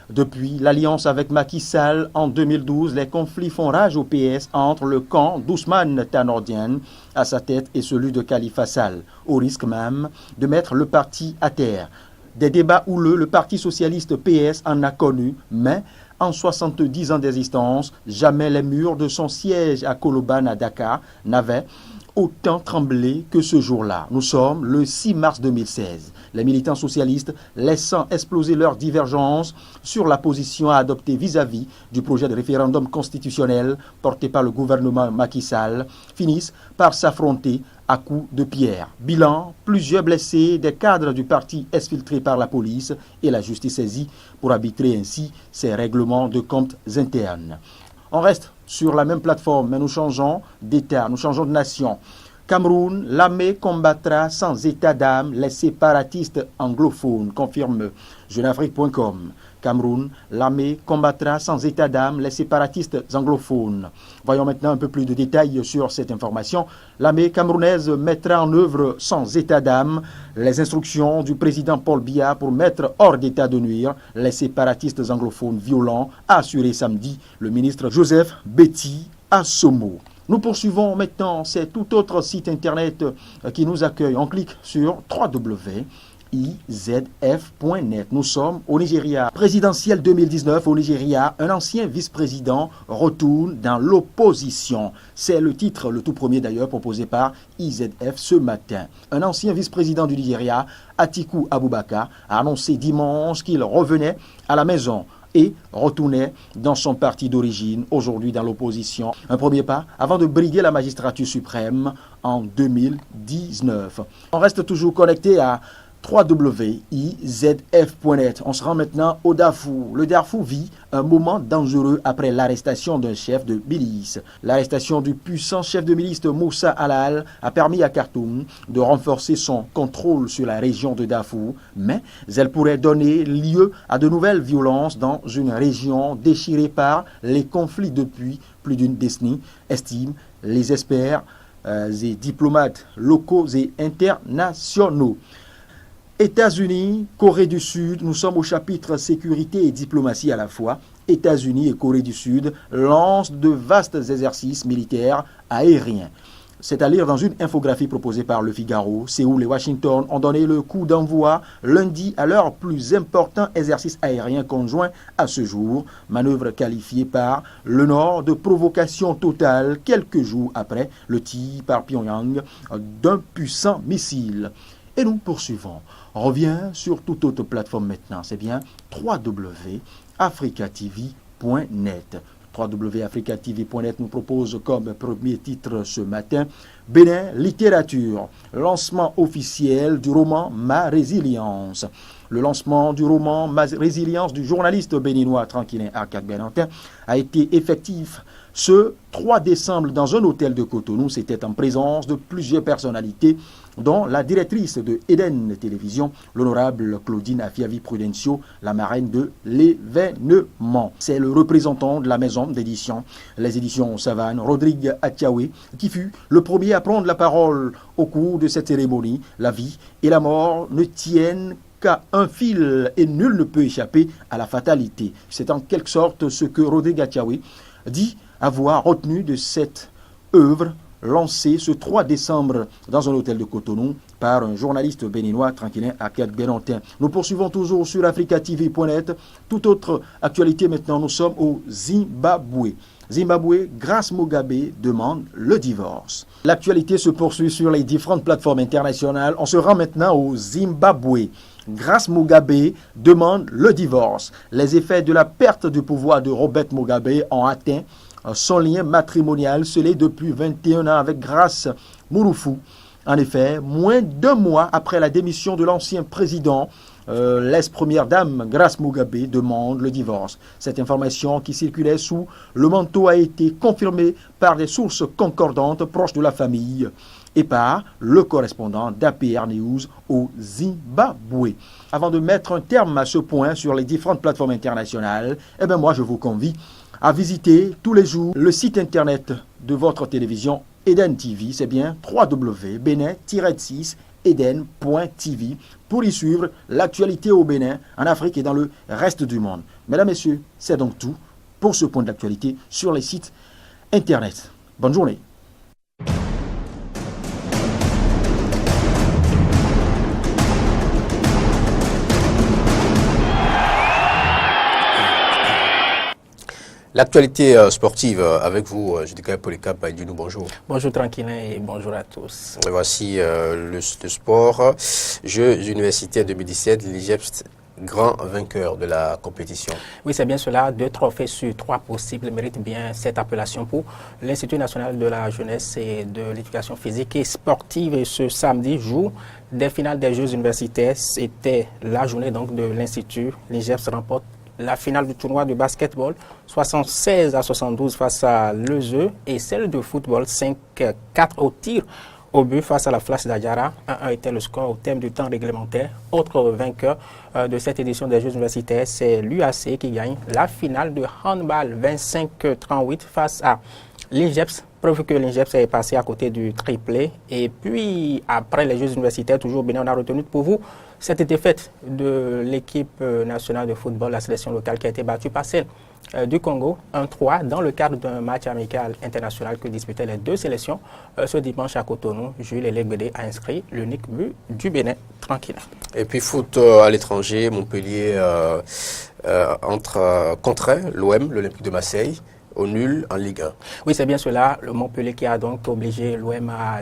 Depuis l'alliance avec Macky Sall en 2012, les conflits font rage au PS entre le camp d'Ousmane Tanor Dieng à sa tête et celui de Khalifa Sall, au risque même de mettre le parti à terre. Des débats houleux, le Parti socialiste PS en a connu, mais en 70 ans d'existence, jamais les murs de son siège à Colobane à Dakar n'avaient autant tremblé que ce jour-là. Nous sommes le 6 mars 2016. Les militants socialistes, laissant exploser leurs divergences sur la position à adopter vis-à-vis du projet de référendum constitutionnel porté par le gouvernement Macky Sall, finissent par s'affronter à coups de pierre. Bilan, plusieurs blessés, des cadres du parti exfiltrés par la police et la justice saisie pour arbitrer ainsi ces règlements de comptes internes. On reste sur la même plateforme, mais nous changeons d'État, nous changeons de nation. Cameroun, l'armée combattra sans état d'âme les séparatistes anglophones, confirme Jeunafrique.com. Cameroun, l'armée combattra sans état d'âme les séparatistes anglophones. Voyons maintenant un peu plus de détails sur cette information. L'armée camerounaise mettra en œuvre sans état d'âme les instructions du président Paul Biya pour mettre hors d'état de nuire les séparatistes anglophones violents, a assuré samedi le ministre Joseph Betty Assomo. Nous poursuivons maintenant, c'est tout autre site internet qui nous accueille. On clique sur www.izf.net. Nous sommes au Nigeria. Présidentielle 2019 au Nigeria, un ancien vice-président retourne dans l'opposition. C'est le titre, le tout premier d'ailleurs, proposé par IZF ce matin. Un ancien vice-président du Nigeria, Atiku Abubakar, a annoncé dimanche qu'il revenait à la maison et retournait dans son parti d'origine, aujourd'hui dans l'opposition. Un premier pas avant de briguer la magistrature suprême en 2019. On reste toujours connecté à www.izf.net. On se rend maintenant au Darfour. Le Darfour vit un moment dangereux après l'arrestation d'un chef de milice. L'arrestation du puissant chef de milice Moussa Alal a permis à Khartoum de renforcer son contrôle sur la région de Darfour, mais elle pourrait donner lieu à de nouvelles violences dans une région déchirée par les conflits depuis plus d'une décennie, estiment les experts et diplomates locaux et internationaux. États-Unis, Corée du Sud, nous sommes au chapitre sécurité et diplomatie à la fois. États-Unis et Corée du Sud lancent de vastes exercices militaires aériens. C'est à lire dans une infographie proposée par Le Figaro. Séoul et Washington ont donné le coup d'envoi lundi à leur plus important exercice aérien conjoint à ce jour, manœuvre qualifiée par le Nord de provocation totale quelques jours après le tir par Pyongyang d'un puissant missile. Et nous poursuivons. On revient sur toute autre plateforme maintenant. C'est bien www.africatv.net. www.africatv.net nous propose comme premier titre ce matin Bénin Littérature, lancement officiel du roman Ma Résilience. Le lancement du roman Ma Résilience du journaliste béninois Tranquillin Arcade Benantin a été effectif ce 3 décembre dans un hôtel de Cotonou. C'était en présence de plusieurs personnalités, dont la directrice de Eden Télévision, l'honorable Claudine Afiavi Prudencio, la marraine de l'événement. C'est le représentant de la maison d'édition, les éditions Savane, Rodrigue Atiawe, qui fut le premier à prendre la parole au cours de cette cérémonie. La vie et la mort ne tiennent qu'à un fil et nul ne peut échapper à la fatalité. C'est en quelque sorte ce que Rodrigue Atiawe dit avoir retenu de cette œuvre lancée ce 3 décembre dans un hôtel de Cotonou par un journaliste béninois, Tranquillin Arcade Benantin. Nous poursuivons toujours sur africatv.net. Toute autre actualité maintenant, nous sommes au Zimbabwe. Zimbabwe, Grace Mugabe demande le divorce. L'actualité se poursuit sur les différentes plateformes internationales. On se rend maintenant au Zimbabwe. Grace Mugabe demande le divorce. Les effets de la perte du pouvoir de Robert Mugabe ont atteint son lien matrimonial scellé depuis 21 ans avec Grace Murufu. En effet, moins d'un mois après la démission de l'ancien président, l'ex-première dame Grace Mugabe demande le divorce. Cette information qui circulait sous le manteau a été confirmée par des sources concordantes proches de la famille et par le correspondant d'APR News au Zimbabwe. Avant de mettre un terme à ce point sur les différentes plateformes internationales, moi je vous convie à visiter tous les jours le site internet de votre télévision Eden TV, c'est bien www.bénin-6eden.tv pour y suivre l'actualité au Bénin, en Afrique et dans le reste du monde. Mesdames, Messieurs, c'est donc tout pour ce point d'actualité sur les sites internet. Bonne journée. L'actualité sportive avec vous, Judika Polycap, dis-nous bonjour. Bonjour Tranquillin et bonjour à tous. Et voici le sport. Jeux universitaires 2017, l'IGEPS, grand vainqueur de la compétition. Oui, c'est bien cela. 2 trophées sur 3 possibles méritent bien cette appellation pour l'Institut national de la jeunesse et de l'éducation physique et sportive. Et ce samedi, jour des finales des Jeux universitaires, c'était la journée donc de l'Institut. L'IGEPS remporte la finale du tournoi de basketball 76-72 face à l'ESE et celle de football 5-4 au tir au but face à la Flash d'Adjara. 1-1 était le score au terme du temps réglementaire. Autre vainqueur de cette édition des Jeux universitaires, c'est l'UAC qui gagne la finale de handball 25-38 face à l'INGEPS. Preuve que l'INGEPS est passé à côté du triplé. Et puis, après les Jeux universitaires, toujours bien, on a retenu pour vous cette défaite de l'équipe nationale de football, la sélection locale qui a été battue par celle du Congo, 1-3, dans le cadre d'un match amical international que disputaient les deux sélections. Ce dimanche à Cotonou, Jules Elegbede a inscrit l'unique but du Bénin, tranquille. Et puis foot à l'étranger, Montpellier contraint l'OM, l'Olympique de Marseille, au nul en Ligue 1. Oui, c'est bien cela. Le Montpellier qui a donc obligé l'OM à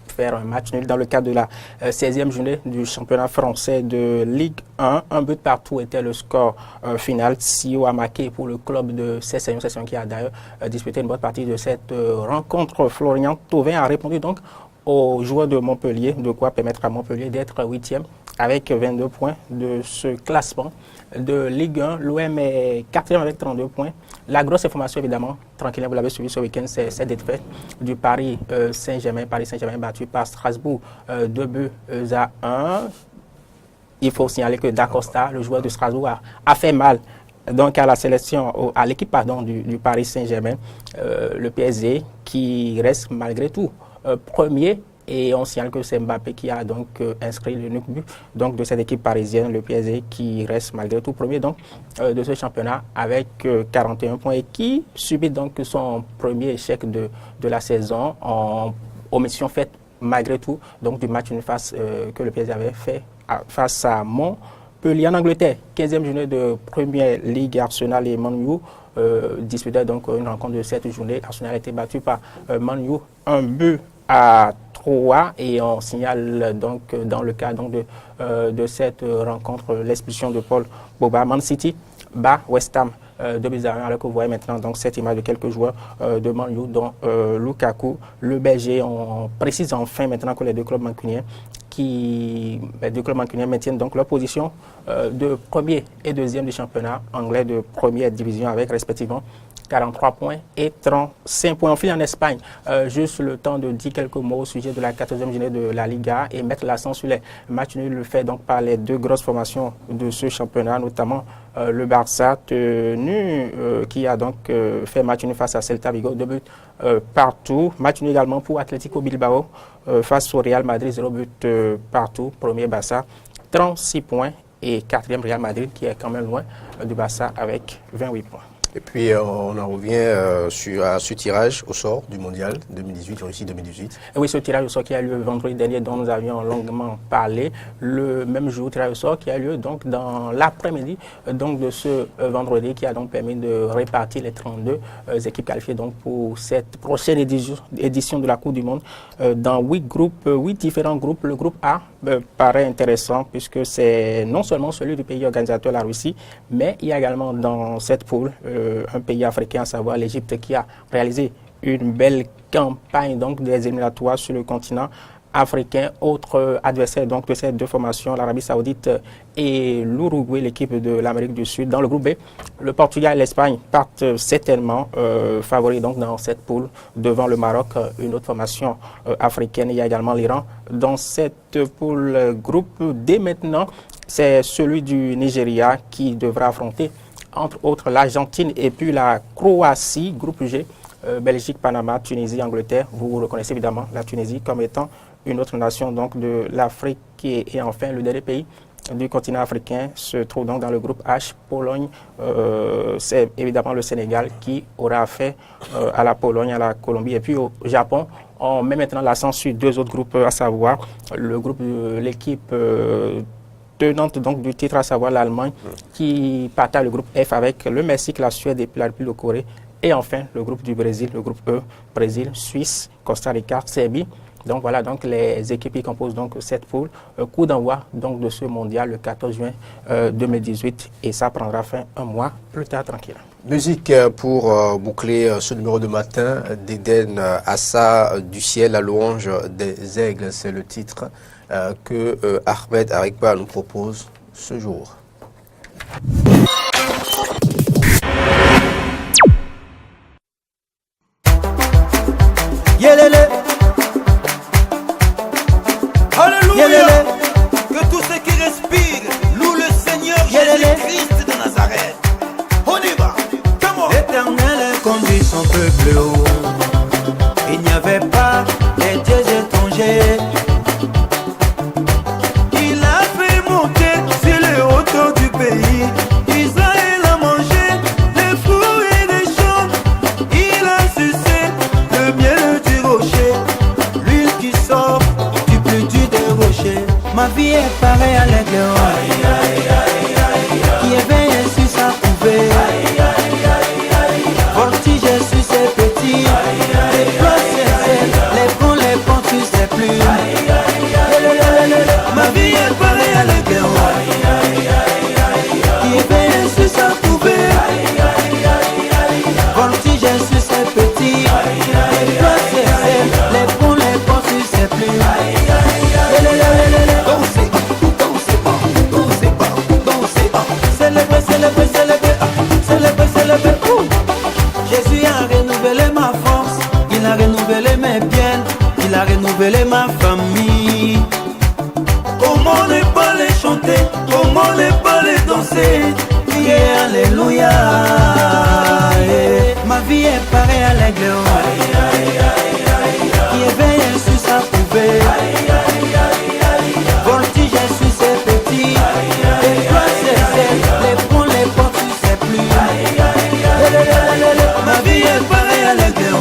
faire un match nul dans le cadre de la 16e journée du championnat français de Ligue 1. Un but partout était le score final. Sio a marqué pour le club de Session qui a d'ailleurs disputé une bonne partie de cette rencontre. Florian Thauvin a répondu donc aux joueurs de Montpellier, de quoi permettre à Montpellier d'être 8e avec 22 points de ce classement de Ligue 1. L'OM est 4e avec 32 points. La grosse information, évidemment, tranquillement, vous l'avez suivi ce week-end, c'est cette défaite du Paris Saint-Germain. Paris Saint-Germain battu par Strasbourg 2-1. Il faut signaler que Dacosta, le joueur de Strasbourg, a fait mal donc à la sélection, à l'équipe du Paris Saint-Germain. Le PSG qui reste malgré tout premier. Et on signale que c'est Mbappé qui a donc inscrit l'unique but donc, de cette équipe parisienne, le PSG, qui reste malgré tout premier donc, de ce championnat avec 41 points et qui subit donc son premier échec de la saison en omission faite malgré tout donc, du match une face que le PSG avait fait face à Montpellier. En Angleterre, 15e journée de Première Ligue, Arsenal et Man U disputaient donc une rencontre de cette journée. Arsenal a été battu par Man U 1-3 et on signale donc dans le cas donc, de cette rencontre l'expulsion de Paul Pogba. Man City bat West Ham 2-1, alors que vous voyez maintenant donc, cette image de quelques joueurs de Man U, dont Lukaku, le Belge. On précise enfin maintenant que les deux clubs mancuniens maintiennent donc leur position de premier et deuxième du championnat anglais de première division avec respectivement 43 points et 35 points. On finit en Espagne. Juste le temps de dire quelques mots au sujet de la 14e journée de la Liga et mettre l'accent sur les matchs nuls faits donc par les deux grosses formations de ce championnat, notamment le Barça qui a donc fait match nul face à Celta Vigo, 2 buts partout. Match nul également pour Atlético Bilbao face au Real Madrid, 0 but partout. Premier Barça, 36 points et 4e Real Madrid qui est quand même loin du Barça avec 28 points. Et puis, on en revient à ce tirage au sort du mondial 2018, Russie 2018. Et oui, ce tirage au sort qui a lieu vendredi dernier, dont nous avions longuement parlé, le même jour, tirage au sort qui a lieu donc dans l'après-midi donc de ce vendredi, qui a donc permis de répartir les 32 équipes qualifiées donc pour cette prochaine édition de la Coupe du Monde dans 8 différents groupes. Le groupe A paraît intéressant puisque c'est non seulement celui du pays organisateur, la Russie, mais il y a également dans cette poule un pays africain, à savoir l'Égypte, qui a réalisé une belle campagne donc des éliminatoires sur le continent africain. Autre adversaire donc de ces deux formations, l'Arabie Saoudite et l'Uruguay, l'équipe de l'Amérique du Sud. Dans le groupe B, le Portugal et l'Espagne partent certainement favoris donc dans cette poule devant le Maroc, une autre formation africaine. Il y a également l'Iran dans cette poule. Groupe D maintenant, c'est celui du Nigeria qui devra affronter entre autres l'Argentine et puis la Croatie. Groupe G, Belgique, Panama, Tunisie, Angleterre. Vous reconnaissez évidemment la Tunisie comme étant une autre nation donc de l'Afrique. Et enfin, le dernier pays du continent africain se trouve donc dans le groupe H, Pologne. C'est évidemment le Sénégal qui aura fait à la Pologne, à la Colombie. Et puis au Japon, on met maintenant l'accent sur deux autres groupes, à savoir le groupe de l'équipe tenante donc du titre, à savoir l'Allemagne, qui partage le groupe F avec le Mexique, la Suède et puis la République de Corée. Et enfin, le groupe du Brésil, le groupe E, Brésil, Suisse, Costa Rica, Serbie. Donc voilà donc les équipes qui composent donc cette poule. Coup d'envoi donc de ce mondial le 14 juin 2018 et ça prendra fin un mois plus tard, tranquille. Musique pour boucler ce numéro de matin d'Eden Assa du ciel, la louange des aigles, c'est le titre que Ahmed Arikba nous propose ce jour. Yelele, peuple. Il n'y avait pas les dieux étrangers. Il a fait monter sur les hauteurs du pays. Israël a mangé des fruits et des champs. Il a sucé le miel du rocher, l'huile qui sort du plus dur des rochers. Ma vie est pareille à l'aigle qui éveille sur sa couvée. Voltige sur ses petits, les plats les ponts, les ponts sur ses plumes. Ma vie est pareille à l'aigle qui éveille sur sa couvée. Voltige sur ses petits, les plats les ponts sur ses plumes. Célébrer, célébrer, célébrer, célébrer, célébrer. Jésus a renouvelé ma force, il a renouvelé mes biens, il a renouvelé ma famille. Comment ne pas les chanter, comment ne pas les danser, crier alléluia. Ma vie est pareille à l'aigle qui éveille sur sa couvée. Voltige sur ses petits, les plats les ponts, les portes sur ses plumes. Ma vie est pareille à l'aigle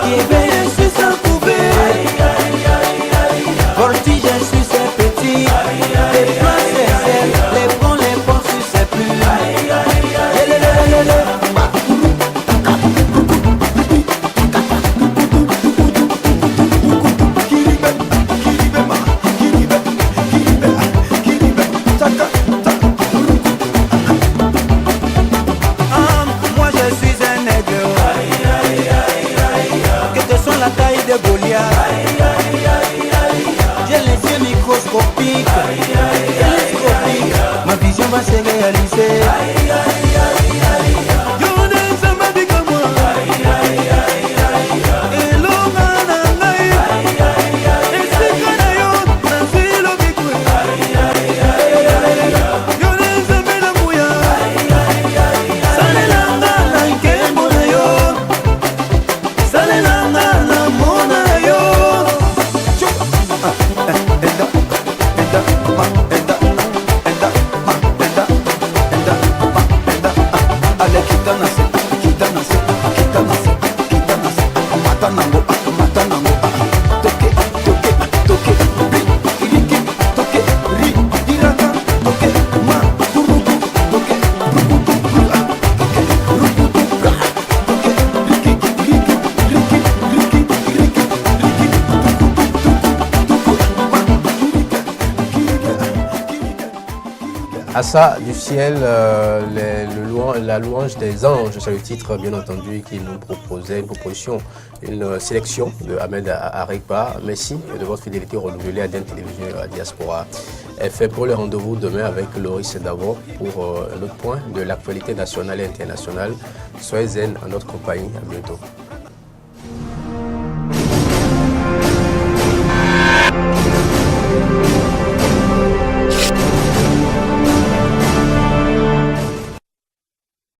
qui éveille sur sa couvée. Voltige sur ses petits, les plats les ponts, les portes sur ses plumes. Moi je suis un aigle, que ce soit la taille de Goliath. J'ai les yeux microscopiques, télescopiques. Ma vision va se réaliser. Assa du ciel, la louange des anges, c'est le titre bien entendu qui nous proposait une proposition, une sélection de Ahmed Arekpa. Merci de votre fidélité renouvelée à DEN Télévision Diaspora FM pour le rendez-vous demain avec Loris Davo pour un autre point de l'actualité nationale et internationale. Soyez zen en notre compagnie. À bientôt.